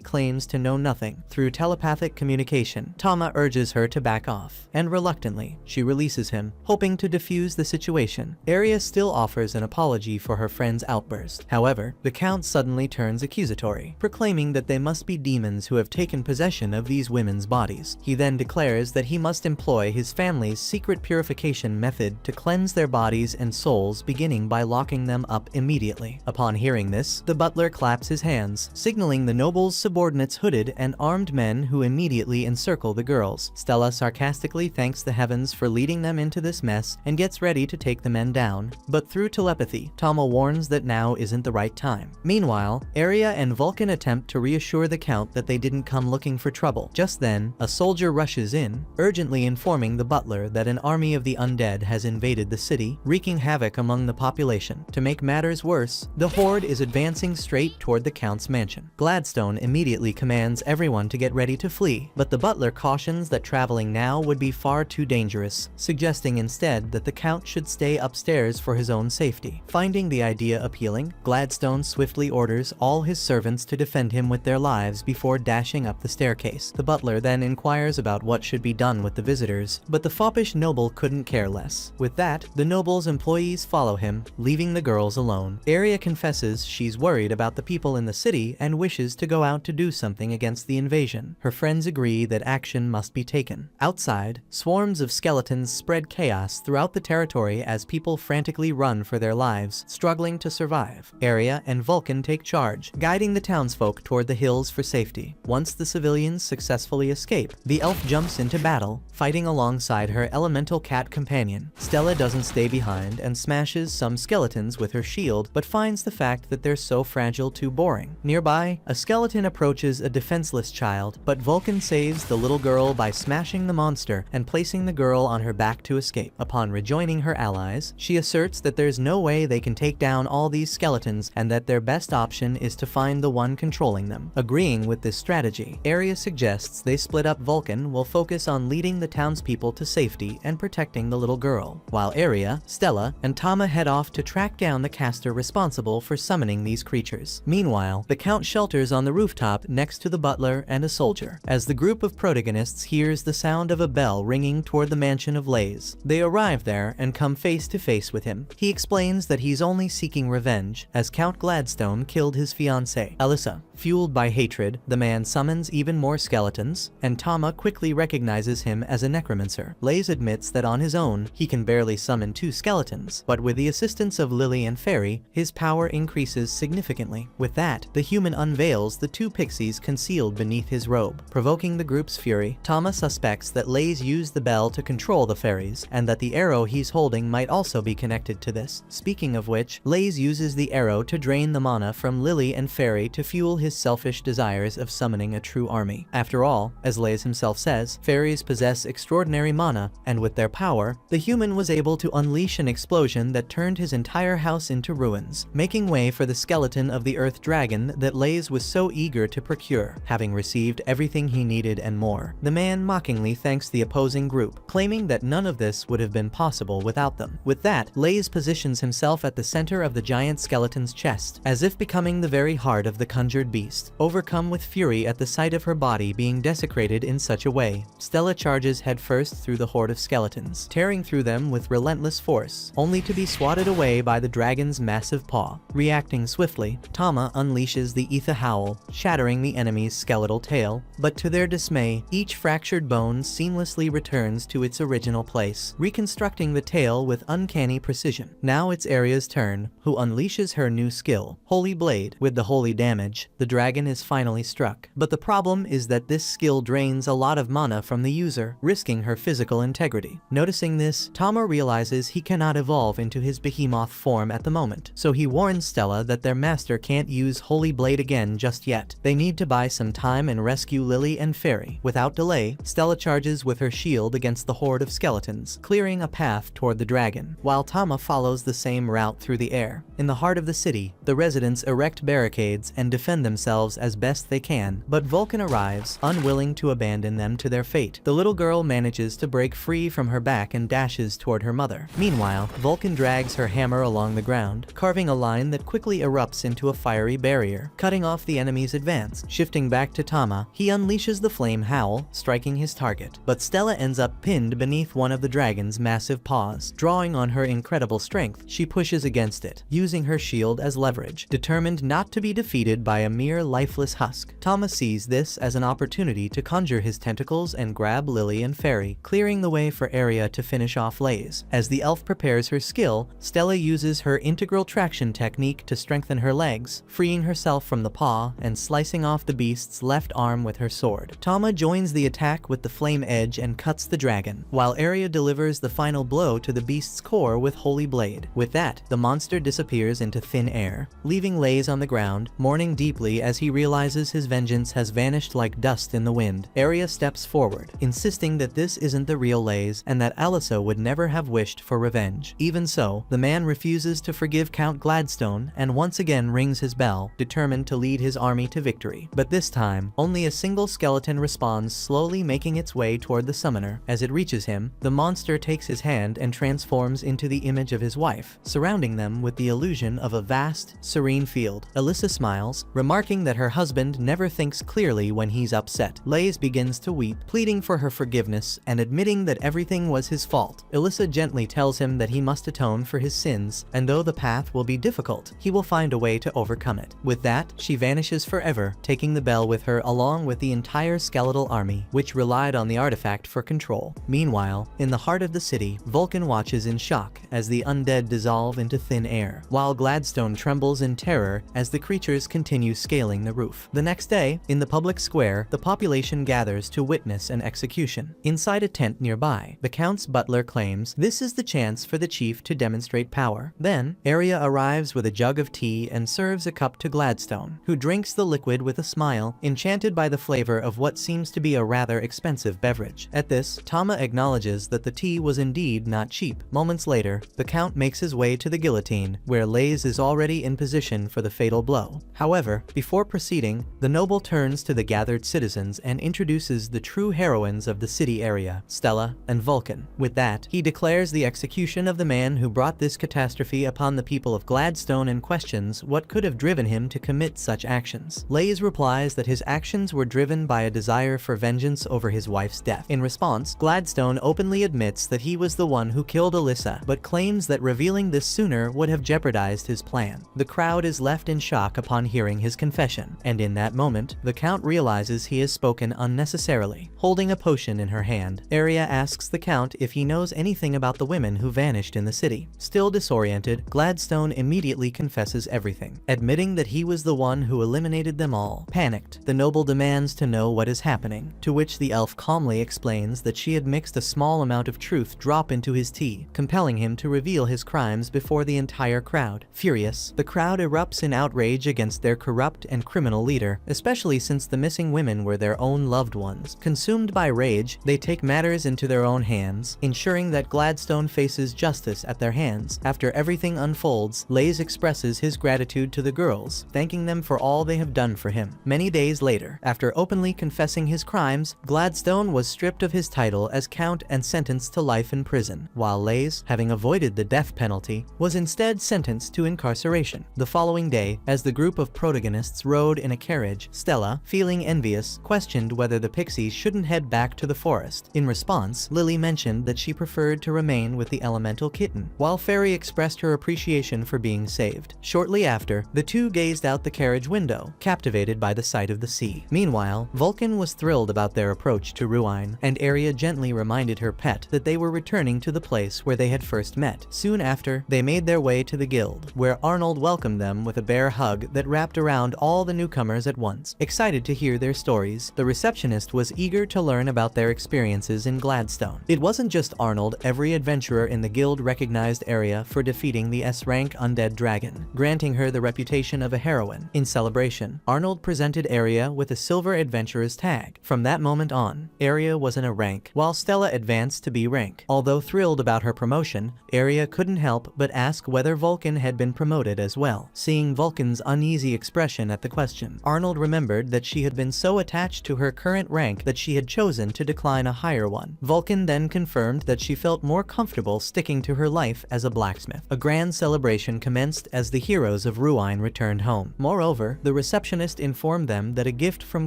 Speaker 1: claims to know nothing. Through telepathic communication, Tama urges her to back off, and reluctantly, she releases him, hoping to defuse the situation. Arya still offers an apology for her friend's outburst. However, the Count suddenly turns accusatory, proclaiming that they must be demons who have taken possession of these women's bodies. He then declares that he must employ his family's secret purification method to cleanse their bodies and souls, beginning by locking them up immediately. Upon hearing this, the butler claps his hands, signaling the noble's subordinates, hooded and armed men, who immediately encircle the girls. Stella sarcastically thanks the heavens for leading them into this mess and gets ready to take the men down, but through telepathy, Tama warns that now isn't the right time. Meanwhile, Arya and Vulcan attempt to reassure the Count that they didn't come looking for trouble. Just then, a soldier rushes in, urgently informing the butler that an army of the undead has invaded the city, wreaking havoc among the population. To make matters worse, the horde is advancing straight toward the Count's mansion. Gladstone immediately commands everyone to get ready to flee, but the butler cautions that traveling now would be far too dangerous, suggesting instead that the Count should stay upstairs for his own safety. Finding the idea appealing, Gladstone swiftly orders all his servants to defend him with their lives before dashing up the staircase. The butler then inquires about what should be done with the visitors, but the foppish noble couldn't care less. With that, the noble's employees follow him, leaving the girls alone. Arya confesses she's worried about the people in the city and wishes to go out to do something against the invasion. Her friends agree that action must be taken. Outside, swarms of skeletons spread chaos throughout the territory as people frantically run for their lives, struggling to survive. Arya and Vulcan take charge, guiding the townsfolk toward the hills for safety. Once the civilians successfully escape, the elf jumps into battle, fighting alongside her elemental cat companion. Stella doesn't stay behind and smashes some skeletons with her shield, but finds the fact that they're so fragile too boring. Nearby, a skeleton approaches a defenseless child, but Vulcan saves the little girl by smashing the monster and placing the girl on her back to escape. Upon rejoining her allies, she asserts that there's no way they can take down all these skeletons and that their best option is to find the one controlling them. Agreeing with this strategy, Arya suggests they split up. Vulcan will focus on leading the townspeople to safety and protecting the little girl, while Arya, Stella, and Tama head off to track down the caster responsible for summoning these creatures. Meanwhile, the Count shelters on the rooftop next to the butler and a soldier. As the group of protagonists hears the sound of a bell ringing toward the mansion of Lays, they arrive there and come face to face with him. He explains that he's only seeking revenge, as Count Gladstone killed his fiancée, Alyssa. Fueled by hatred, the man summons even more skeletons, and Tama quickly recognizes him as a necromancer. Lays admits that on his own, he can barely summon 2 skeletons, but with the assistance of Lily and Fairy, his power increases significantly. With that, the human unveils the 2 pixies concealed beneath his robe. Provoking the group's fury, Tama suspects that Lays used the bell to control the fairies, and that the arrow he's holding might also be connected to this. Speaking of which, Lays uses the arrow to drain the mana from Lily and Fairy to fuel his selfish desires of summoning a true army. After all, as Lays himself says, fairies possess extraordinary mana, and with their power, the human was able to unleash an explosion that turned his entire house into ruins, making way for the skeleton of the earth dragon that Lays was so eager to procure. Having received everything he needed and more, the man mockingly thanks the opposing group, claiming that none of this would have been possible without them. With that, Lays positions himself at the center of the giant skeleton's chest, as if becoming the very heart of the conjured beast. Overcome with fury at the sight of her body being desecrated in such a way, Stella charges headfirst through the horde of skeletons, tearing through them with relentless force, only to be swatted away by the dragon's massive paw. Reacting swiftly, Tama unleashes the Etha Howl, shattering the enemy's skeletal tail, but to their dismay, each fractured bone seamlessly returns to its original place, reconstructing the tail with uncanny precision. Now it's Arya's turn, who unleashes her new skill, Holy Blade. With the holy damage, the dragon is finally struck. But the problem is that this skill drains a lot of mana from the user, risking her physical integrity. Noticing this, Tama realizes he cannot evolve into his behemoth form at the moment, so he warns Stella that their master can't use Holy Blade again just yet. They need to buy some time and rescue Lily and Fairy. Without delay, Stella charges with her shield against the horde of skeletons, clearing a path toward the dragon, while Tama follows the same route through the air. In the heart of the city, the residents erect barricades and defend themselves as best they can, but Vulcan arrives, unwilling to abandon them to their fate. The little girl manages to break free from her back and dashes toward her mother. Meanwhile, Vulcan drags her hammer along the ground, carving a line that quickly erupts into a fiery barrier, cutting off the enemy's advance. Shifting back to Tama, he unleashes the flame howl, striking his target. But Stella ends up pinned beneath one of the dragon's massive paws. Drawing on her incredible strength, she pushes against it, using her shield as leverage, determined not to be defeated by a mere lifeless husk. Tama sees this as an opportunity to conjure his tentacles and grab Lily and Fairy, clearing the way for Arya to finish off Lays. As the elf prepares her skill, Stella uses her integral traction technique to strengthen her legs, freeing herself from the paw and slicing off the beast's left arm with her sword. Tama joins the attack with the flame edge and cuts the dragon, while Arya delivers the final blow to the beast's core with Holy Blade. With that, the monster disappears into thin air, leaving Lays on the ground, mourning deeply as he realizes his vengeance has vanished like dust in the wind. Arya steps forward, insisting that this isn't the real Lays and that Alyssa would never have wished for revenge. Even so, the man refuses to forgive Count Gladstone and once again rings his bell, determined to lead his army to victory. But this time, only a single skeleton responds, slowly making its way toward the summoner. As it reaches him, the monster takes his hand and transforms into the image of his wife, surrounding them with the illusion of a vast, serene field. Alyssa smiles, remarking that her husband never thinks clearly when he's upset. Lays begins to weep, pleading for her forgiveness and admitting that everything was his fault. Alyssa gently tells him that he must atone for his sins, and though the path will be difficult, he will find a way to overcome it. With that, she vanishes forever, taking the bell with her along with the entire skeletal army, which relied on the artifact for control. Meanwhile, in the heart of the city, Vulcan watches in shock as the undead dissolve into thin air, while Gladstone trembles in terror as the creatures continue scaling the roof. The next day, in the public square, the population gathers to witness an execution. Inside a tent nearby, the Count's butler claims this is the chance for the chief to demonstrate power. Then, Arya arrives with a jug of tea and serves a cup to Gladstone, who drinks the liquid with a smile, enchanted by the flavor of what seems to be a rather expensive beverage. At this, Tama acknowledges that the tea was indeed not cheap. Moments later, the Count makes his way to the guillotine, where Lays is already in position for the fatal blow. However, before proceeding, the noble turns to the gathered citizens and introduces the true heroines of the city area, Stella and Vulcan. With that, he declares the execution of the man who brought this catastrophe upon the people of Gladstone and questions what could have driven him to commit such actions. Lays replies that his actions were driven by a desire for vengeance over his wife's death. In response, Gladstone openly admits that he was the one who killed Alyssa, but claims that revealing this sooner would have jeopardized his plan. The crowd is left in shock upon hearing his confession, and in that moment, the Count realizes he has spoken unnecessarily. Holding a potion in her hand, Arya asks the Count if he knows anything about the women who vanished in the city. Still disoriented, Gladstone immediately confesses everything, admitting that he was the one who eliminated them all. Panicked, the noble demands to know what is happening, to which the elf calmly explains that she had mixed a small amount of truth drop into his tea, compelling him to reveal his crimes before the entire crowd. Furious, the crowd erupts in outrage against their corrupt and criminal leader, especially since the missing women were their own loved ones. Consumed by rage, they take matters into their own hands, ensuring that Gladstone faces justice at their hands. After everything unfolds, Lays expresses his gratitude to the girls, thanking them for all they have done for him. Many days later, after openly confessing his crimes, Gladstone was stripped of his title as Count and sentenced to life in prison, while Lays, having avoided the death penalty, was instead sentenced to incarceration. The following day, as the group of protagonists rode in a carriage, Stella, feeling envious, questioned whether the pixies shouldn't head back to the forest. In response, Lily mentioned that she preferred to remain with the elemental kitten, while Fairy expressed her appreciation for being saved. Shortly after, the two gazed out the carriage window, captivated by the sight of the sea. Meanwhile, Vulcan was thrilled about their approach to Ruine, and Arya gently reminded her pet that they were returning to the place where they had first met. Soon after, they made their way to the guild, where Arnold welcomed them with a bear hug that wrapped around all the newcomers at once. Excited to hear their stories, the receptionist was eager to learn about their experiences in Gladstone. It wasn't just Arnold, every adventurer in the guild recognized Arya for defeating the S-rank undead dragon, granting her the reputation of a heroine. In celebration, Arnold presented Arya with a silver adventurer's tag. From that moment on, Arya was in a rank, while Stella advanced to B rank. Although thrilled about her promotion, Arya couldn't help but ask whether Vulcan had been promoted as well. Seeing Vulcan's uneasy expression at the question, Arnold remembered that she had been so attached to her current rank that she had chosen to decline a higher one. Vulcan then confirmed that she felt felt more comfortable sticking to her life as a blacksmith. A grand celebration commenced as the heroes of Ruine returned home. Moreover, the receptionist informed them that a gift from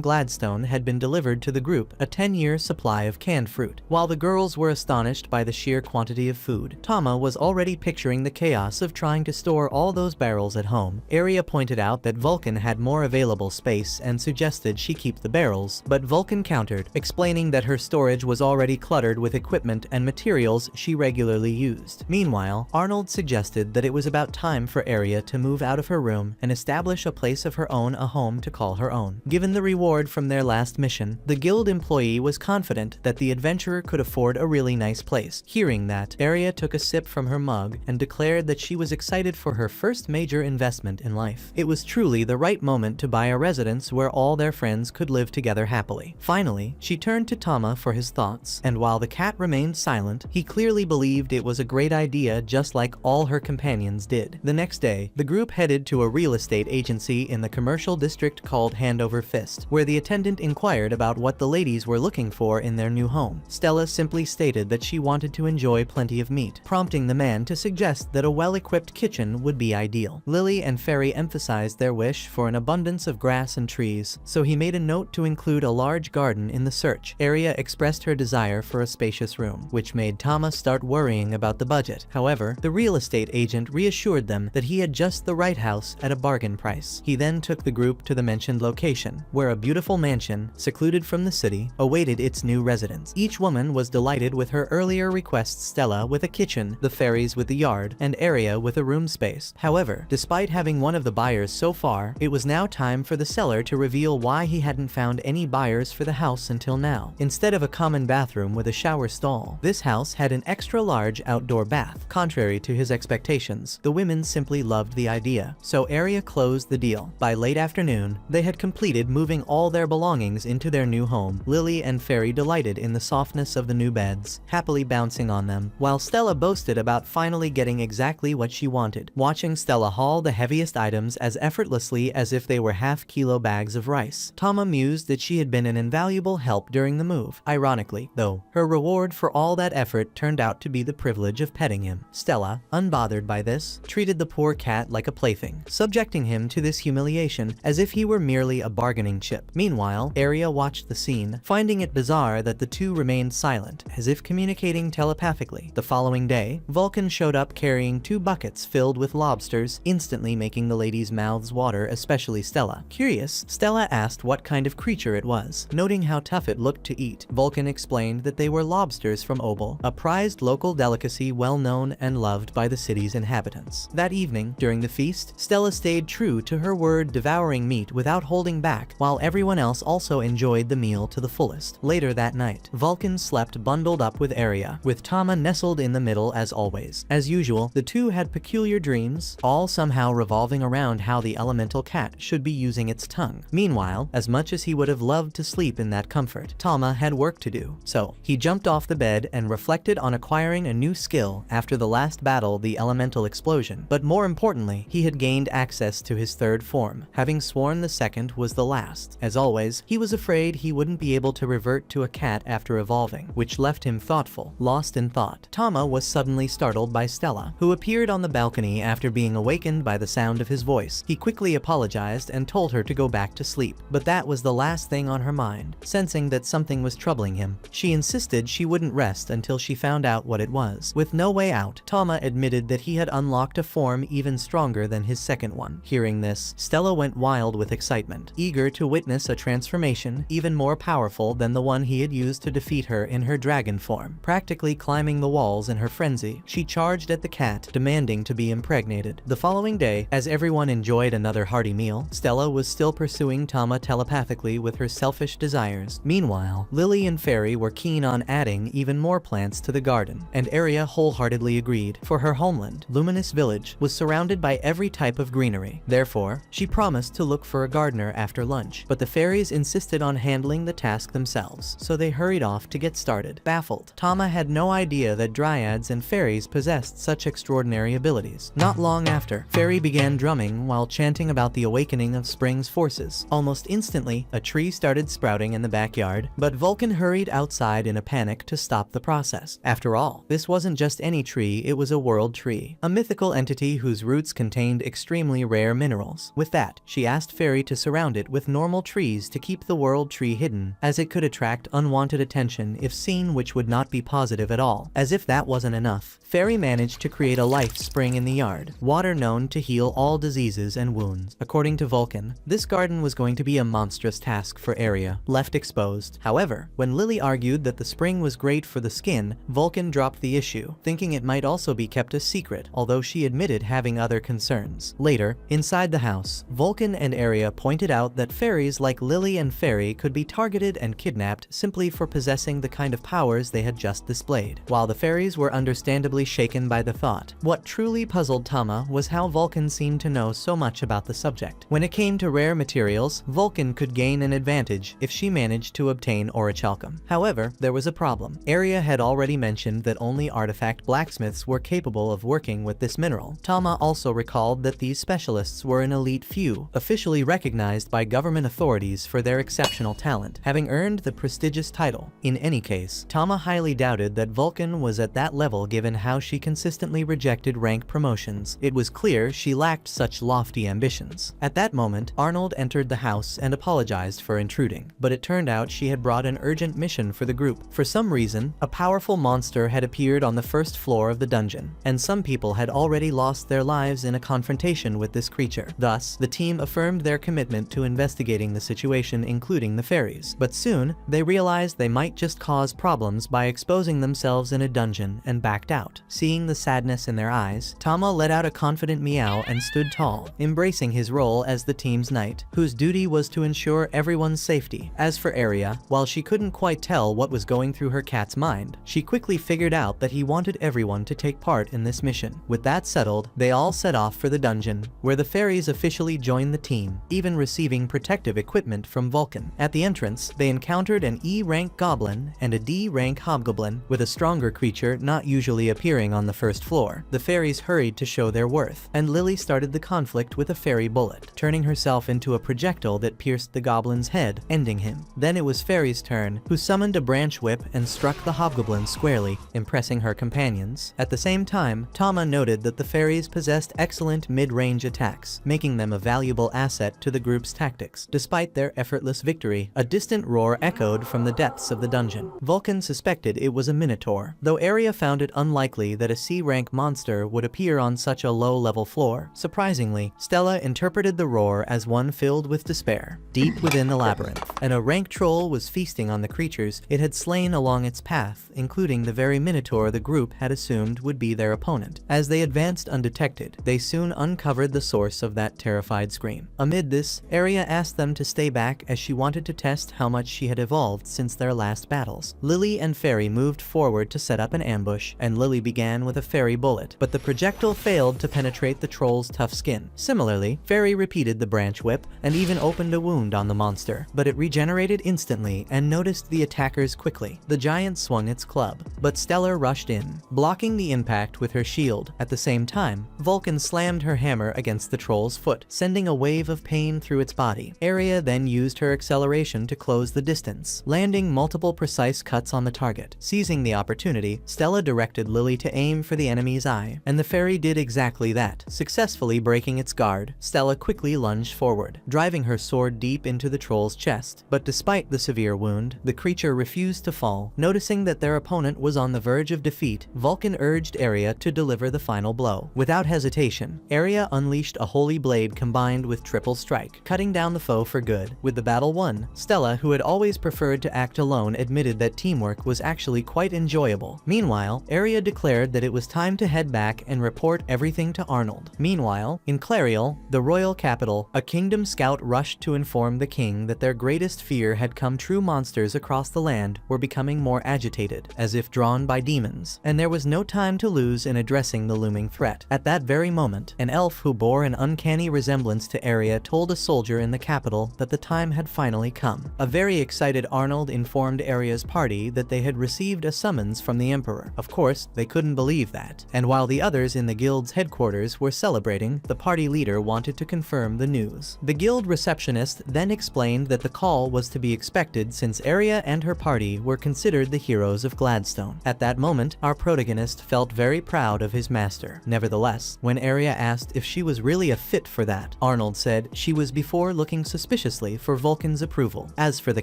Speaker 1: Gladstone had been delivered to the group, a 10-year supply of canned fruit. While the girls were astonished by the sheer quantity of food, Tama was already picturing the chaos of trying to store all those barrels at home. Arya pointed out that Vulcan had more available space and suggested she keep the barrels, but Vulcan countered, explaining that her storage was already cluttered with equipment and materials she regularly used. Meanwhile, Arnold suggested that it was about time for Arya to move out of her room and establish a place of her own, a home to call her own. Given the reward from their last mission, the guild employee was confident that the adventurer could afford a really nice place. Hearing that, Arya took a sip from her mug and declared that she was excited for her first major investment in life. It was truly the right moment to buy a residence where all their friends could live together happily. Finally, she turned to Tama for his thoughts, and while the cat remained silent, he clearly believed it was a great idea, just like all her companions did. The next day, the group headed to a real estate agency in the commercial district called Hand Over Fist, where the attendant inquired about what the ladies were looking for in their new home. Stella simply stated that she wanted to enjoy plenty of meat, prompting the man to suggest that a well-equipped kitchen would be ideal. Lily and Ferry emphasized their wish for an abundance of grass and trees, so he made a note to include a large garden in the search. Arya expressed her desire for a spacious room, which made Tama start worrying about the budget. However, the real estate agent reassured them that he had just the right house at a bargain price. He then took the group to the mentioned location, where a beautiful mansion, secluded from the city, awaited its new residents. Each woman was delighted with her earlier requests, Stella with a kitchen, the fairies with the yard, and Arya with a room space. However, despite having one of the buyers so far, it was now time for the seller to reveal why he hadn't found any buyers for the house until now. Instead of a common bathroom with a shower stall, this house had an extra-large outdoor bath. Contrary to his expectations, the women simply loved the idea, so Arya closed the deal. By late afternoon, they had completed moving all their belongings into their new home. Lily and Ferry delighted in the softness of the new beds, happily bouncing on them, while Stella boasted about finally getting exactly what she wanted. Watching Stella haul the heaviest items as effortlessly as if they were half-kilo bags of rice, Tama mused that she had been an invaluable help during the move. Ironically, though, her reward for all that effort turned out to be the privilege of petting him. Stella, unbothered by this, treated the poor cat like a plaything, subjecting him to this humiliation as if he were merely a bargaining chip. Meanwhile, Arya watched the scene, finding it bizarre that the two remained silent, as if communicating telepathically. The following day, Vulcan showed up carrying 2 buckets filled with lobsters, instantly making the ladies' mouths water, especially Stella. Curious, Stella asked what kind of creature it was. Noting how tough it looked to eat, Vulcan explained that they were lobsters from Obel, a prized local delicacy well known and loved by the city's inhabitants. That evening, during the feast, Stella stayed true to her word, devouring meat without holding back, while everyone else also enjoyed the meal to the fullest. Later that night, Vulcan slept bundled up with Arya, with Tama nestled in the middle as always. As usual, the two had peculiar dreams, all somehow revolving around how the elemental cat should be using its tongue. Meanwhile, as much as he would have loved to sleep in that comfort, Tama had work to do. So, he jumped off the bed and reflected on acquiring a new skill after the last battle, the elemental explosion. But more importantly, he had gained access to his third form, having sworn the second was the last. As always, he was afraid he wouldn't be able to revert to a cat after evolving, which left him thoughtful, lost in thought. Tama was suddenly startled by Stella, who appeared on the balcony after being awakened by the sound of his voice. He quickly apologized and told her to go back to sleep, but that was the last thing on her mind. Sensing that something was troubling him, she insisted she wouldn't rest until she found out what it was. With no way out, Tama admitted that he had unlocked a form even stronger than his second one. Hearing this, Stella went wild with excitement, eager to witness a transformation even more powerful than the one he had used to defeat her in her dragon form. Practically climbing the walls in her frenzy, she charged at the cat, demanding to be impregnated. The following day, as everyone enjoyed another hearty meal, Stella was still pursuing Tama telepathically with her selfish desires. Meanwhile, Lily and Ferry were keen on adding even more plants to the garden, and Arya wholeheartedly agreed, for her homeland, Luminous Village, was surrounded by every type of greenery. Therefore, she promised to look for a gardener after lunch, but the fairies insisted on handling the task themselves, so they hurried off to get started. Baffled, Tama had no idea that dryads and fairies possessed such extraordinary abilities. Not long after, Ferry began drumming while chanting about the awakening of spring's forces. Almost instantly, a tree started sprouting in the backyard, but Vulcan hurried outside in a panic to stop the process. trees. After all, this wasn't just any tree, it was a world tree, a mythical entity whose roots contained extremely rare minerals. With that, she asked Fairy to surround it with normal trees to keep the world tree hidden, as it could attract unwanted attention if seen, which would not be positive at all. As if that wasn't enough, Fairy managed to create a life spring in the yard, water known to heal all diseases and wounds. According to Vulcan, this garden was going to be a monstrous task for Aria, left exposed. However, when Lily argued that the spring was great for the skin, Vulcan dropped the issue, thinking it might also be kept a secret, although she admitted having other concerns. Later, inside the house, Vulcan and Aria pointed out that fairies like Lily and Fairy could be targeted and kidnapped simply for possessing the kind of powers they had just displayed. While the fairies were understandably shaken by the thought, what truly puzzled Tama was how Vulcan seemed to know so much about the subject. When it came to rare materials, Vulcan could gain an advantage if she managed to obtain orichalcum. However, there was a problem. Aria had already mentioned that only artifact blacksmiths were capable of working with this mineral. Tama also recalled that these specialists were an elite few, officially recognized by government authorities for their exceptional talent, having earned the prestigious title. In any case, Tama highly doubted that Vulcan was at that level given how she consistently rejected rank promotions. It was clear she lacked such lofty ambitions. At that moment, Arnold entered the house and apologized for intruding, but it turned out she had brought an urgent mission for the group. For some reason, a powerful monster had appeared on the first floor of the dungeon, and some people had already lost their lives in a confrontation with this creature. Thus, the team affirmed their commitment to investigating the situation, including the fairies. But soon, they realized they might just cause problems by exposing themselves in a dungeon and backed out. Seeing the sadness in their eyes, Tama let out a confident meow and stood tall, embracing his role as the team's knight, whose duty was to ensure everyone's safety. As for Aria, while she couldn't quite tell what was going through her cat's mind, she quickly figured out that he wanted everyone to take part in this mission. With that settled, they all set off for the dungeon, where the fairies officially joined the team, even receiving protective equipment from Vulcan. At the entrance, they encountered an E-rank goblin and a D-rank hobgoblin, with a stronger creature not usually appearing on the first floor. The fairies hurried to show their worth, and Lily started the conflict with a fairy bullet, turning herself into a projectile that pierced the goblin's head, ending him. Then it was Fairy's turn, who summoned a branch whip and struck the hobgoblin squarely, impressing her companions. At the same time, Tama noted that the fairies possessed excellent mid-range attacks, making them a valuable asset to the group's tactics. Despite their effortless victory, a distant roar echoed from the depths of the dungeon. Vulcan suspected it was a minotaur, though Aria found it unlikely that a C-rank monster would appear on such a low-level floor. Surprisingly, Stella interpreted the roar as one filled with despair. Deep within the labyrinth, a rank troll was feasting on the creatures it had slain along its path, including the very minotaur the group had assumed would be their opponent. As they advanced undetected, they soon uncovered the source of that terrified scream. Amid this, Aria asked them to stay back as she wanted to test how much she had evolved since their last battles. Lily and Fairy moved forward to set up an ambush, and Lily began with a fairy bullet, but the projectile failed to penetrate the troll's tough skin. Similarly, Fairy repeated the branch whip and even opened a wound on the monster, but it regenerated instantly and noticed the attackers quickly. The giant swung its club, but Stella rushed in, blocking the impact with her shield. At the same time, Vulcan slammed her hammer against the troll's foot, sending a wave of pain through its body. Aria then used her acceleration to close the distance, landing multiple precise cuts on the target. Seizing the opportunity, Stella directed Lily to aim for the enemy's eye, and the fairy did exactly that, successfully breaking its guard. Stella quickly lunged forward, driving her sword deep into the troll's chest, but despite the severe wound, the creature refused to fall. Noticing that their opponent was on the verge of defeat, Vulcan urged Aria to deliver the final blow. Without hesitation, Aria unleashed a holy blade combined with triple strike, cutting down the foe for good. With the battle won, Stella, who had always preferred to act alone, admitted that teamwork was actually quite enjoyable. Meanwhile, Aria declared that it was time to head back and report everything to Arnold. Meanwhile, in Clariel, the royal capital, a kingdom scout rushed to inform the king that their greatest fear had come true. Monsters across the land were becoming more agitated, as if drawn by demons, and there was no time to lose in addressing the looming threat. At that very moment, an elf who bore an uncanny resemblance to Aria told a soldier in the capital that the time had finally come. A very excited Arnold informed Aria's party that they had received a summons from the Emperor. Of course, they couldn't believe that, and while the others in the guild's headquarters were celebrating, the party leader wanted to confirm the news. The guild receptionist then explained that the call was to be expected since Arya and her party were considered the heroes of Gladstone. At that moment, our protagonist felt very proud of his master. Nevertheless, when Arya asked if she was really a fit for that, Arnold said she was before looking suspiciously for Vulcan's approval. As for the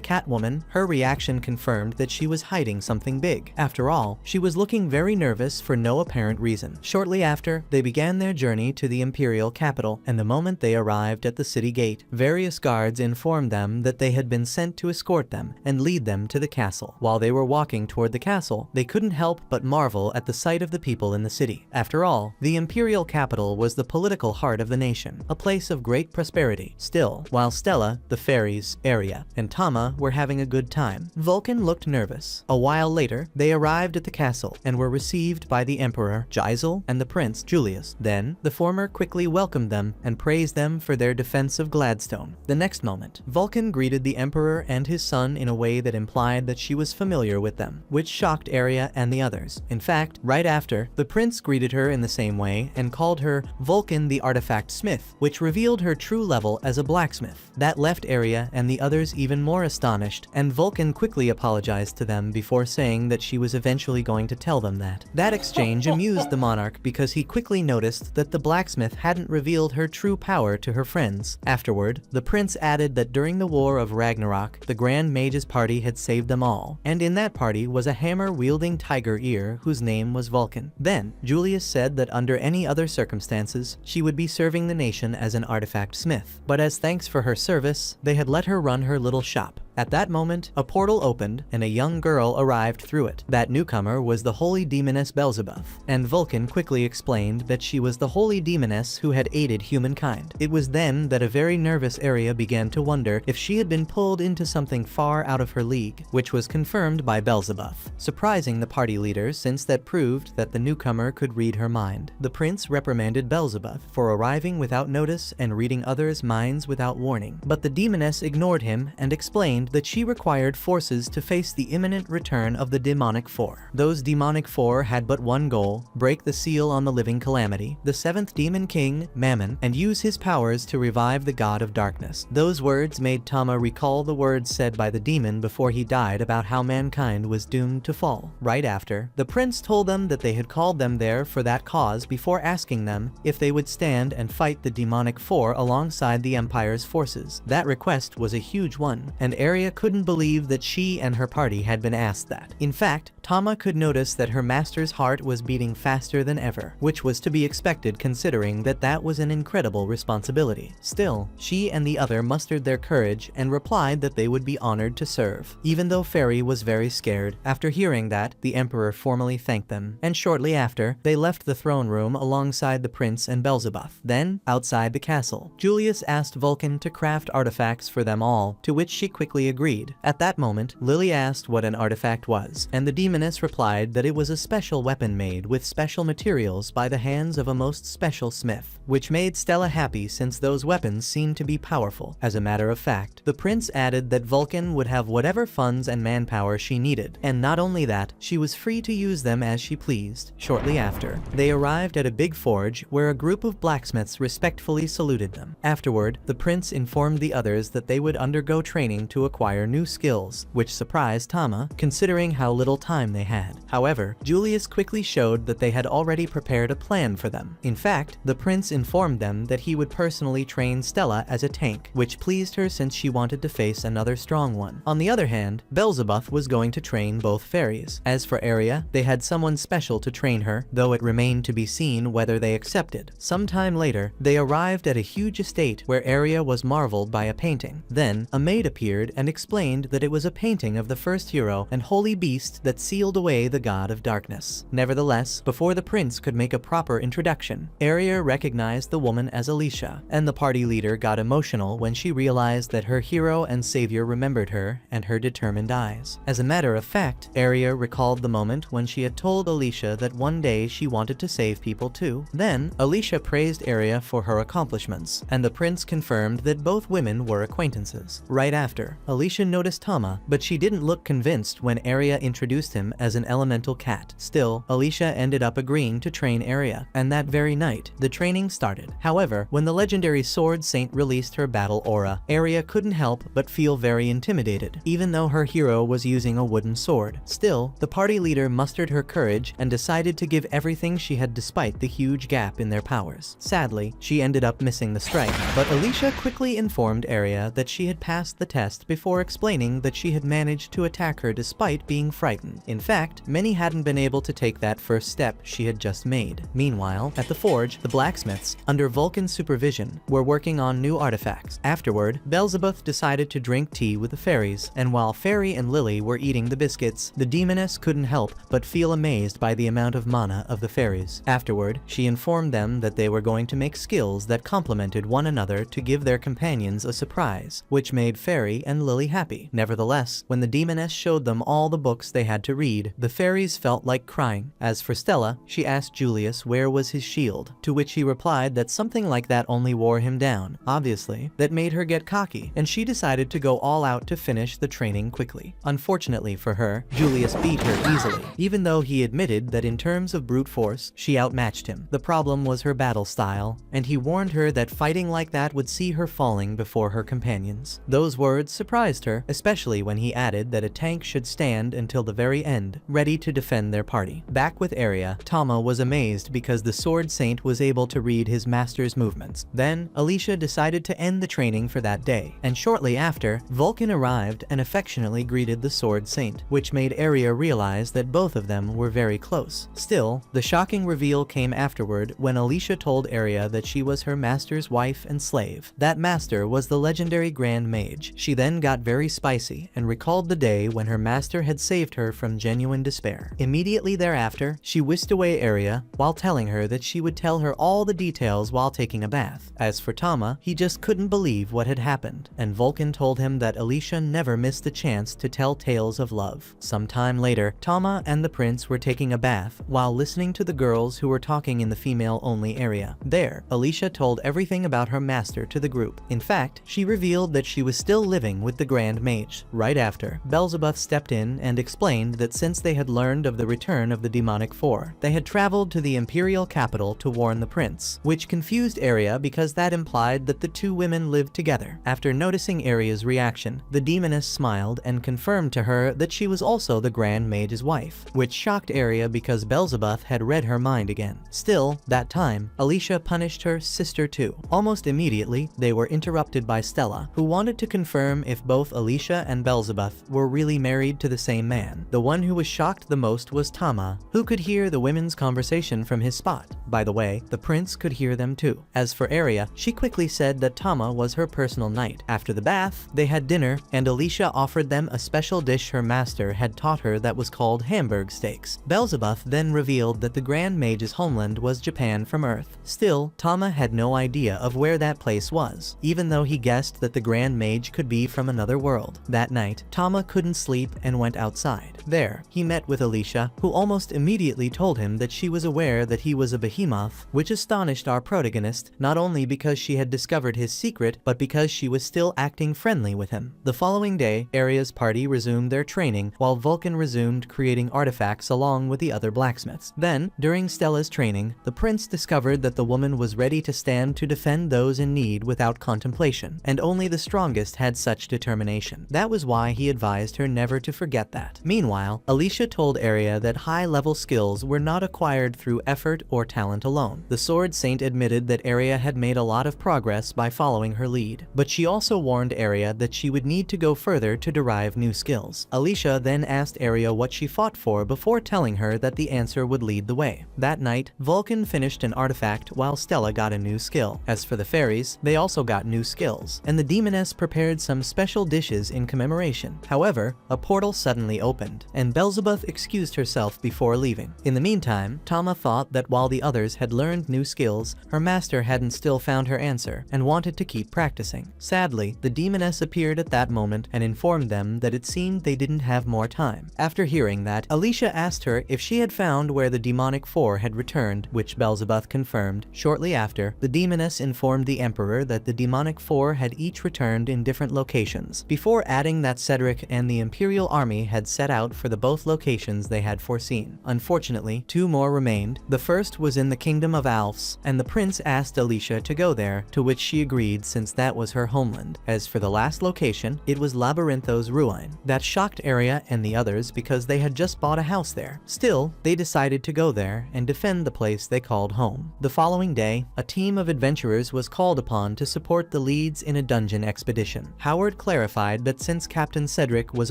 Speaker 1: Catwoman, her reaction confirmed that she was hiding something big. After all, she was looking very nervous for no apparent reason. Shortly after, they began their journey to the Imperial capital, and the moment they arrived at the city gate, various guards informed them that they had been sent to escort them and lead them to the castle. While they were walking toward the castle, they couldn't help but marvel at the sight of the people in the city. After all, the Imperial capital was the political heart of the nation, a place of great prosperity. Still, while Stella, the fairies, Arya, and Tama were having a good time, Vulcan looked nervous. A while later, they arrived at the castle and were received by the Emperor, Giselle, and the Prince, Julius. Then, the former quickly welcomed them and praised them for their defense of Gladstone. The next moment, Vulcan greeted the Emperor and his son in a way that implied that she was familiar with them, which shocked Arya and the others. In fact, right after, the prince greeted her in the same way and called her Vulcan the Artifact Smith, which revealed her true level as a blacksmith. That left Arya and the others even more astonished, and Vulcan quickly apologized to them before saying that she was eventually going to tell them that. That exchange amused the monarch because he quickly noticed that the blacksmith hadn't revealed her true power to her friends. Afterward, the prince added that during the War of Ragnarok, the Grand Mage's party had saved them all, and in that party was a hammer-wielding tiger ear whose name was Vulcan. Then, Julius said that under any other circumstances, she would be serving the nation as an artifact smith, but as thanks for her service, they had let her run her little shop. At that moment, a portal opened and a young girl arrived through it. That newcomer was the holy demoness Beelzebub, and Vulcan quickly explained that she was the holy demoness who had aided humankind. It was then that a very nervous Arya began to wonder if she had been pulled into something far out of her league, which was confirmed by Beelzebub, surprising the party leader since that proved that the newcomer could read her mind. The prince reprimanded Beelzebub for arriving without notice and reading others' minds without warning, but the demoness ignored him and explained that she required forces to face the imminent return of the demonic four. Those demonic four had but one goal: break the seal on the living calamity, the seventh demon king, Mammon, and use his powers to revive the god of darkness. Those words made Tama recall the words said by the demon before he died about how mankind was doomed to fall. Right after, the prince told them that they had called them there for that cause before asking them if they would stand and fight the demonic four alongside the Empire's forces. That request was a huge one, and Arya couldn't believe that she and her party had been asked that. In fact, Tama could notice that her master's heart was beating faster than ever, which was to be expected considering that that was an incredible responsibility. Still, she and the other mustered their courage and replied that they would be honored to serve, even though Fairy was very scared. After hearing that, the Emperor formally thanked them, and shortly after, they left the throne room alongside the prince and Beelzebub. Then, outside the castle, Julius asked Vulcan to craft artifacts for them all, to which she quickly agreed. At that moment, Lily asked what an artifact was, and the demoness replied that it was a special weapon made with special materials by the hands of a most special smith, which made Stella happy since those weapons seemed to be powerful. As a matter of fact, the prince added that Vulcan would have whatever funds and manpower she needed, and not only that, she was free to use them as she pleased. Shortly after, they arrived at a big forge where a group of blacksmiths respectfully saluted them. Afterward, the prince informed the others that they would undergo training to acquire new skills, which surprised Tama, considering how little time they had. However, Julius quickly showed that they had already prepared a plan for them. In fact, the prince informed them that he would personally train Stella as a tank, which pleased her since she wanted to face another strong one. On the other hand, Beelzebub was going to train both fairies. As for Arya, they had someone special to train her, though it remained to be seen whether they accepted. Sometime later, they arrived at a huge estate where Arya was marveled by a painting. Then, a maid appeared and explained that it was a painting of the first hero and holy beast that sealed away the god of darkness. Nevertheless, before the prince could make a proper introduction, Arya recognized the woman as Alicia, and the party leader got emotional when she realized that her hero and savior remembered her and her determined eyes. As a matter of fact, Arya recalled the moment when she had told Alicia that one day she wanted to save people too. Then, Alicia praised Arya for her accomplishments, and the prince confirmed that both women were acquaintances. Right after, Alicia noticed Tama, but she didn't look convinced when Arya introduced him as an elemental cat. Still, Alicia ended up agreeing to train Arya, and that very night, the training started. However, when the legendary Sword Saint released her battle aura, Arya couldn't help but feel very intimidated, even though her hero was using a wooden sword. Still, the party leader mustered her courage and decided to give everything she had despite the huge gap in their powers. Sadly, she ended up missing the strike, but Alicia quickly informed Arya that she had passed the test before explaining that she had managed to attack her despite being frightened. In fact, many hadn't been able to take that first step she had just made. Meanwhile, at the forge, the blacksmiths, under Vulcan's supervision, were working on new artifacts. Afterward, Beelzebub decided to drink tea with the fairies, and while Fairy and Lily were eating the biscuits, the demoness couldn't help but feel amazed by the amount of mana of the fairies. Afterward, she informed them that they were going to make skills that complemented one another to give their companions a surprise, which made Fairy and Lily happy. Nevertheless, when the demoness showed them all the books they had to read, the fairies felt like crying. As for Stella, she asked Julius where was his shield, to which he replied that something like that only wore him down. Obviously, that made her get cocky, and she decided to go all out to finish the training quickly. Unfortunately for her, Julius beat her easily, even though he admitted that in terms of brute force, she outmatched him. The problem was her battle style, and he warned her that fighting like that would see her falling before her companions. Those words surprised her, especially when he added that a tank should stand until the very end, ready to defend their party. Back with Arya, Tama was amazed because the Sword Saint was able to read his master's movements. Then, Alicia decided to end the training for that day, and shortly after, Vulcan arrived and affectionately greeted the Sword Saint, which made Arya realize that both of them were very close. Still, the shocking reveal came afterward when Alicia told Arya that she was her master's wife and slave. That master was the legendary Grand Mage. She then got very spicy and recalled the day when her master had saved her from genuine despair. Immediately thereafter, she whisked away Arya while telling her that she would tell her all the details while taking a bath. As for Tama, he just couldn't believe what had happened, and Vulcan told him that Alicia never missed a chance to tell tales of love. Sometime later, Tama and the prince were taking a bath while listening to the girls who were talking in the female-only area. There, Alicia told everything about her master to the group. In fact, she revealed that she was still living with the Grand Mage. Right after, Beelzebub stepped in and explained that since they had learned of the return of the demonic four, they had traveled to the imperial capital to warn the prince, which confused Arya because that implied that the two women lived together. After noticing Arya's reaction, the demoness smiled and confirmed to her that she was also the Grand Mage's wife, which shocked Arya because Beelzebub had read her mind again. Still, that time, Alicia punished her sister too. Almost immediately, they were interrupted by Stella, who wanted to confirm if both Alicia and Beelzebub were really married to the same man. The one who was shocked the most was Tama, who could hear the women's conversation from his spot. By the way, the prince could hear them too. As for Arya, she quickly said that Tama was her personal knight. After the bath, they had dinner, and Alicia offered them a special dish her master had taught her that was called Hamburg steaks. Beelzebub then revealed that the Grand Mage's homeland was Japan from Earth. Still, Tama had no idea of where that place was, even though he guessed that the Grand Mage could be from another world. That night, Tama couldn't sleep and went outside. There, he met with Alicia, who almost immediately told him that she was aware that he was a behemoth, which astonished our protagonist, not only because she had discovered his secret, but because she was still acting friendly with him. The following day, Arya's party resumed their training, while Vulcan resumed creating artifacts along with the other blacksmiths. Then, during Stella's training, the prince discovered that the woman was ready to stand to defend those in need without contemplation, and only the strongest had such determination. That was why he advised her never to forget that. Meanwhile, Alicia told Arya that high-level skills were not acquired through effort or talent alone. The Sword Saint admitted that Arya had made a lot of progress by following her lead, but she also warned Arya that she would need to go further to derive new skills. Alicia then asked Arya what she fought for before telling her that the answer would lead the way. That night, Vulcan finished an artifact while Stella got a new skill. As for the fairies, they also got new skills, and the demoness prepared some special dishes in commemoration. However, a portal suddenly opened, and Beelzebub excused herself before leaving. In the meantime, Tama thought that while the others had learned new skills, her master hadn't still found her answer and wanted to keep practicing. Sadly, the demoness appeared at that moment and informed them that it seemed they didn't have more time. After hearing that, Alicia asked her if she had found where the demonic four had returned, which Beelzebub confirmed. Shortly after, the demoness informed the emperor that the demonic four had each returned in different locations locations, before adding that Cedric and the Imperial Army had set out for the both locations they had foreseen. Unfortunately, 2 more remained. The first was in the Kingdom of Alfs, and the prince asked Alicia to go there, to which she agreed since that was her homeland. As for the last location, it was Labyrinthos Ruine. That shocked Arya and the others because they had just bought a house there. Still, they decided to go there and defend the place they called home. The following day, a team of adventurers was called upon to support the leads in a dungeon expedition. Howard clarified that since Captain Cedric was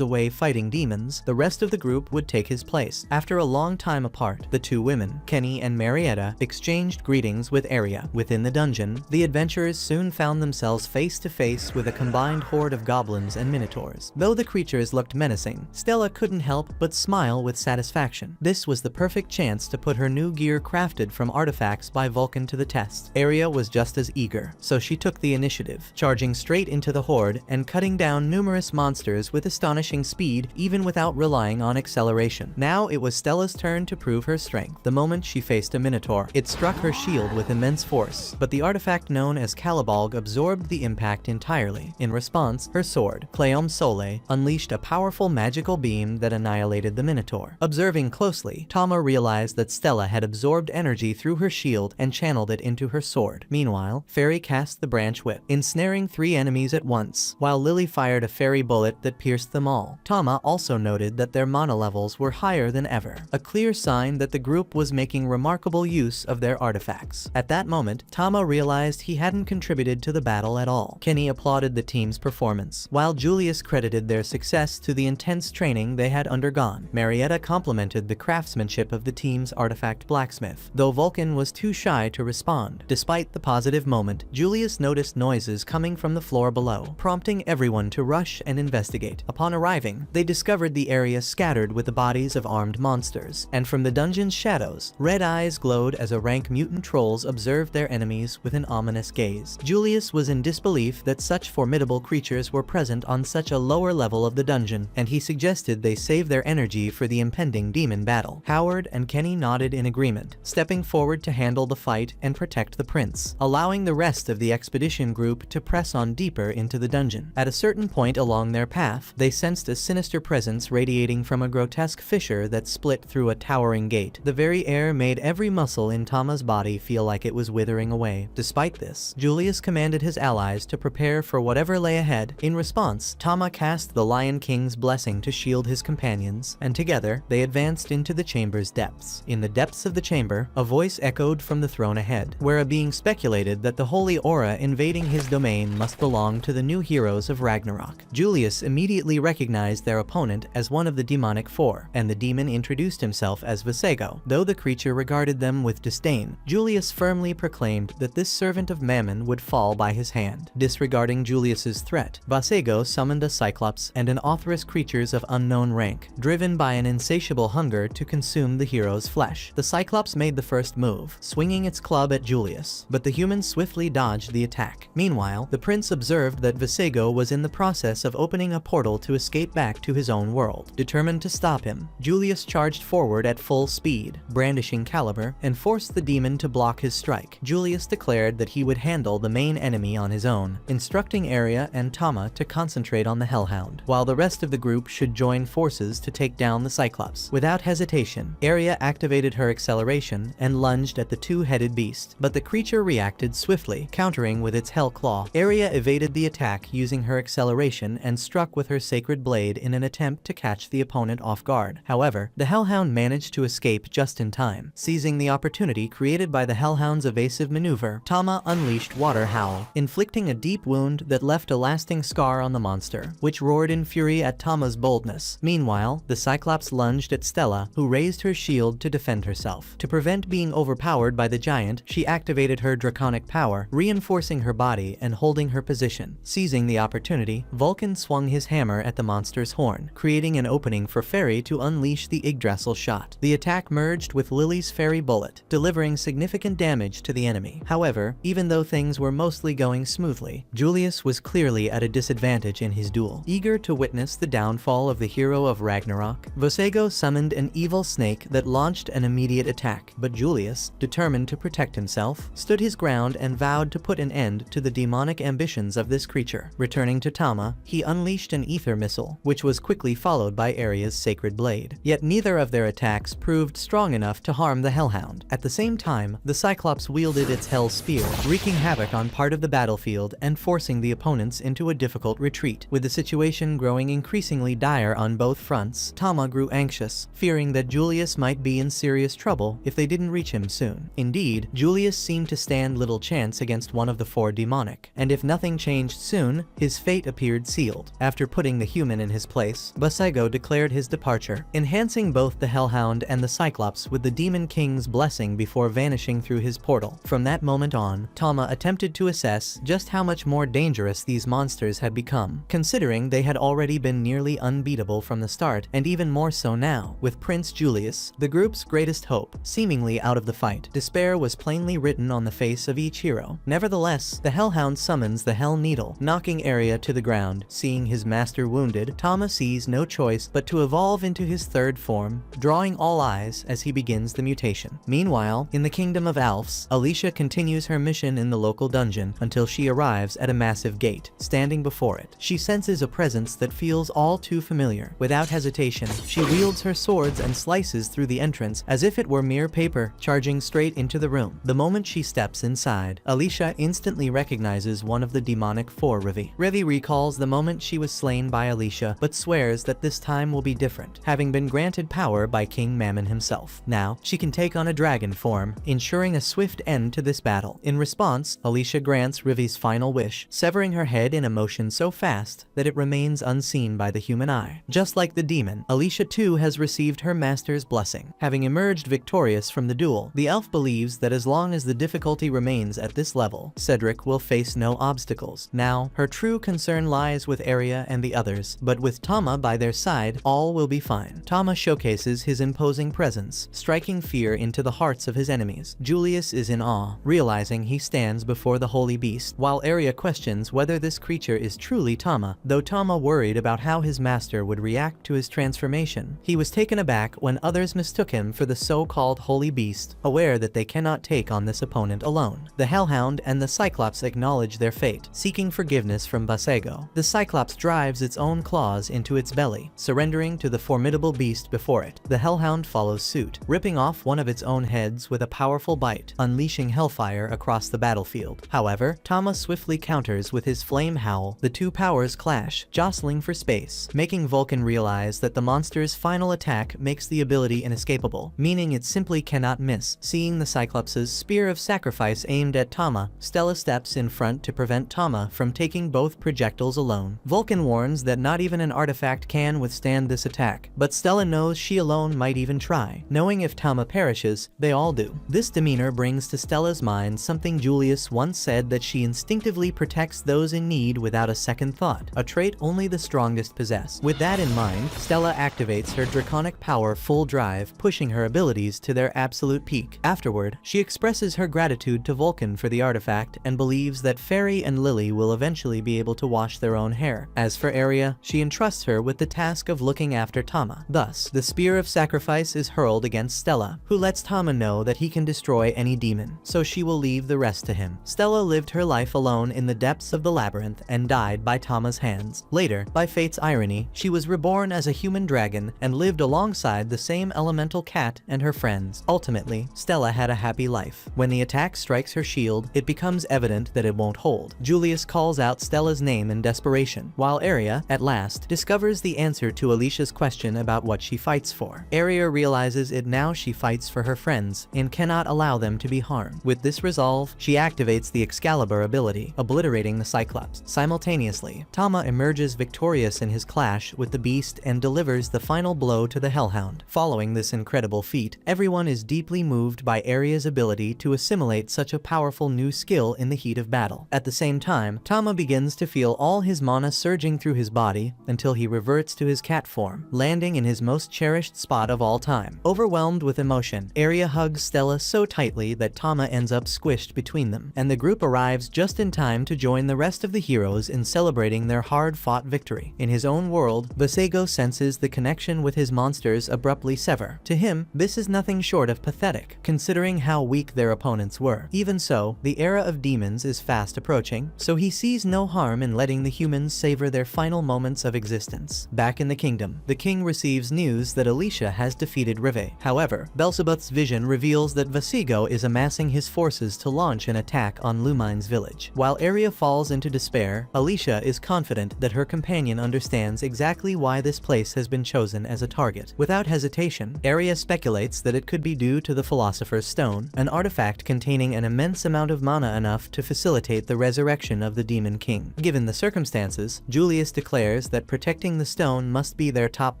Speaker 1: away fighting demons, the rest of the group would take his place. After a long time apart, the 2 women, Kenny and Marietta, exchanged greetings with Arya. Within the dungeon, the adventurers soon found themselves face to face with a combined horde of goblins and minotaurs. Though the creatures looked menacing, Stella couldn't help but smile with satisfaction. This was the perfect chance to put her new gear crafted from artifacts by Vulcan to the test. Arya was just as eager, so she took the initiative, charging straight into the horde and cutting down numerous monsters with astonishing speed, even without relying on acceleration. Now it was Stella's turn to prove her strength. The moment she faced a minotaur, it struck her shield with immense force, but the artifact known as Calibalg absorbed the impact entirely. In response, her sword, Cleom Sole, unleashed a powerful magical beam that annihilated the minotaur. Observing closely, Tama realized that Stella had absorbed energy through her shield and channeled it into her sword. Meanwhile, Fairy cast the branch whip, ensnaring 3 enemies at once, while Lily fired a fairy bullet that pierced them all. Tama also noted that their mana levels were higher than ever, a clear sign that the group was making remarkable use of their artifacts. At that moment, Tama realized he hadn't contributed to the battle at all. Kenny applauded the team's performance, while Julius credited their success to the intense training they had undergone. Marietta complimented the craftsmanship of the team's artifact blacksmith, though Vulcan was too shy to respond. Despite the positive moment, Julius noticed noises coming from the floor below, prompting everyone to rush and investigate. Upon arriving, they discovered the area scattered with the bodies of armed monsters, and from the dungeon's shadows, red eyes glowed as a rank mutant trolls observed their enemies with an ominous gaze. Julius was in disbelief that such formidable creatures were present on such a lower level of the dungeon, and he suggested they save their energy for the impending demon battle. Howard and Kenny nodded in agreement, stepping forward to handle the fight and protect the prince, allowing the rest of the expedition group to press on deeper into the dungeon. At a certain point along their path, they sensed a sinister presence radiating from a grotesque fissure that split through a towering gate. The very air made every muscle in Tama's body feel like it was withering away. Despite this, Julius commanded his allies to prepare for whatever lay ahead. In response, Tama cast the Lion King's blessing to shield his companions, and together, they advanced into the chamber's depths. In the depths of the chamber, a voice echoed from the throne ahead, where a being speculated that the holy aura invading his domain must belong to the new heroes of Ragnarok. Julius immediately recognized their opponent as one of the demonic 4, and the demon introduced himself as Visego. Though the creature regarded them with disdain, Julius firmly proclaimed that this servant of Mammon would fall by his hand. Disregarding Julius's threat, Visego summoned a Cyclops and an Authoress creatures of unknown rank, driven by an insatiable hunger to consume the hero's flesh. The Cyclops made the first move, swinging its club at Julius, but the human swiftly dodged the attack. Meanwhile, the prince observed that Visego was in the process of opening a portal to escape back to his own world. Determined to stop him, Julius charged forward at full speed, brandishing Caliber, and forced the demon to block his strike. Julius declared that he would handle the main enemy on his own, instructing Arya and Tama to concentrate on the Hellhound, while the rest of the group should join forces to take down the Cyclops. Without hesitation, Arya activated her acceleration and lunged at the 2-headed beast, but the creature reacted swiftly, countering with its Hell Claw. Arya evaded the attack using her acceleration and struck with her sacred blade in an attempt to catch the opponent off guard. However, the Hellhound managed to escape just in time. Seizing the opportunity created by the Hellhound's evasive maneuver, Tama unleashed Water Howl, inflicting a deep wound that left a lasting scar on the monster, which roared in fury at Tama's boldness. Meanwhile, the Cyclops lunged at Stella, who raised her shield to defend herself. To prevent being overpowered by the giant, she activated her draconic power, reinforcing her body and holding her position. Seizing the opportunity, Vulcan swung his hammer at the monster's horn, creating an opening for Fairy to unleash the Yggdrasil shot. The attack merged with Lily's fairy bullet, delivering significant damage to the enemy. However, even though things were mostly going smoothly, Julius was clearly at a disadvantage in his duel. Eager to witness the downfall of the hero of Ragnarok, Visego summoned an evil snake that launched an immediate attack, but Julius, determined to protect himself, stood his ground and vowed to put an end to the demonic ambitions of this creature. Returning Turning to Tama, he unleashed an ether missile, which was quickly followed by Aria's sacred blade. Yet neither of their attacks proved strong enough to harm the Hellhound. At the same time, the Cyclops wielded its Hell Spear, wreaking havoc on part of the battlefield and forcing the opponents into a difficult retreat. With the situation growing increasingly dire on both fronts, Tama grew anxious, fearing that Julius might be in serious trouble if they didn't reach him soon. Indeed, Julius seemed to stand little chance against one of the four demonic, and if nothing changed soon, his fate appeared sealed. After putting the human in his place, Basego declared his departure, enhancing both the Hellhound and the Cyclops with the Demon King's blessing before vanishing through his portal. From that moment on, Tama attempted to assess just how much more dangerous these monsters had become, considering they had already been nearly unbeatable from the start, and even more so now, with Prince Julius, the group's greatest hope, seemingly out of the fight. Despair was plainly written on the face of each hero. Nevertheless, the Hellhound summons the Hell Needle, knocking Aria to the ground. Seeing his master wounded, Tama sees no choice but to evolve into his third form, drawing all eyes as he begins the mutation. Meanwhile, in the Kingdom of Alphs, Alicia continues her mission in the local dungeon until she arrives at a massive gate. Standing before it, she senses a presence that feels all too familiar. Without hesitation, she wields her swords and slices through the entrance as if it were mere paper, charging straight into the room. The moment she steps inside, Alicia instantly recognizes one of the demonic four Revi. Revi recalls the moment she was slain by Alicia, but swears that this time will be different, having been granted power by King Mammon himself. Now, she can take on a dragon form, ensuring a swift end to this battle. In response, Alicia grants Revi's final wish, severing her head in a motion so fast that it remains unseen by the human eye. Just like the demon, Alicia too has received her master's blessing. Having emerged victorious from the duel, the elf believes that as long as the difficulty remains at this level, Cedric will face no obstacles. Now, her true concern lies with Aria and the others, but with Tama by their side, all will be fine. Tama showcases his imposing presence, striking fear into the hearts of his enemies. Julius is in awe, realizing he stands before the holy beast, while Aria questions whether this creature is truly Tama, though Tama worried about how his master would react to his transformation. He was taken aback when others mistook him for the so-called holy beast, aware that they cannot take on this opponent alone. The Hellhound and the Cyclops acknowledge their fate, seeking forgiveness from Basego. The Cyclops drives its own claws into its belly, surrendering to the formidable beast before it. The Hellhound follows suit, ripping off one of its own heads with a powerful bite, unleashing hellfire across the battlefield. However, Tama swiftly counters with his flame howl. The two powers clash, jostling for space, making Vulcan realize that the monster's final attack makes the ability inescapable, meaning it simply cannot miss. Seeing the Cyclops' spear of sacrifice aimed at Tama, Stella steps in front to prevent Tama from taking both projectiles alone. Vulcan warns that not even an artifact can withstand this attack, but Stella knows she alone might even try, knowing if Tama perishes, they all do. This demeanor brings to Stella's mind something Julius once said, that she instinctively protects those in need without a second thought, a trait only the strongest possess. With that in mind, Stella activates her draconic power full drive, pushing her abilities to their absolute peak. Afterward, she expresses her gratitude to Vulcan for the artifact and believes that Fairy and Lily will eventually be able to wash their own hair. As for Aria, she entrusts her with the task of looking after Tama. Thus, the spear of sacrifice is hurled against Stella, who lets Tama know that he can destroy any demon, so she will leave the rest to him. Stella lived her life alone in the depths of the labyrinth and died by Tama's hands. Later, by fate's irony, she was reborn as a human dragon and lived alongside the same elemental cat and her friends. Ultimately, Stella had a happy life. When the attack strikes her shield, it becomes evident that it won't hold. Julius calls out Stella's name in desperation, while Aria, at last, discovers the answer to Alicia's question about what she fights for. Aria realizes it now. She fights for her friends and cannot allow them to be harmed. With this resolve, she activates the Excalibur ability, obliterating the Cyclops. Simultaneously, Tama emerges victorious in his clash with the beast and delivers the final blow to the Hellhound. Following this incredible feat, everyone is deeply moved by Aria's ability to assimilate such a powerful new skill in the heat of battle. At the same time, Tama begins to feel all his mana surging through his body until he reverts to his cat form, landing in his most cherished spot of all time. Overwhelmed with emotion, Aria hugs Stella so tightly that Tama ends up squished between them, and the group arrives just in time to join the rest of the heroes in celebrating their hard-fought victory. In his own world, Basego senses the connection with his monsters abruptly sever. To him, this is nothing short of pathetic, considering how weak their opponents were. Even so, the era of demons is fast approaching, so he sees no harm charm in letting the humans savor their final moments of existence. Back in the kingdom, the king receives news that Alicia has defeated Rive. However, Belzebuth's vision reveals that Vasigo is amassing his forces to launch an attack on Lumine's village. While Aria falls into despair, Alicia is confident that her companion understands exactly why this place has been chosen as a target. Without hesitation, Aria speculates that it could be due to the Philosopher's Stone, an artifact containing an immense amount of mana enough to facilitate the resurrection of the Demon King. Given the circumstances, Julius declares that protecting the stone must be their top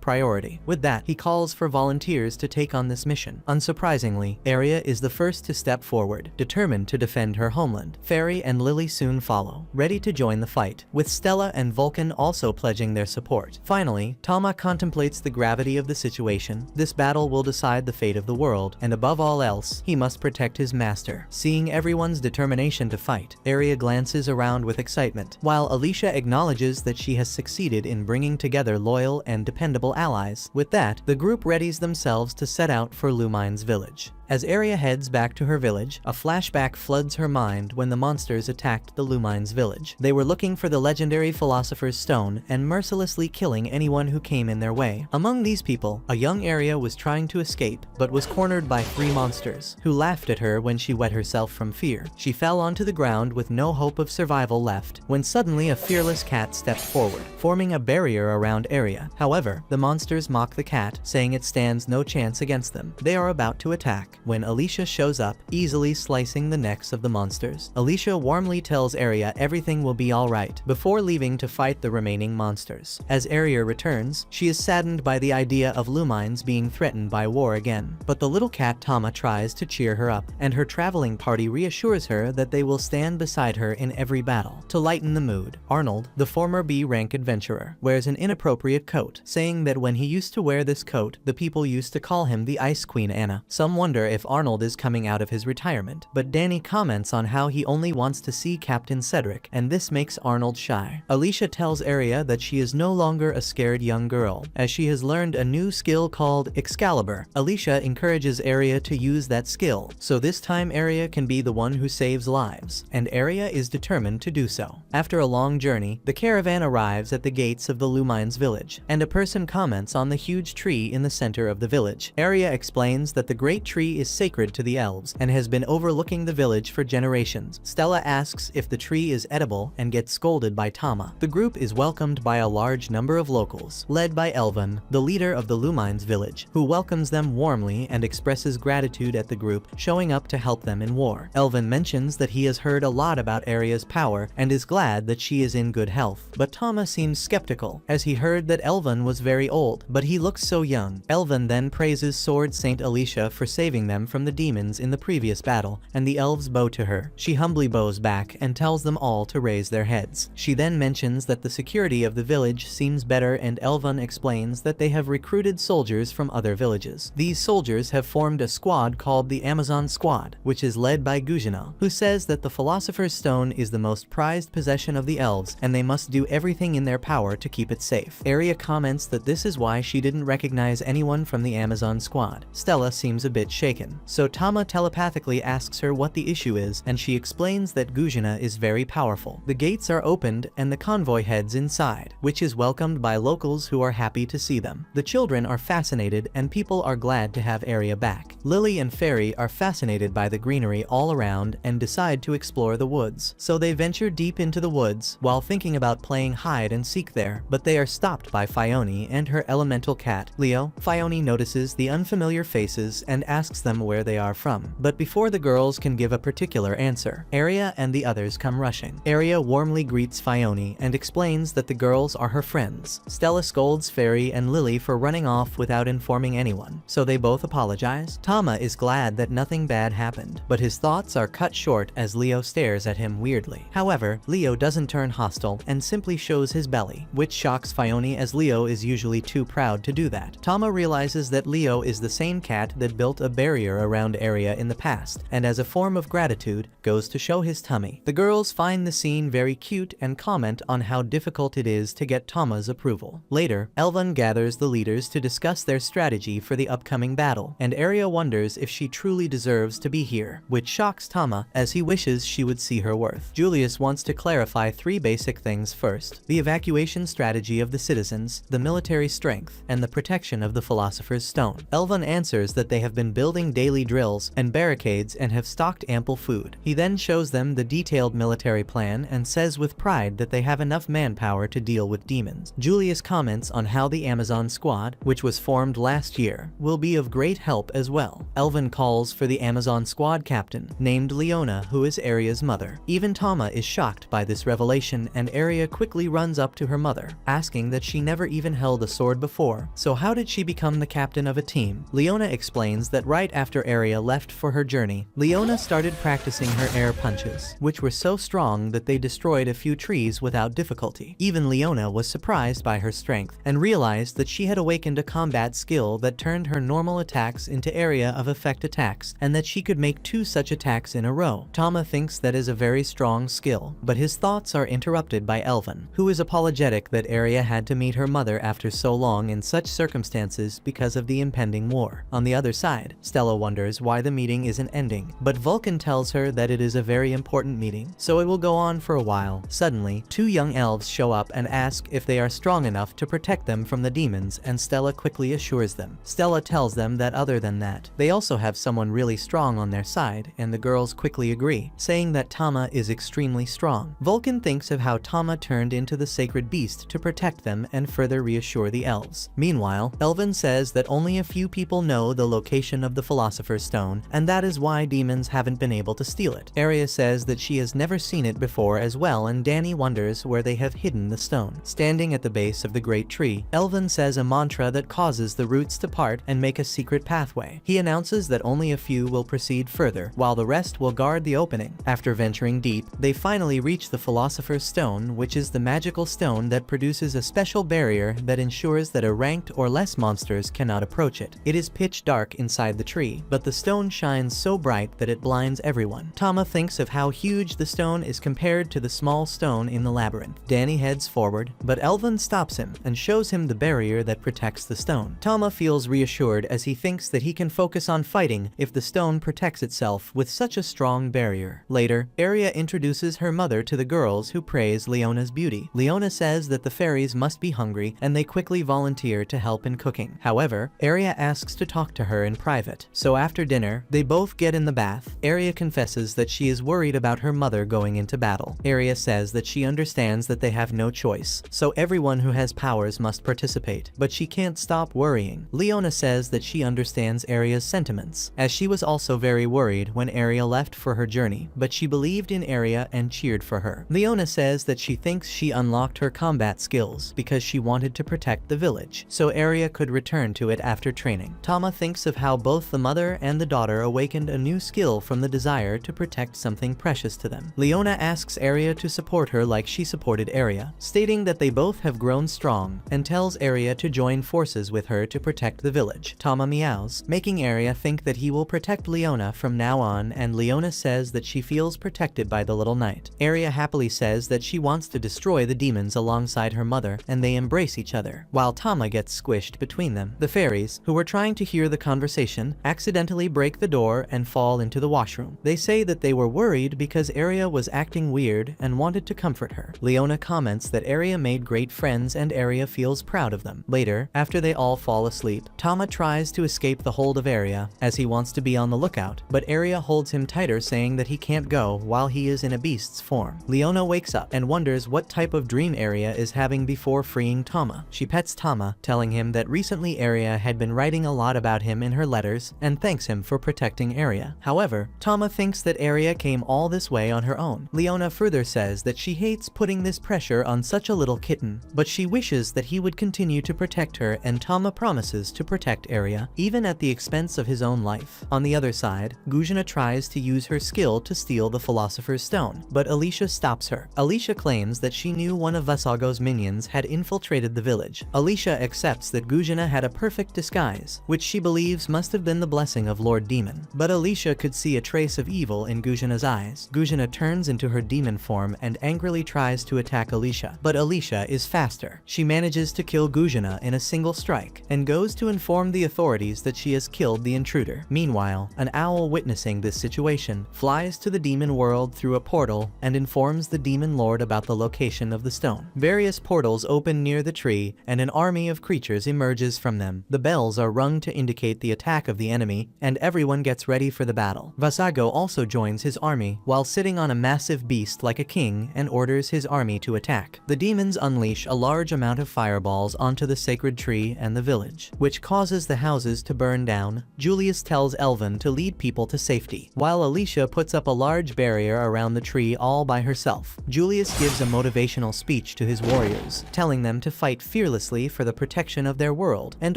Speaker 1: priority. With that, he calls for volunteers to take on this mission. Unsurprisingly, Aria is the first to step forward, determined to defend her homeland. Fairy and Lily soon follow, ready to join the fight, with Stella and Vulcan also pledging their support. Finally, Tama contemplates the gravity of the situation. This battle will decide the fate of the world, and above all else, he must protect his master. Seeing everyone's determination to fight, Aria glances around with excitement, while Alicia acknowledges that she has succeeded in bringing together loyal and dependable allies. With that, the group readies themselves to set out for Lumine's village. As Aria heads back to her village, a flashback floods her mind when the monsters attacked the Lumine's village. They were looking for the legendary Philosopher's Stone and mercilessly killing anyone who came in their way. Among these people, a young Aria was trying to escape, but was cornered by 3 monsters, who laughed at her when she wet herself from fear. She fell onto the ground with no hope of survival left, when suddenly a fearless cat stepped forward, forming a barrier around Aria. However, the monsters mock the cat, saying it stands no chance against them. They are about to attack when Alicia shows up, easily slicing the necks of the monsters. Alicia warmly tells Aria everything will be alright, before leaving to fight the remaining monsters. As Aria returns, she is saddened by the idea of Lumines being threatened by war again. But the little cat Tama tries to cheer her up, and her traveling party reassures her that they will stand beside her in every battle. To lighten the mood, Arnold, the former B-rank adventurer, wears an inappropriate coat, saying that when he used to wear this coat, the people used to call him the Ice Queen Anna. Some wonder if Arnold is coming out of his retirement, but Danny comments on how he only wants to see Captain Cedric, and this makes Arnold shy. Alicia tells Aria that she is no longer a scared young girl, as she has learned a new skill called Excalibur. Alicia encourages Aria to use that skill, so this time Aria can be the one who saves lives, and Aria is determined to do so. After a long journey, the caravan arrives at the gates of the Lumine's village, and a person comments on the huge tree in the center of the village. Aria explains that the great tree is sacred to the elves and has been overlooking the village for generations. Stella asks if the tree is edible and gets scolded by Tama. The group is welcomed by a large number of locals, led by Elvin, the leader of the Lumine's village, who welcomes them warmly and expresses gratitude at the group showing up to help them in war. Elvin mentions that he has heard a lot about Aria's power and is glad that she is in good health, but Tama seems skeptical, as he heard that Elvin was very old, but he looks so young. Elvin then praises Sword Saint Alicia for saving them from the demons in the previous battle, and the elves bow to her. She humbly bows back and tells them all to raise their heads. She then mentions that the security of the village seems better, and Elvin explains that they have recruited soldiers from other villages. These soldiers have formed a squad called the Amazon Squad, which is led by Guzina, who says that the Philosopher's Stone is the most prized possession of the elves, and they must do everything in their power to keep it safe. Aria comments that this is why she didn't recognize anyone from the Amazon Squad. Stella seems a bit shaken, so Tama telepathically asks her what the issue is, and she explains that Guzina is very powerful. The gates are opened and the convoy heads inside, which is welcomed by locals who are happy to see them. The children are fascinated and people are glad to have Aria back. Lily and Fairy are fascinated by the greenery all around and decide to explore the woods, so they venture deep into the woods while thinking about playing hide and seek there, but they are stopped by Fione and her elemental cat, Leo. Fione notices the unfamiliar faces and asks them where they are from, but before the girls can give a particular answer, Aria and the others come rushing. Aria warmly greets Fione and explains that the girls are her friends. Stella scolds Fairy and Lily for running off without informing anyone, so they both apologize. Tama is glad that nothing bad happened, but his thoughts are cut short as Leo stares at him weirdly. However, Leo doesn't turn hostile and simply shows his belly, which shocks Fione as Leo is usually too proud to do that. Tama realizes that Leo is the same cat that built a barrier barrier around Area in the past, and as a form of gratitude, goes to show his tummy. The girls find the scene very cute and comment on how difficult it is to get Tama's approval. Later, Elvan gathers the leaders to discuss their strategy for the upcoming battle, and Area wonders if she truly deserves to be here, which shocks Tama, as he wishes she would see her worth. Julius wants to clarify 3 basic things first: the evacuation strategy of the citizens, the military strength, and the protection of the Philosopher's Stone. Elvan answers that they have been building daily drills and barricades and have stocked ample food. He then shows them the detailed military plan and says with pride that they have enough manpower to deal with demons. Julius comments on how the Amazon squad, which was formed last year, will be of great help as well. Elvan calls for the Amazon squad captain, named Leona, who is Aria's mother. Even Tama is shocked by this revelation, and Aria quickly runs up to her mother, asking that she never even held a sword before, so how did she become the captain of a team? Leona explains that right after Aria left for her journey, Leona started practicing her air punches, which were so strong that they destroyed a few trees without difficulty. Even Leona was surprised by her strength, and realized that she had awakened a combat skill that turned her normal attacks into area of effect attacks, and that she could make 2 such attacks in a row. Tama thinks that is a very strong skill, but his thoughts are interrupted by Elvan, who is apologetic that Aria had to meet her mother after so long in such circumstances because of the impending war. On the other side, Stella wonders why the meeting isn't ending, but Vulcan tells her that it is a very important meeting, so it will go on for a while. Suddenly, 2 young elves show up and ask if they are strong enough to protect them from the demons, and Stella quickly assures them. Stella tells them that other than that, they also have someone really strong on their side, and the girls quickly agree, saying that Tama is extremely strong. Vulcan thinks of how Tama turned into the sacred beast to protect them and further reassure the elves. Meanwhile, Elvan says that only a few people know the location of the Philosopher's Stone, and that is why demons haven't been able to steal it. Aria says that she has never seen it before as well, and Danny wonders where they have hidden the stone. Standing at the base of the great tree, Elvan says a mantra that causes the roots to part and make a secret pathway. He announces that only a few will proceed further, while the rest will guard the opening. After venturing deep, they finally reach the Philosopher's Stone, which is the magical stone that produces a special barrier that ensures that a ranked or less monsters cannot approach it. It is pitch dark inside the tree, but the stone shines so bright that it blinds everyone. Tama thinks of how huge the stone is compared to the small stone in the labyrinth. Danny heads forward, but Elvan stops him and shows him the barrier that protects the stone. Tama feels reassured as he thinks that he can focus on fighting if the stone protects itself with such a strong barrier. Later, Aria introduces her mother to the girls, who praise Leona's beauty. Leona says that the fairies must be hungry, and they quickly volunteer to help in cooking. However, Aria asks to talk to her in private, so after dinner, they both get in the bath. Aria confesses that she is worried about her mother going into battle. Aria says that she understands that they have no choice, so everyone who has powers must participate, but she can't stop worrying. Leona says that she understands Aria's sentiments, as she was also very worried when Aria left for her journey, but she believed in Aria and cheered for her. Leona says that she thinks she unlocked her combat skills because she wanted to protect the village, so Aria could return to it after training. Tama thinks of how both the mother and the daughter awakened a new skill from the desire to protect something precious to them. Leona asks Aria to support her like she supported Aria, stating that they both have grown strong, and tells Aria to join forces with her to protect the village. Tama meows, making Aria think that he will protect Leona from now on, and Leona says that she feels protected by the little knight. Aria happily says that she wants to destroy the demons alongside her mother, and they embrace each other, while Tama gets squished between them. The fairies, who were trying to hear the conversation, accidentally break the door and fall into the washroom. They say that they were worried because Aria was acting weird and wanted to comfort her. Leona comments that Aria made great friends and Aria feels proud of them. Later, after they all fall asleep, Tama tries to escape the hold of Aria, as he wants to be on the lookout, but Aria holds him tighter, saying that he can't go while he is in a beast's form. Leona wakes up and wonders what type of dream Aria is having before freeing Tama. She pets Tama, telling him that recently Aria had been writing a lot about him in her letters and thanks him for protecting Aria. However, Tama thinks that Aria came all this way on her own. Leona further says that she hates putting this pressure on such a little kitten, but she wishes that he would continue to protect her, and Tama promises to protect Aria, even at the expense of his own life. On the other side, Guzhina tries to use her skill to steal the Philosopher's Stone, but Alicia stops her. Alicia claims that she knew one of Vasago's minions had infiltrated the village. Alicia accepts that Guzhina had a perfect disguise, which she believes must have been the blessing of Lord Demon. But Alicia could see a trace of evil in Guzhina's eyes. Guzhina turns into her demon form and angrily tries to attack Alicia, but Alicia is faster. She manages to kill Guzhina in a single strike, and goes to inform the authorities that she has killed the intruder. Meanwhile, an owl witnessing this situation flies to the demon world through a portal and informs the demon lord about the location of the stone. Various portals open near the tree, and an army of creatures emerges from them. The bells are rung to indicate the attack of the enemy, and everyone gets ready for the battle. Vasago also joins his army while sitting on a massive beast like a king and orders his army to attack. The demons unleash a large amount of fireballs onto the sacred tree and the village, which causes the houses to burn down. Julius tells Elvin to lead people to safety, while Alicia puts up a large barrier around the tree all by herself. Julius gives a motivational speech to his warriors, telling them to fight fearlessly for the protection of their world, and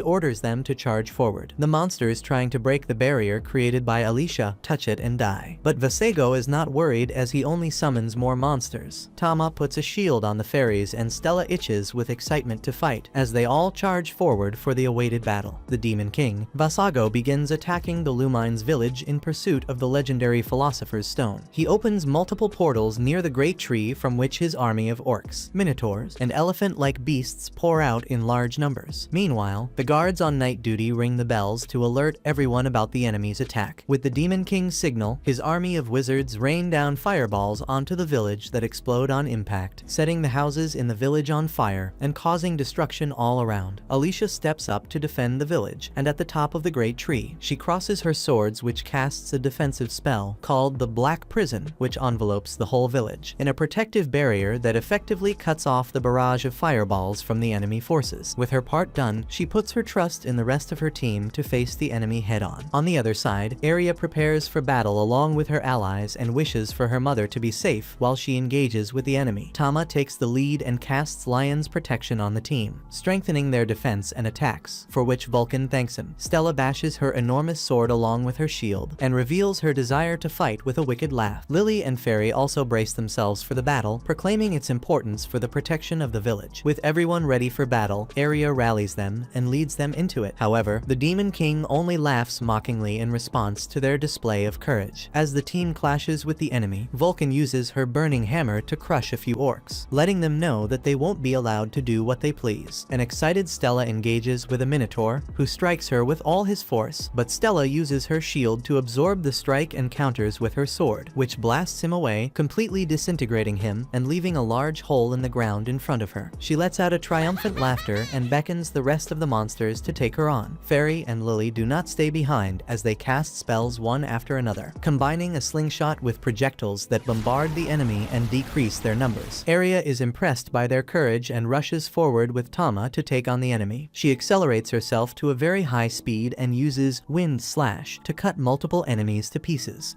Speaker 1: orders them to charge forward. The monsters trying to break the barrier created by Alicia touch it and die. But Vasago is not worried as he only summons more monsters. Tama puts a shield on the fairies and Stella itches with excitement to fight as they all charge forward for the awaited battle. The Demon King, Vasago, begins attacking the Lumines village in pursuit of the legendary Philosopher's Stone. He opens multiple portals near the great tree from which his army of orcs, minotaurs, and elephant-like beasts pour out in large numbers. Meanwhile, the guards on night duty ring the bells to alert everyone about the enemy's attack. With the Demon King's signal, his army of wizards rain down fireballs onto the village that explode on impact, setting the houses in the village on fire and causing destruction all around. Alicia steps up to defend the village, and at the top of the great tree, she crosses her swords, which casts a defensive spell called the Black Prison, which envelopes the whole village in a protective barrier that effectively cuts off the barrage of fireballs from the enemy forces. With her part done, she puts her trust in the rest of her team to face the enemy head-on. On the other side, Arya prepares for battle along with her allies and wishes for her mother to be safe while she engages with the enemy. Tama takes the lead and casts Lion's Protection on the team, strengthening their defense and attacks, for which Vulcan thanks him. Stella bashes her enormous sword along with her shield and reveals her desire to fight with a wicked laugh. Lily and Fairy also brace themselves for the battle, proclaiming its importance for the protection of the village. With everyone ready for battle, Arya rallies them and leads them into it. However, the Demon King only laughs mockingly in response to their display of courage. As the team clashes with the enemy, Vulcan uses her burning hammer to crush a few orcs, letting them know that they won't be allowed to do what they please. An excited Stella engages with a minotaur, who strikes her with all his force, but Stella uses her shield to absorb the strike and counters with her sword, which blasts him away, completely disintegrating him and leaving a large hole in the ground in front of her. She lets out a triumphant laughter and beckons the rest of the monsters to take her on. Fairy and Lily do not stay behind as they cast spells one after another, combining a slingshot with projectiles that bombard the enemy and decrease their numbers. Arya is impressed by their courage and rushes forward with Tama to take on the enemy. She accelerates herself to a very high speed and uses Wind Slash to cut multiple enemies to pieces.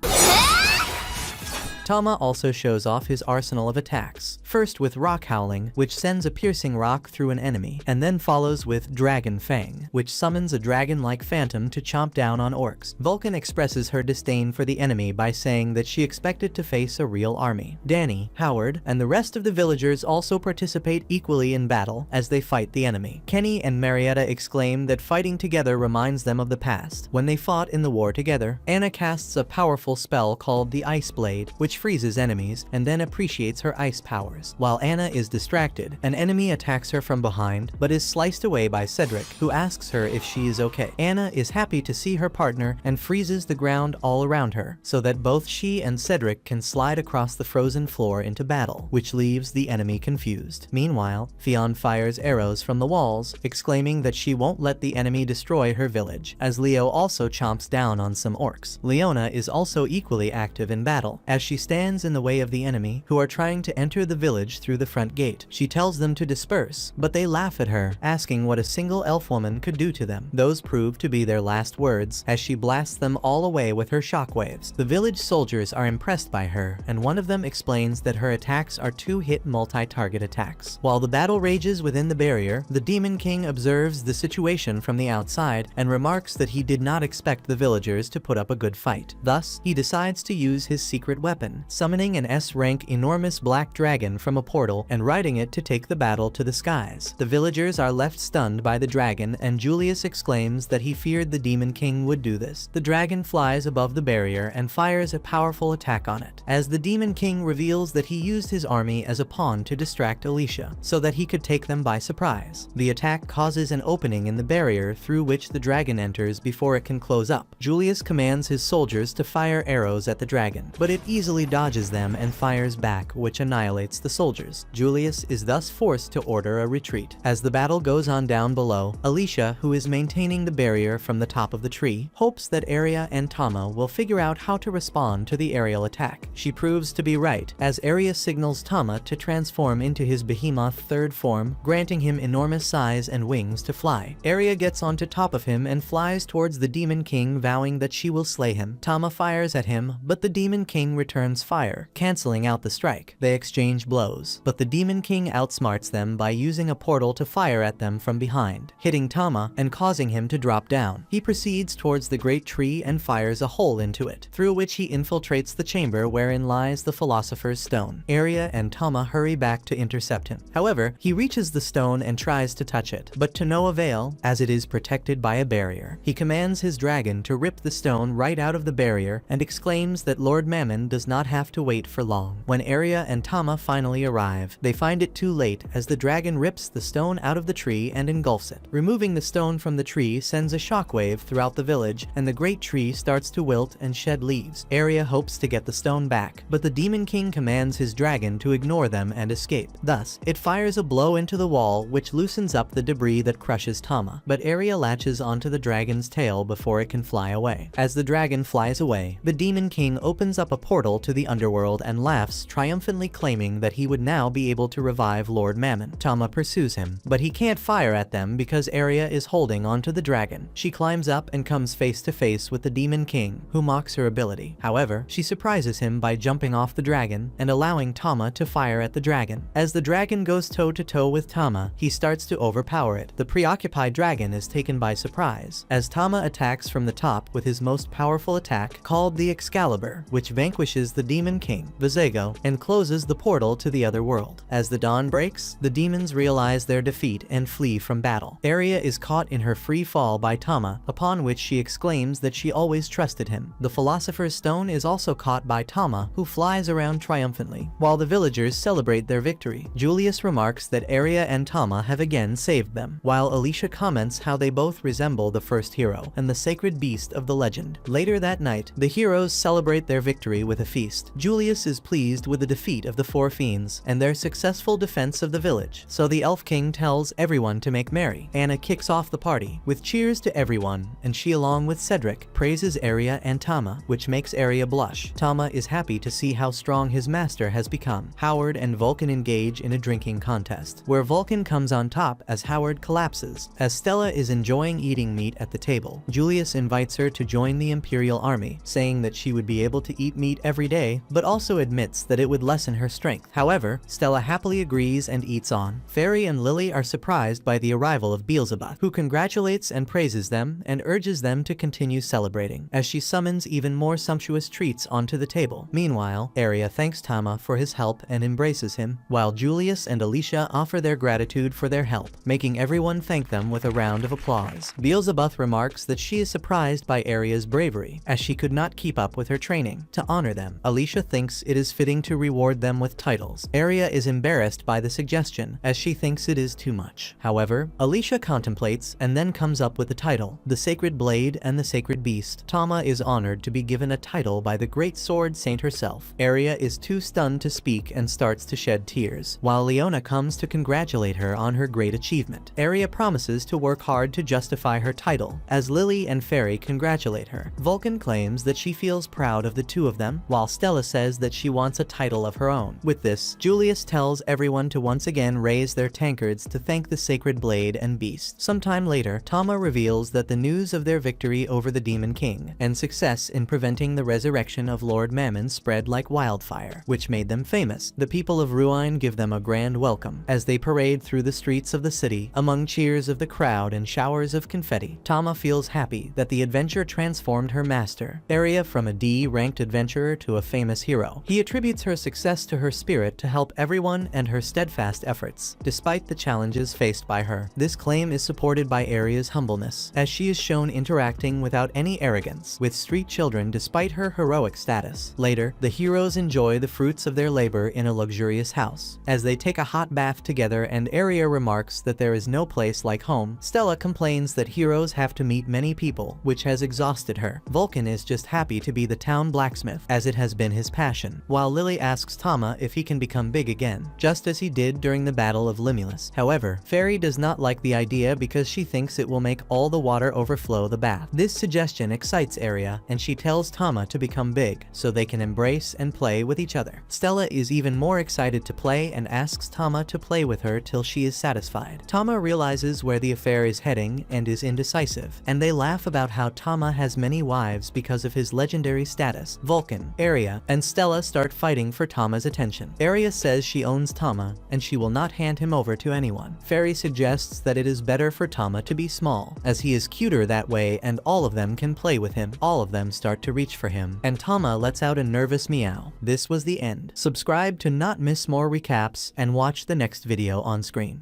Speaker 1: Tama also shows off his arsenal of attacks, first with Rock Howling, which sends a piercing rock through an enemy, and then follows with Dragon Fang, which summons a dragon-like phantom to chomp down on orcs. Vulcan expresses her disdain for the enemy by saying that she expected to face a real army. Danny, Howard, and the rest of the villagers also participate equally in battle as they fight the enemy. Kenny and Marietta exclaim that fighting together reminds them of the past, when they fought in the war together. Anna casts a powerful spell called the Ice Blade, which freezes enemies and then appreciates her ice powers. While Anna is distracted, an enemy attacks her from behind but is sliced away by Cedric, who asks her if she is okay. Anna is happy to see her partner and freezes the ground all around her so that both she and Cedric can slide across the frozen floor into battle, which leaves the enemy confused. Meanwhile, Fionn fires arrows from the walls, exclaiming that she won't let the enemy destroy her village, as Leo also chomps down on some orcs. Leona is also equally active in battle, as she stands in the way of the enemy, who are trying to enter the village through the front gate. She tells them to disperse, but they laugh at her, asking what a single elf woman could do to them. Those prove to be their last words, as she blasts them all away with her shockwaves. The village soldiers are impressed by her, and one of them explains that her attacks are two-hit multi-target attacks. While the battle rages within the barrier, the Demon King observes the situation from the outside and remarks that he did not expect the villagers to put up a good fight. Thus, he decides to use his secret weapon, dragon, summoning an S-rank enormous black dragon from a portal and riding it to take the battle to the skies. The villagers are left stunned by the dragon, and Julius exclaims that he feared the Demon King would do this. The dragon flies above the barrier and fires a powerful attack on it, as the Demon King reveals that he used his army as a pawn to distract Alicia, so that he could take them by surprise. The attack causes an opening in the barrier through which the dragon enters before it can close up. Julius commands his soldiers to fire arrows at the dragon, but it easily dodges them and fires back, which annihilates the soldiers. Julius is thus forced to order a retreat. As the battle goes on down below, Alicia, who is maintaining the barrier from the top of the tree, hopes that Arya and Tama will figure out how to respond to the aerial attack. She proves to be right, as Arya signals Tama to transform into his behemoth third form, granting him enormous size and wings to fly. Arya gets onto top of him and flies towards the Demon King, vowing that she will slay him. Tama fires at him, but the Demon King returns fire, canceling out the strike. They exchange blows, but the Demon King outsmarts them by using a portal to fire at them from behind, hitting Tama and causing him to drop down. He proceeds towards the great tree and fires a hole into it, through which he infiltrates the chamber wherein lies the Philosopher's Stone. Arya and Tama hurry back to intercept him. However, he reaches the stone and tries to touch it, but to no avail, as it is protected by a barrier. He commands his dragon to rip the stone right out of the barrier and exclaims that Lord Mammon does not have to wait for long. When Arya and Tama finally arrive, they find it too late, as the dragon rips the stone out of the tree and engulfs it. Removing the stone from the tree sends a shockwave throughout the village, and the great tree starts to wilt and shed leaves. Arya hopes to get the stone back, but the Demon King commands his dragon to ignore them and escape. Thus, it fires a blow into the wall, which loosens up the debris that crushes Tama, but Arya latches onto the dragon's tail before it can fly away. As the dragon flies away, the Demon King opens up a portal to the underworld and laughs, triumphantly claiming that he would now be able to revive Lord Mammon. Tama pursues him, but he can't fire at them because Arya is holding onto the dragon. She climbs up and comes face to face with the Demon King, who mocks her ability. However, she surprises him by jumping off the dragon and allowing Tama to fire at the dragon. As the dragon goes toe-to-toe with Tama, he starts to overpower it. The preoccupied dragon is taken by surprise, as Tama attacks from the top with his most powerful attack, called the Excalibur, which vanquishes the Demon King, Vizego, and closes the portal to the other world. As the dawn breaks, the demons realize their defeat and flee from battle. Arya is caught in her free fall by Tama, upon which she exclaims that she always trusted him. The Philosopher's Stone is also caught by Tama, who flies around triumphantly, while the villagers celebrate their victory. Julius remarks that Arya and Tama have again saved them, while Alicia comments how they both resemble the first hero and the sacred beast of the legend. Later that night, the heroes celebrate their victory with a feast. Julius is pleased with the defeat of the four fiends and their successful defense of the village, so the Elf King tells everyone to make merry. Anna kicks off the party with cheers to everyone, and she, along with Cedric, praises Arya and Tama, which makes Arya blush. Tama is happy to see how strong his master has become. Howard and Vulcan engage in a drinking contest, where Vulcan comes on top as Howard collapses. As Stella is enjoying eating meat at the table, Julius invites her to join the Imperial Army, saying that she would be able to eat meat every day, but also admits that it would lessen her strength. However, Stella happily agrees and eats on. Fairy and Lily are surprised by the arrival of Beelzebub, who congratulates and praises them and urges them to continue celebrating, as she summons even more sumptuous treats onto the table. Meanwhile, Arya thanks Tama for his help and embraces him, while Julius and Alicia offer their gratitude for their help, making everyone thank them with a round of applause. Beelzebub remarks that she is surprised by Arya's bravery, as she could not keep up with her training. To honor them, Alicia thinks it is fitting to reward them with titles. Arya is embarrassed by the suggestion, as she thinks it is too much. However, Alicia contemplates and then comes up with the title, the Sacred Blade and the Sacred Beast. Tama is honored to be given a title by the Great Sword Saint herself. Arya is too stunned to speak and starts to shed tears, while Leona comes to congratulate her on her great achievement. Arya promises to work hard to justify her title, as Lily and Fairy congratulate her. Vulcan claims that she feels proud of the two of them, while Stella says that she wants a title of her own. With this, Julius tells everyone to once again raise their tankards to thank the Sacred Blade and Beast. Sometime later, Tama reveals that the news of their victory over the Demon King and success in preventing the resurrection of Lord Mammon spread like wildfire, which made them famous. The people of Ruine give them a grand welcome as they parade through the streets of the city among cheers of the crowd and showers of confetti. Tama feels happy that the adventure transformed her master, Arya, from a D-ranked adventurer to a famous hero. He attributes her success to her spirit to help everyone and her steadfast efforts, despite the challenges faced by her. This claim is supported by Aria's humbleness, as she is shown interacting without any arrogance with street children despite her heroic status. Later, the heroes enjoy the fruits of their labor in a luxurious house. As they take a hot bath together and Aria remarks that there is no place like home, Stella complains that heroes have to meet many people, which has exhausted her. Vulcan is just happy to be the town blacksmith, as it has been his passion, while Lily asks Tama if he can become big again, just as he did during the Battle of Limulus. However, Fairy does not like the idea because she thinks it will make all the water overflow the bath. This suggestion excites Aria, and she tells Tama to become big, so they can embrace and play with each other. Stella is even more excited to play and asks Tama to play with her till she is satisfied. Tama realizes where the affair is heading and is indecisive, and they laugh about how Tama has many wives because of his legendary status. Vulcan, Aria, and Stella start fighting for Tama's attention. Aria says she owns Tama, and she will not hand him over to anyone. Fairy suggests that it is better for Tama to be small, as he is cuter that way and all of them can play with him. All of them start to reach for him, and Tama lets out a nervous meow. This was the end. Subscribe to not miss more recaps and watch the next video on screen.